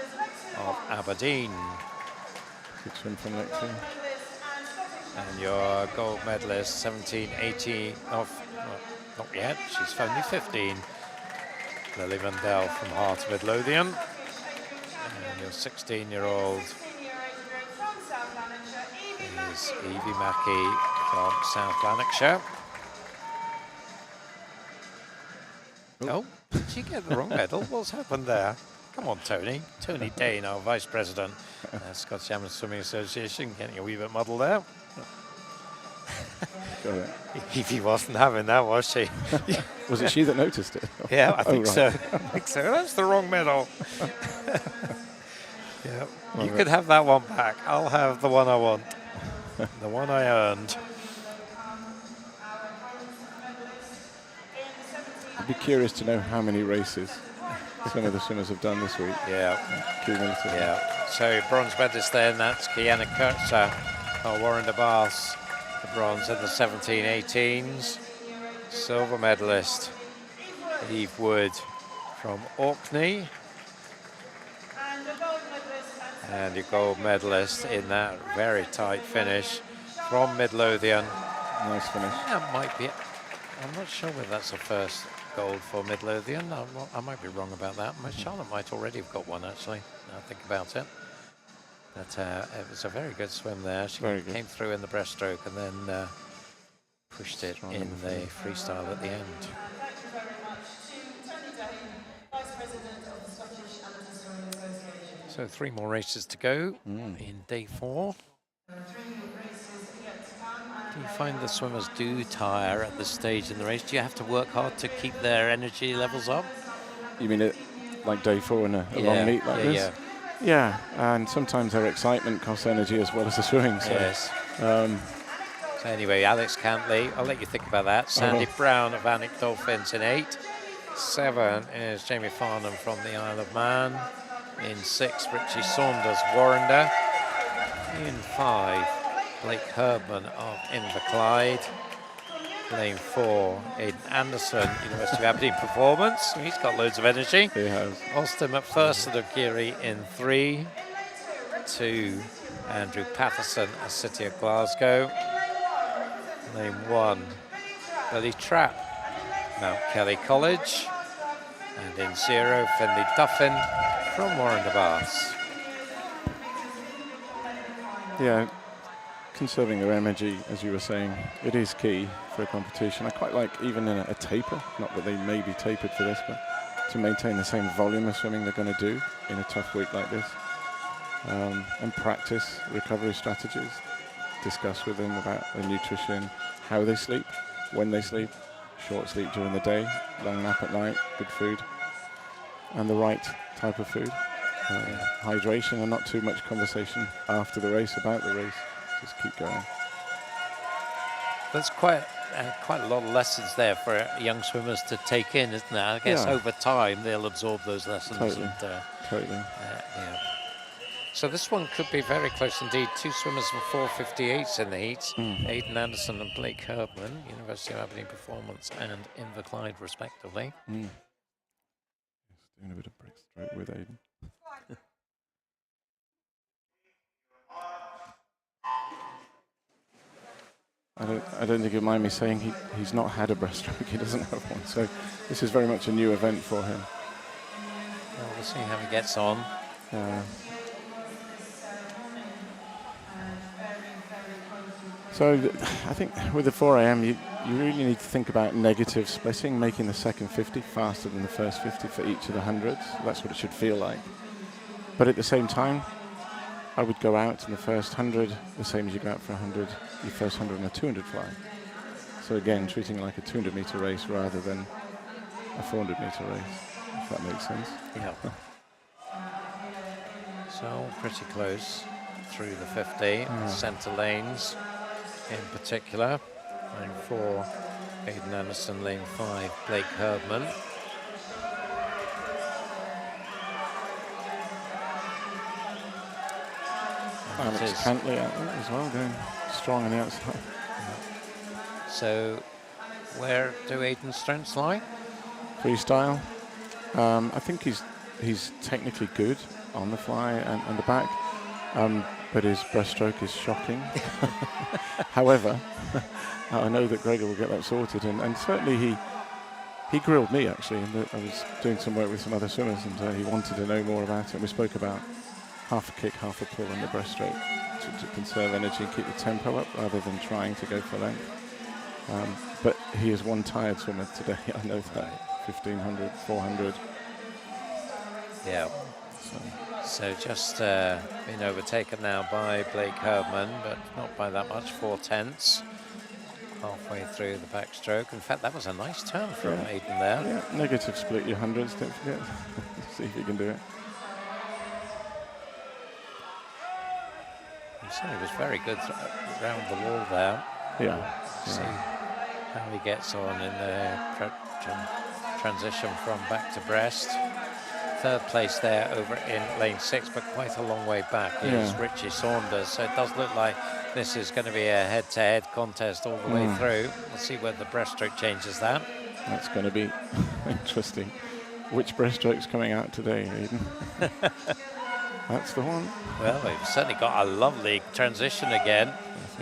of Aberdeen. Good swim from Lexi. And your gold medalist, 17-18, not yet, she's only 15. Lily Mandel from Heart of Midlothian. And your 16-year-old is Evie Mackey from South Lanarkshire. Oh, did she get the wrong medal? What's happened there? Come on, Tony. Tony Dane, our Vice President, Scottish Amateur Swimming Association, getting a wee bit muddled there. Got it. Evie wasn't having that, was she? Was it she that noticed it? Yeah, I think so. Right. I think so. That's the wrong medal. Yeah, Well, you could have that one back. I'll have the one I want. The one I earned. I'd be curious to know how many races some of the swimmers have done this week. Yeah. Cumulatively. Yeah. So bronze medalist then, that's Kiana Kurtzer of Warren de Bath, the bronze in the 17-18s. Silver medalist, Eve Wood from Orkney. And your gold medalist in that very tight finish from Midlothian. Nice finish. That might be, I'm not sure whether that's the first gold for Midlothian. I might be wrong about that. Charlotte might already have got one, actually, now I think about it. But it was a very good swim there. She came through in the breaststroke and then pushed it in the freestyle at the end. Thank you very much to Tony Dane, Vice President of the Scottish Amateur Swimming Association. So 3 more races to go in day 4. Do you find the swimmers do tire at this stage in the race? Do you have to work hard to keep their energy levels up? You mean it like day 4 in a long meet like this? Yeah, and sometimes their excitement costs energy as well as the swimming. So, yes. So anyway, Alex Cantley, I'll let you think about that. Sandy Brown of Alnwick Dolphins in 8. 7 is Jamie Farnham from the Isle of Man. In 6, Richie Saunders, Warrender. In 5, Blake Herdman of Inverclyde. Lane 4, Aidan Anderson, University of Aberdeen Performance. He's got loads of energy. He has. Austin McPherson of Geary in 3. 2, Andrew Patterson of City of Glasgow. Lane 1, Billy Trapp, Mount Kelly College. And in 0, Finlay Duffin from Warren de Bath. Yeah, conserving their energy, as you were saying, it is key for a competition. I quite like even in a taper, not that they may be tapered for this, but to maintain the same volume of swimming they're going to do in a tough week like this. And practice recovery strategies, discuss with them about their nutrition, how they sleep, when they sleep, short sleep during the day, long nap at night, good food, and the right type of food. Hydration and not too much conversation after the race about the race. Just keep going. There's quite a lot of lessons there for young swimmers to take in, isn't there? I guess over time they'll absorb those lessons. Totally. And, Totally. Yeah. So this one could be very close indeed. 2 swimmers from 4:58s in the heats. Aidan Anderson and Blake Herdman, University of Aberdeen Performance and Inverclyde respectively. Doing a bit of breaststroke with Aidan. I don't think you'll mind me saying he's not had a breaststroke. He doesn't have one. So this is very much a new event for him. Well, we'll see how he gets on. So I think with the 4 a.m. you really need to think about negative splitting, making the second 50 faster than the first 50 for each of the hundreds. That's what it should feel like. But at the same time, I would go out in the first 100 the same as you go out for 100, your first 100 and a 200 fly. So again, treating it like a 200 meter race rather than a 400 meter race, if that makes sense. Yeah. So pretty close through the 50, centre lanes in particular. Lane 4, Aidan Anderson, lane 5, Blake Herdman. Alex Cantley out there as well, going strong on the outside. So where do Aidan's strengths lie? Freestyle. I think he's technically good on the fly and the back, but his breaststroke is shocking. However, I know that Gregor will get that sorted, and certainly he grilled me actually. I was doing some work with some other swimmers, and he wanted to know more about it. We spoke about half a kick, half a pull on the breaststroke to conserve energy and keep the tempo up rather than trying to go for length. But he is one tired swimmer today. I know that. 1500, 400. Yeah. So just been overtaken now by Blake Herdman, but not by that much, 4/10. Halfway through the backstroke. In fact, that was a nice turn from Aidan there. Yeah, negative split your hundreds, don't forget. See if you can do it. He certainly was very good around the wall there. Yeah. See how he gets on in the transition from back to breast. Third place there over in lane 6, but quite a long way back is Richie Saunders. So it does look like this is going to be a head-to-head contest all the way through. We'll see whether the breaststroke changes that. That's going to be interesting. Which breaststroke's coming out today, Aidan? That's the one. Well, we've certainly got a lovely transition again.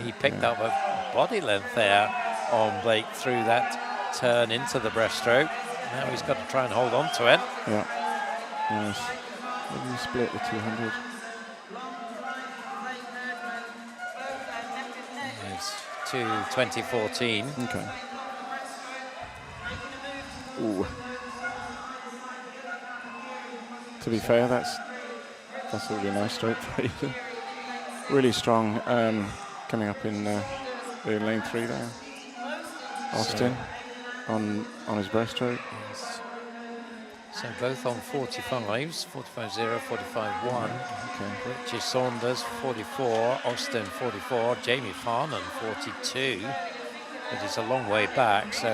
He picked up a body length there on Blake through that turn into the breaststroke. Now he's got to try and hold on to it. Yeah. Nice. Maybe split the 200. It's to 2014. Okay. Ooh. To be fair, that's a really nice stroke for Aidan. Really strong coming up in lane 3 there. Austin on his breaststroke. Yes. So both on 45s, 45.0, 45.1. Okay. Richie Saunders 44, Austin 44, Jamie Farnan 42. But he's a long way back, so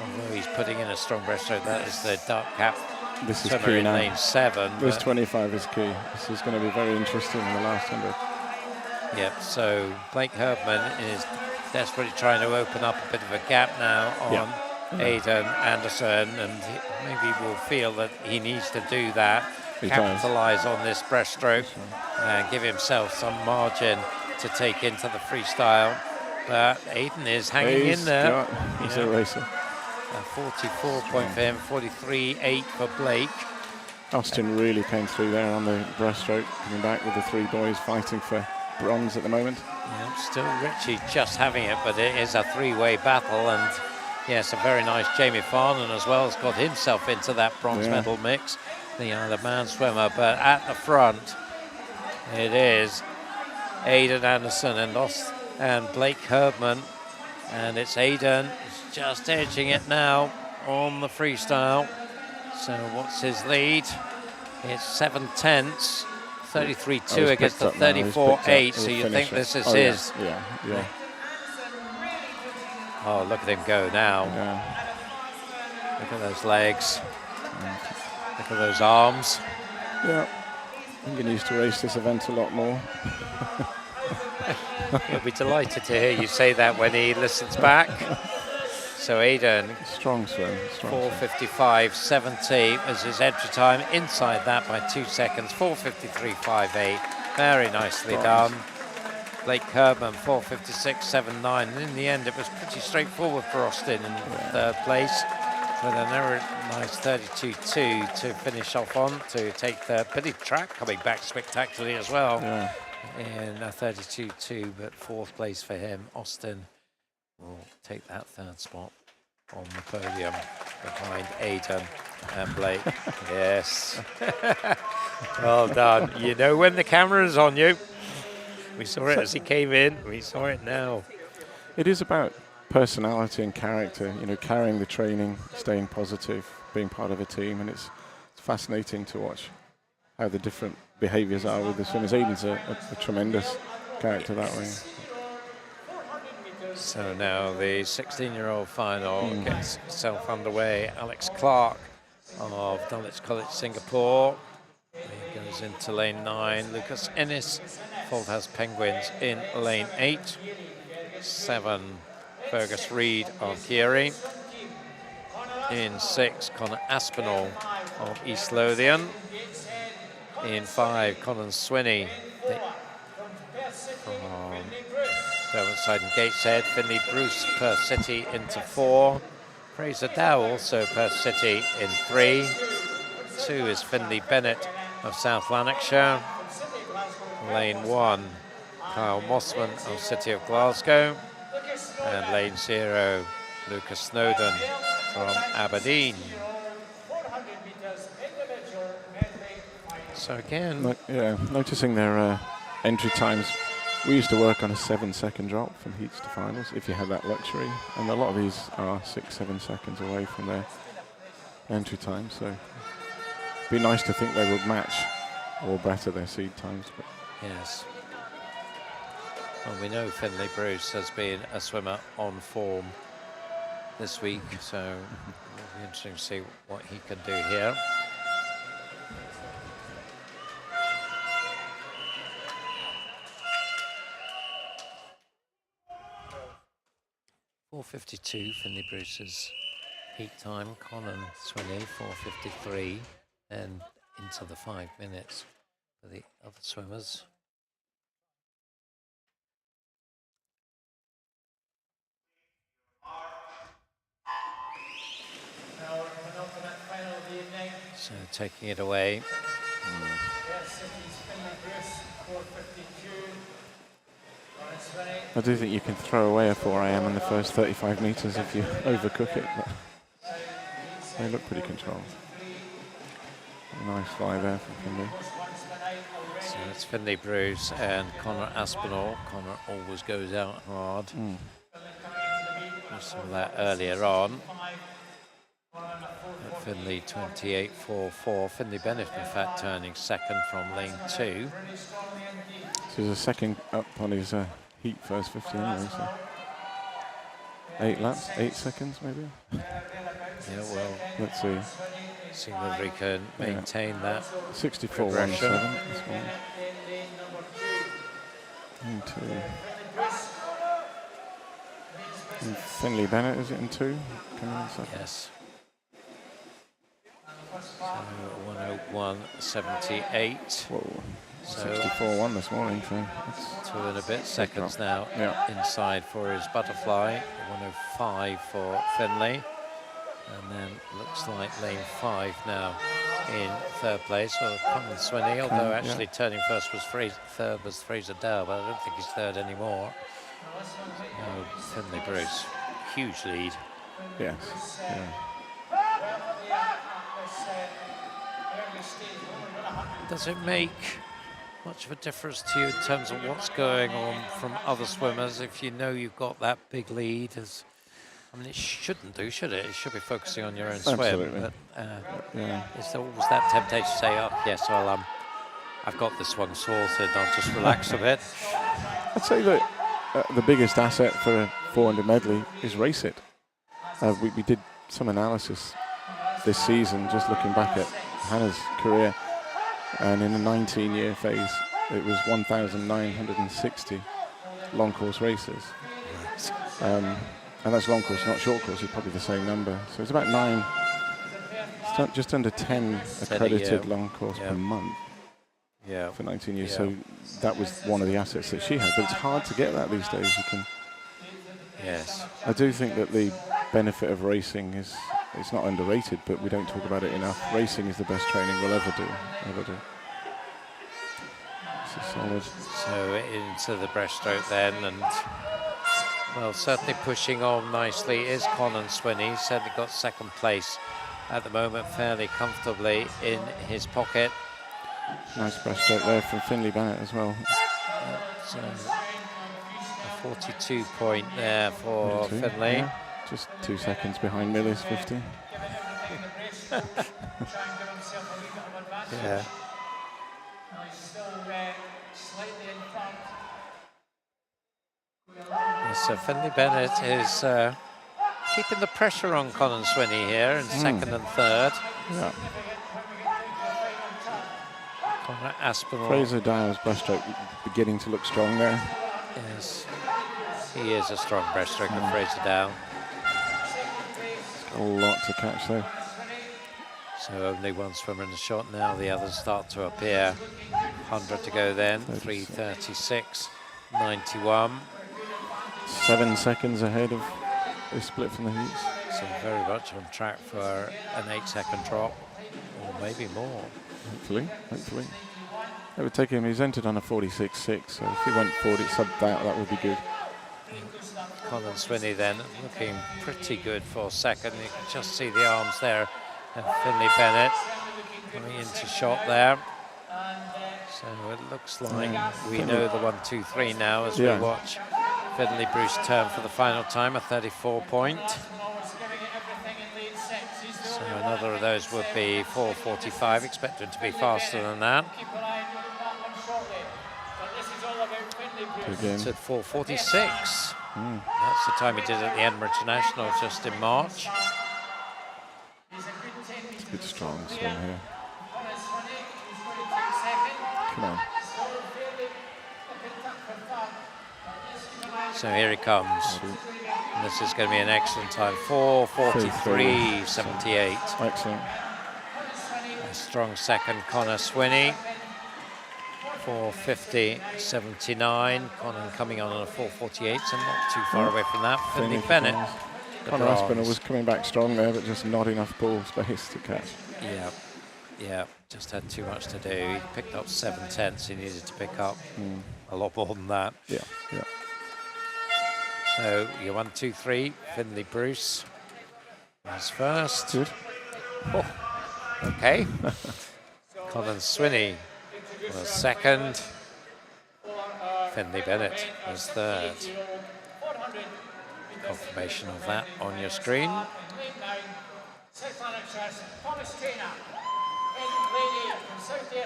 although he's putting in a strong breaststroke, that is the dark cap. This is key in now. Lane 7. This 25 is key. This is going to be very interesting in the last 100. Yep, so Blake Herdman is desperately trying to open up a bit of a gap now on Aidan Anderson, and maybe will feel that he needs to do that, capitalise on this breaststroke and give himself some margin to take into the freestyle. But Aidan is hanging in there. He's a racer. 44 point for him, 43.8 for Blake. Austin really came through there on the breaststroke, coming back with the 3 boys fighting for bronze at the moment. Yeah, still Richie just having it, but it is a 3-way battle, and yes, a very nice Jamie Farnan as well has got himself into that bronze medal mix, the other man swimmer. But at the front, it is Aidan Anderson and Blake Herdman, and it's Aidan just edging it now on the freestyle. So what's his lead? It's 7/10, 33.2 against the 34.8. So you think this is his? Yeah. Oh, look at him go now. Look at those legs. Look at those arms. Yeah. I'm getting used to race this event a lot more. He'll be delighted to hear you say that when he listens back. So Aidan, strong swim. 4:55.70 is his entry time. Inside that by 2 seconds, 4:53.58. Very nicely done. Blake Herdman, 4:56.79. And in the end, it was pretty straightforward for Austin in third place, with a nice 32.2 to finish off on to take the Billy track coming back spectacularly as well. in a 32.2, but 4th place for him. Austin will take that 3rd spot on the podium behind Aidan and Blake. Yes. Well done. You know when the camera is on you. We saw it as he came in. We saw it now. It is about personality and character, you know, carrying the training, staying positive, being part of a team, and it's fascinating to watch how the different behaviours are with the swimmers. Aidan's a tremendous character that way. So now the 16-year-old final gets itself underway. Alex Clark of Dulwich College, Singapore. He goes into lane 9. Lucas Ennis, Fauldhouse Penguins in lane 8. 7, Fergus Reid of Geary. In 6, Connor Aspinall of East Lothian. In 5, Colin Swinney from Derwentsside and Gateshead. Finley Bruce, Perth City into 4. Fraser Dow also Perth City in 3. 2 is Finley Bennett of South Lanarkshire. Lane 1, Kyle Mossman of City of Glasgow. And lane 0, Lucas Snowden from Aberdeen. So again, noticing their entry times. We used to work on a 7-second drop from heats to finals, if you had that luxury. And a lot of these are 6-7 seconds away from their entry time. So it'd be nice to think they would match or better their seed times. But yes. Well, we know Finley Bruce has been a swimmer on form this week, so it'll be interesting to see what he can do here. .452, Finley Bruce's heat time. Colin Swinney, 4:53, then into the 5 minutes for the other swimmers. So taking it away. I do think you can throw away a 4am in the first 35 metres if you overcook it, but they look pretty controlled. A nice fly there from Finley. So it's Finley Bruce and Connor Aspinall. Connor always goes out hard. We saw that earlier on. At Finley 28.44. Finley Bennett, in fact, turning 2nd from lane 2. So he's a 2nd up on his heat first 50 anyway, so 8 laps, 8 seconds maybe. Yeah, well, let's see. See whether he can maintain that 64.17 this one. In 2. And Finley Bennett, is it in 2? Yes. So 101.78. Whoa. So 64.1 this morning, so that's 2 and a bit seconds now inside for his butterfly. 105 for Finley. And then looks like lane 5 now in 3rd place for Colin Swinney, although actually turning first was third was Fraser Dow, but I don't think he's 3rd anymore. No, Finley Bruce, huge lead. Yes. Yeah. Does it make much of a difference to you in terms of what's going on from other swimmers if you know you've got that big lead? I mean, it shouldn't do, should it? It should be focusing on your own swim. But is there always that temptation to say, oh, yes, well, I've got this one sorted, I'll just relax a bit? I'd say that the biggest asset for a 400 medley is race it. We did some analysis this season, just looking back at Hannah's career, and in a 19-year phase, it was 1,960 long course races. And that's long course, not short course. It's probably the same number. So it's about 9, just under 10 accredited long course per month for 19 years. So that was one of the assets that she had. But it's hard to get that these days. You can. Yes. I do think that the benefit of racing is, it's not underrated, but we don't talk about it enough. Racing is the best training we'll ever do. It's solid. So into the breaststroke then, and well, certainly pushing on nicely is Colin Swinney. He's certainly got second place at the moment, fairly comfortably in his pocket. Nice breaststroke there from Finley Bennett as well. So a 42 point there for 42, Finley. yeah. Just 2 seconds behind Millie's 50. Yeah. So Finley Bennett is keeping the pressure on Colin Swinney here in second and third. Yeah. Conrad Aspinall. Fraser Dow's breaststroke beginning to look strong there. Yes, he is a strong breaststroker, Fraser Dow. A lot to catch though. So only one swimmer in the shot now, the others start to appear. 100 to go then, 3:36.91. 7 seconds ahead of the split from the heats. So very much on track for an 8-second drop, or maybe more. Hopefully. It would take him, he's entered on a 46.6, so if he went 40 sub that would be good. Colin Swinney then looking pretty good for second. You can just see the arms there. And Finley Bennett coming into shot there. So it looks like we know the 1, 2, 3 now as we watch Finley Bruce turn for the final time, a 34 point. So another of those would be 4:45, expected to be faster than that. It's at 4:46. That's the time he did at the Edinburgh International just in March. It's a good strong swim here. Come on. So here he comes. And this is going to be an excellent time. 4:43.78. Excellent. A strong second, Connor Swinney. 4:50.79. Conan coming on a 4:48, so not too far away from that. Finley Bennett. Conor Aspinall was coming back strong there, but just not enough ball space to catch. Yeah, just had too much to do. He picked up 7/10. He needed to pick up a lot more than that. Yeah. So your 1, 2, 3, Finley Bruce is first. Good. Oh, okay. Colin Swinney was second. Finley Bennett was third. Confirmation of that on your screen.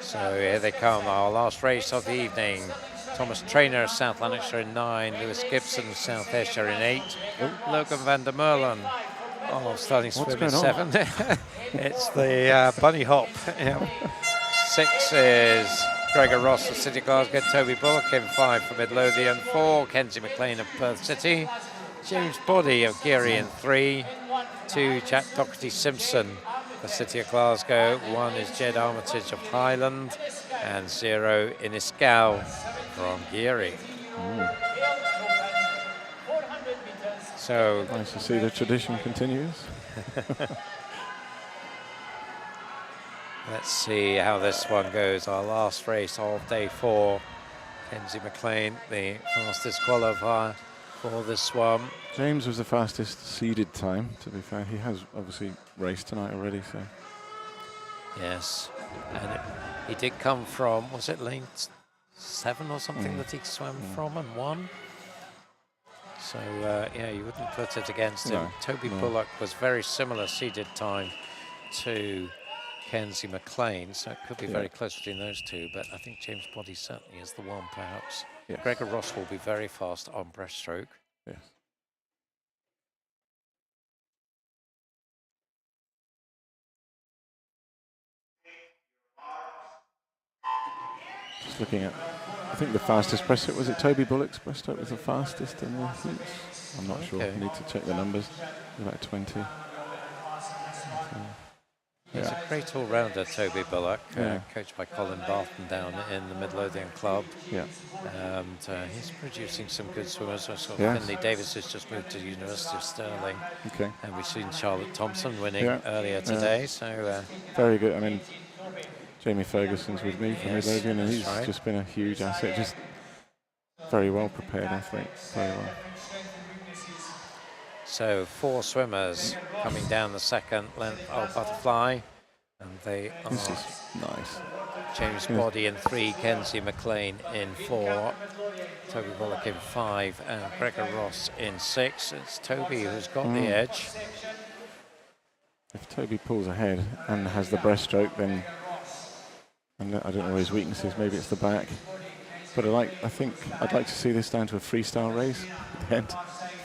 So here they come, our last race of the evening. Thomas Traynor, South Lanarkshire in 9, Lewis Gibson, South Ayrshire in 8, Logan van der Merlen, starting swim in 7. It's the bunny hop. 6 is Gregor Ross of City of Glasgow, Toby Bullock in 5 for Midlothian, 4 Kenzie McLean of Perth City, James Boddy of Geary in 3, 2 Jack Doherty Simpson for City of Glasgow, 1 is Jed Armitage of Highland, and 0 Iniscal from Geary. So nice to see the tradition continues. Let's see how this one goes. Our last race of day 4. Kenzie McLean, the fastest qualifier for this one. James was the fastest seeded time, to be fair. He has obviously raced tonight already, so. Yes, and he did come from, was it lane 7 or something that he swam from and won? So, yeah, you wouldn't put it against him. Toby Bullock was very similar seeded time to Kenzie McLean, so it could be very close between those two, but I think James Boddy certainly is the one, perhaps. Yes. Gregor Ross will be very fast on breaststroke. Yes. Just looking at, I think the fastest breaststroke, was it Toby Bullock's breaststroke was the fastest in the heats? I'm not sure, I need to check the numbers, about 20. He's a great all-rounder, Toby Bullock, coached by Colin Barton down in the Midlothian Club. Yeah. And he's producing some good swimmers. I saw Finley Davis has just moved to the University of Stirling. Okay. And we've seen Charlotte Thompson winning earlier today. So very good. I mean, Jamie Ferguson's with me from Midlothian, and he's just been a huge asset. Just very well prepared athlete, very well. So 4 swimmers coming down the second length of butterfly, and they are This is nice. James Body in 3, Kenzie McLean in 4, Toby Bullock in 5, and Gregor Ross in 6. It's Toby who's got the edge. If Toby pulls ahead and has the breaststroke, then I don't know where his weakness is. Maybe it's the back. But I think I'd like to see this down to a freestyle race at the end.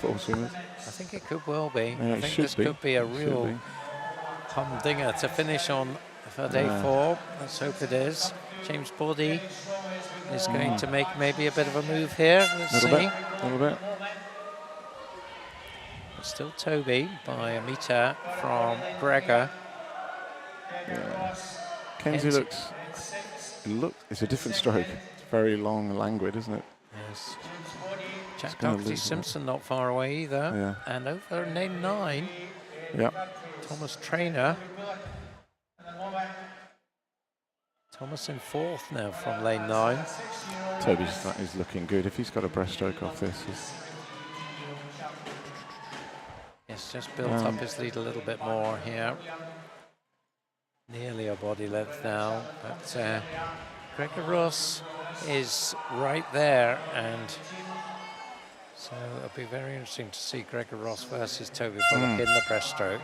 4 swimmers. I think it could well be. Yeah, I think this could be a real humdinger to finish on for day 4. Let's hope it is. James Body is going to make maybe a bit of a move here. Let's see. A little bit. But still Toby by a metre from Gregor. Yeah. Kenzie looks. It's a different stroke. It's very long and languid, isn't it? Yes. Jack Doherty-Simpson not far away either. Yeah. And over in lane 9. Yeah. Thomas Traynor. Thomas in 4th now from lane 9. Toby is looking good. If he's got a breaststroke off this, Yes, just built up his lead a little bit more here. Nearly a body length now, but Gregor Ross is right there, and so it'll be very interesting to see Gregor Ross versus Toby Bullock in the breaststroke.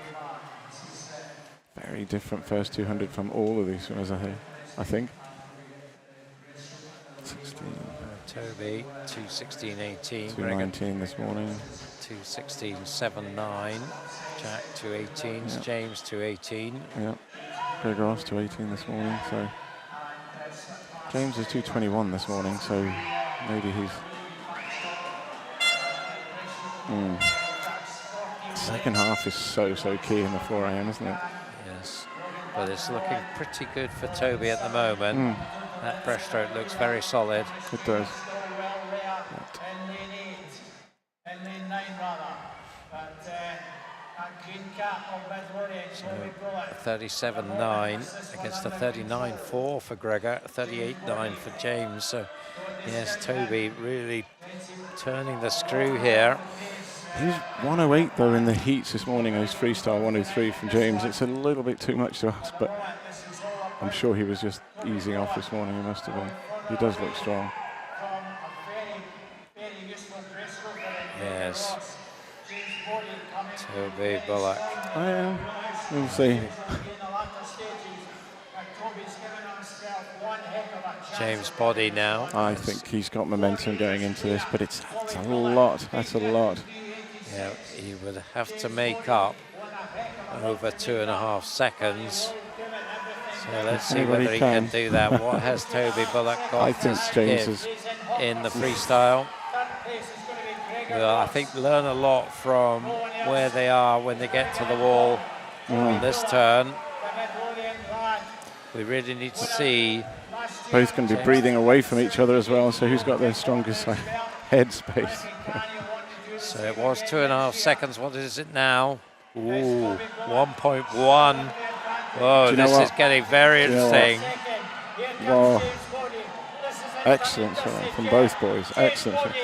very different first 200 from all of these swimmers, I think. 16. Toby, 2:16.18. 2:19 this morning. 2:16.79. Jack, 2:18. Yeah. James, 2:18. Yeah. Gregor Ross, 2:18 this morning. So James is 2:21 this morning. So maybe he's. Second half is so key in the 4 AM, isn't it? Yes, but it's looking pretty good for Toby at the moment. That breaststroke looks very solid. It does. So 37.9 against a 39.4 for Gregor, 38.9 for James. So yes, Toby really turning the screw here. He's 108 though in the heats this morning. His freestyle 103 from James. It's a little bit too much to ask, but I'm sure he was just easing off this morning. He must have been. He does look strong. Yes. Toby Bullock. We'll see. James Body now. I think he's got momentum going into this, but it's a lot. That's a lot. Yeah, he would have to make up over 2.5 seconds. So let's see whether he can do that. What has Toby Bullock got? I think James is in the freestyle. Well, I think learn a lot from where they are when they get to the wall on this turn. We really need to see. Both going to be breathing away from each other as well, so who's got their strongest head space? So it was 2.5 seconds. What is it now? Ooh, 1.1. Whoa, this is getting very interesting. Wow. Excellent from both boys. Excellent.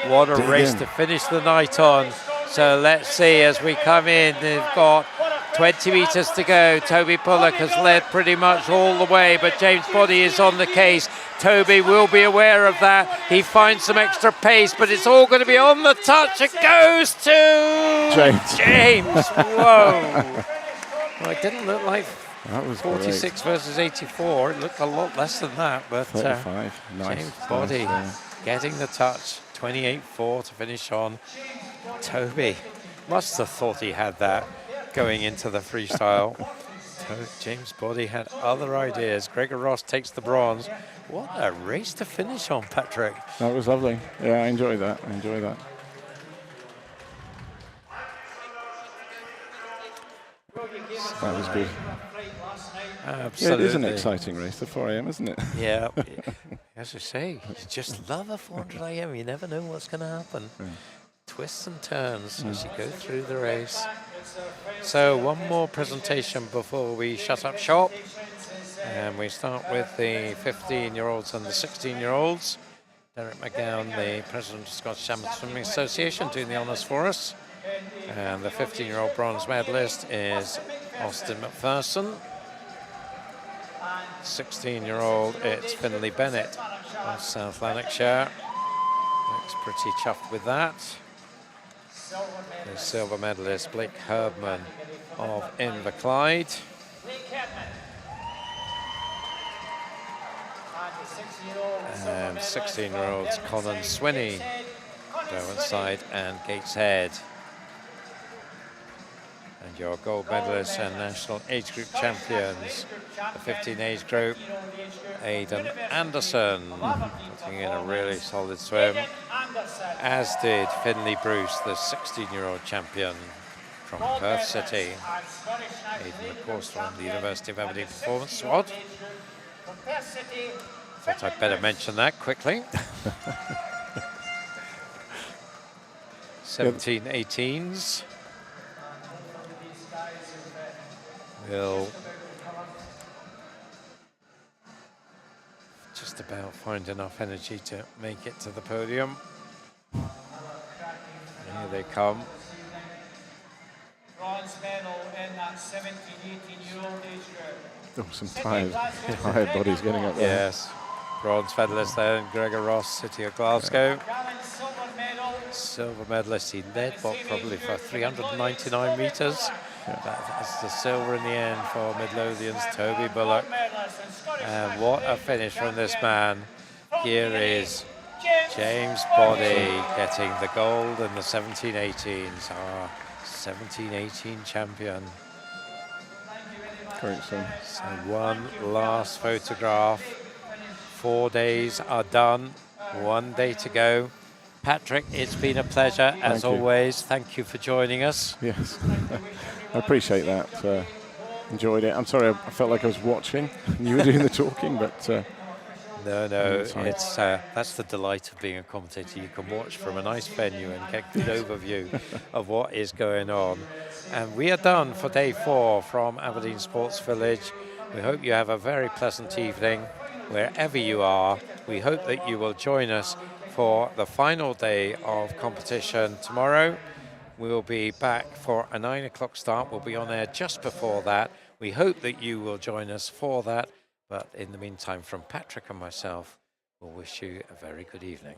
What a race to finish the night on. So let's see as we come in. They've got 20 metres to go. Toby Bullock has led pretty much all the way, but James Body is on the case. Toby will be aware of that. He finds some extra pace, but it's all going to be on the touch. It goes to James. Whoa. Well, it didn't look like that was 46 great. versus 84. It looked a lot less than that, but 35. Nice. James Body getting the touch. 28.4 to finish on. Toby must have thought he had that going into the freestyle. James Body had other ideas. Gregor Ross takes the bronze. What a race to finish on, Patrick. That was lovely. Yeah, I enjoyed that. That was good. Absolutely. Yeah, it is an exciting race, the 4 AM, isn't it? Yeah. As I say, you just love a 400 AM. You never know what's going to happen. Yeah. Twists and turns as you go through the race. So one more presentation before we shut up shop. And we start with the 15-year-olds and the 16-year-olds. Derek McGowan, the president of the Scottish Amateur Swimming Association, doing the honours for us. And the 15-year-old bronze medalist is Austin McPherson. 16-year-old, it's Finlay Bennett of South Lanarkshire. Looks pretty chuffed with that. The silver medalist, Blake Herdman of Inverclyde. And 16-year-olds Conan Swinney, Derwentsside and Gateshead. And your gold medalists and national age group champions, the 15 age group, Aidan Anderson, putting in a really solid swim, as did Finlay Bruce, the 16-year-old champion from Perth City. Aidan, of course, from the University of Aberdeen Performance Squad. Thought I'd better mention that quickly. 17-18s. Will just about find enough energy to make it to the podium. And here they come. Bronze medal in that 17-18-year-old age group. Oh, some tired bodies getting up there. Yes, bronze medalist then, Gregor Ross, City of Glasgow. Silver medalist, he led what, probably for 399 metres. That's the silver in the end for Midlothian's Toby Bullock. And what a finish from this man. Here is James Body getting the gold in the 17-18s, our 17-18 champion. Great son. So one last photograph. 4 days are done, 1 day to go. Patrick, it's been a pleasure as always. Thank you for joining us. Yes, I appreciate that. Enjoyed it. I'm sorry, I felt like I was watching. You were doing the talking, but no, it's that's the delight of being a commentator. You can watch from a nice venue and get a good overview of what is going on. And we are done for day 4 from Aberdeen Sports Village. We hope you have a very pleasant evening wherever you are. We hope that you will join us for the final day of competition tomorrow. We'll be back for a 9 o'clock start. We'll be on air just before that. We hope that you will join us for that. But in the meantime, from Patrick and myself, we'll wish you a very good evening.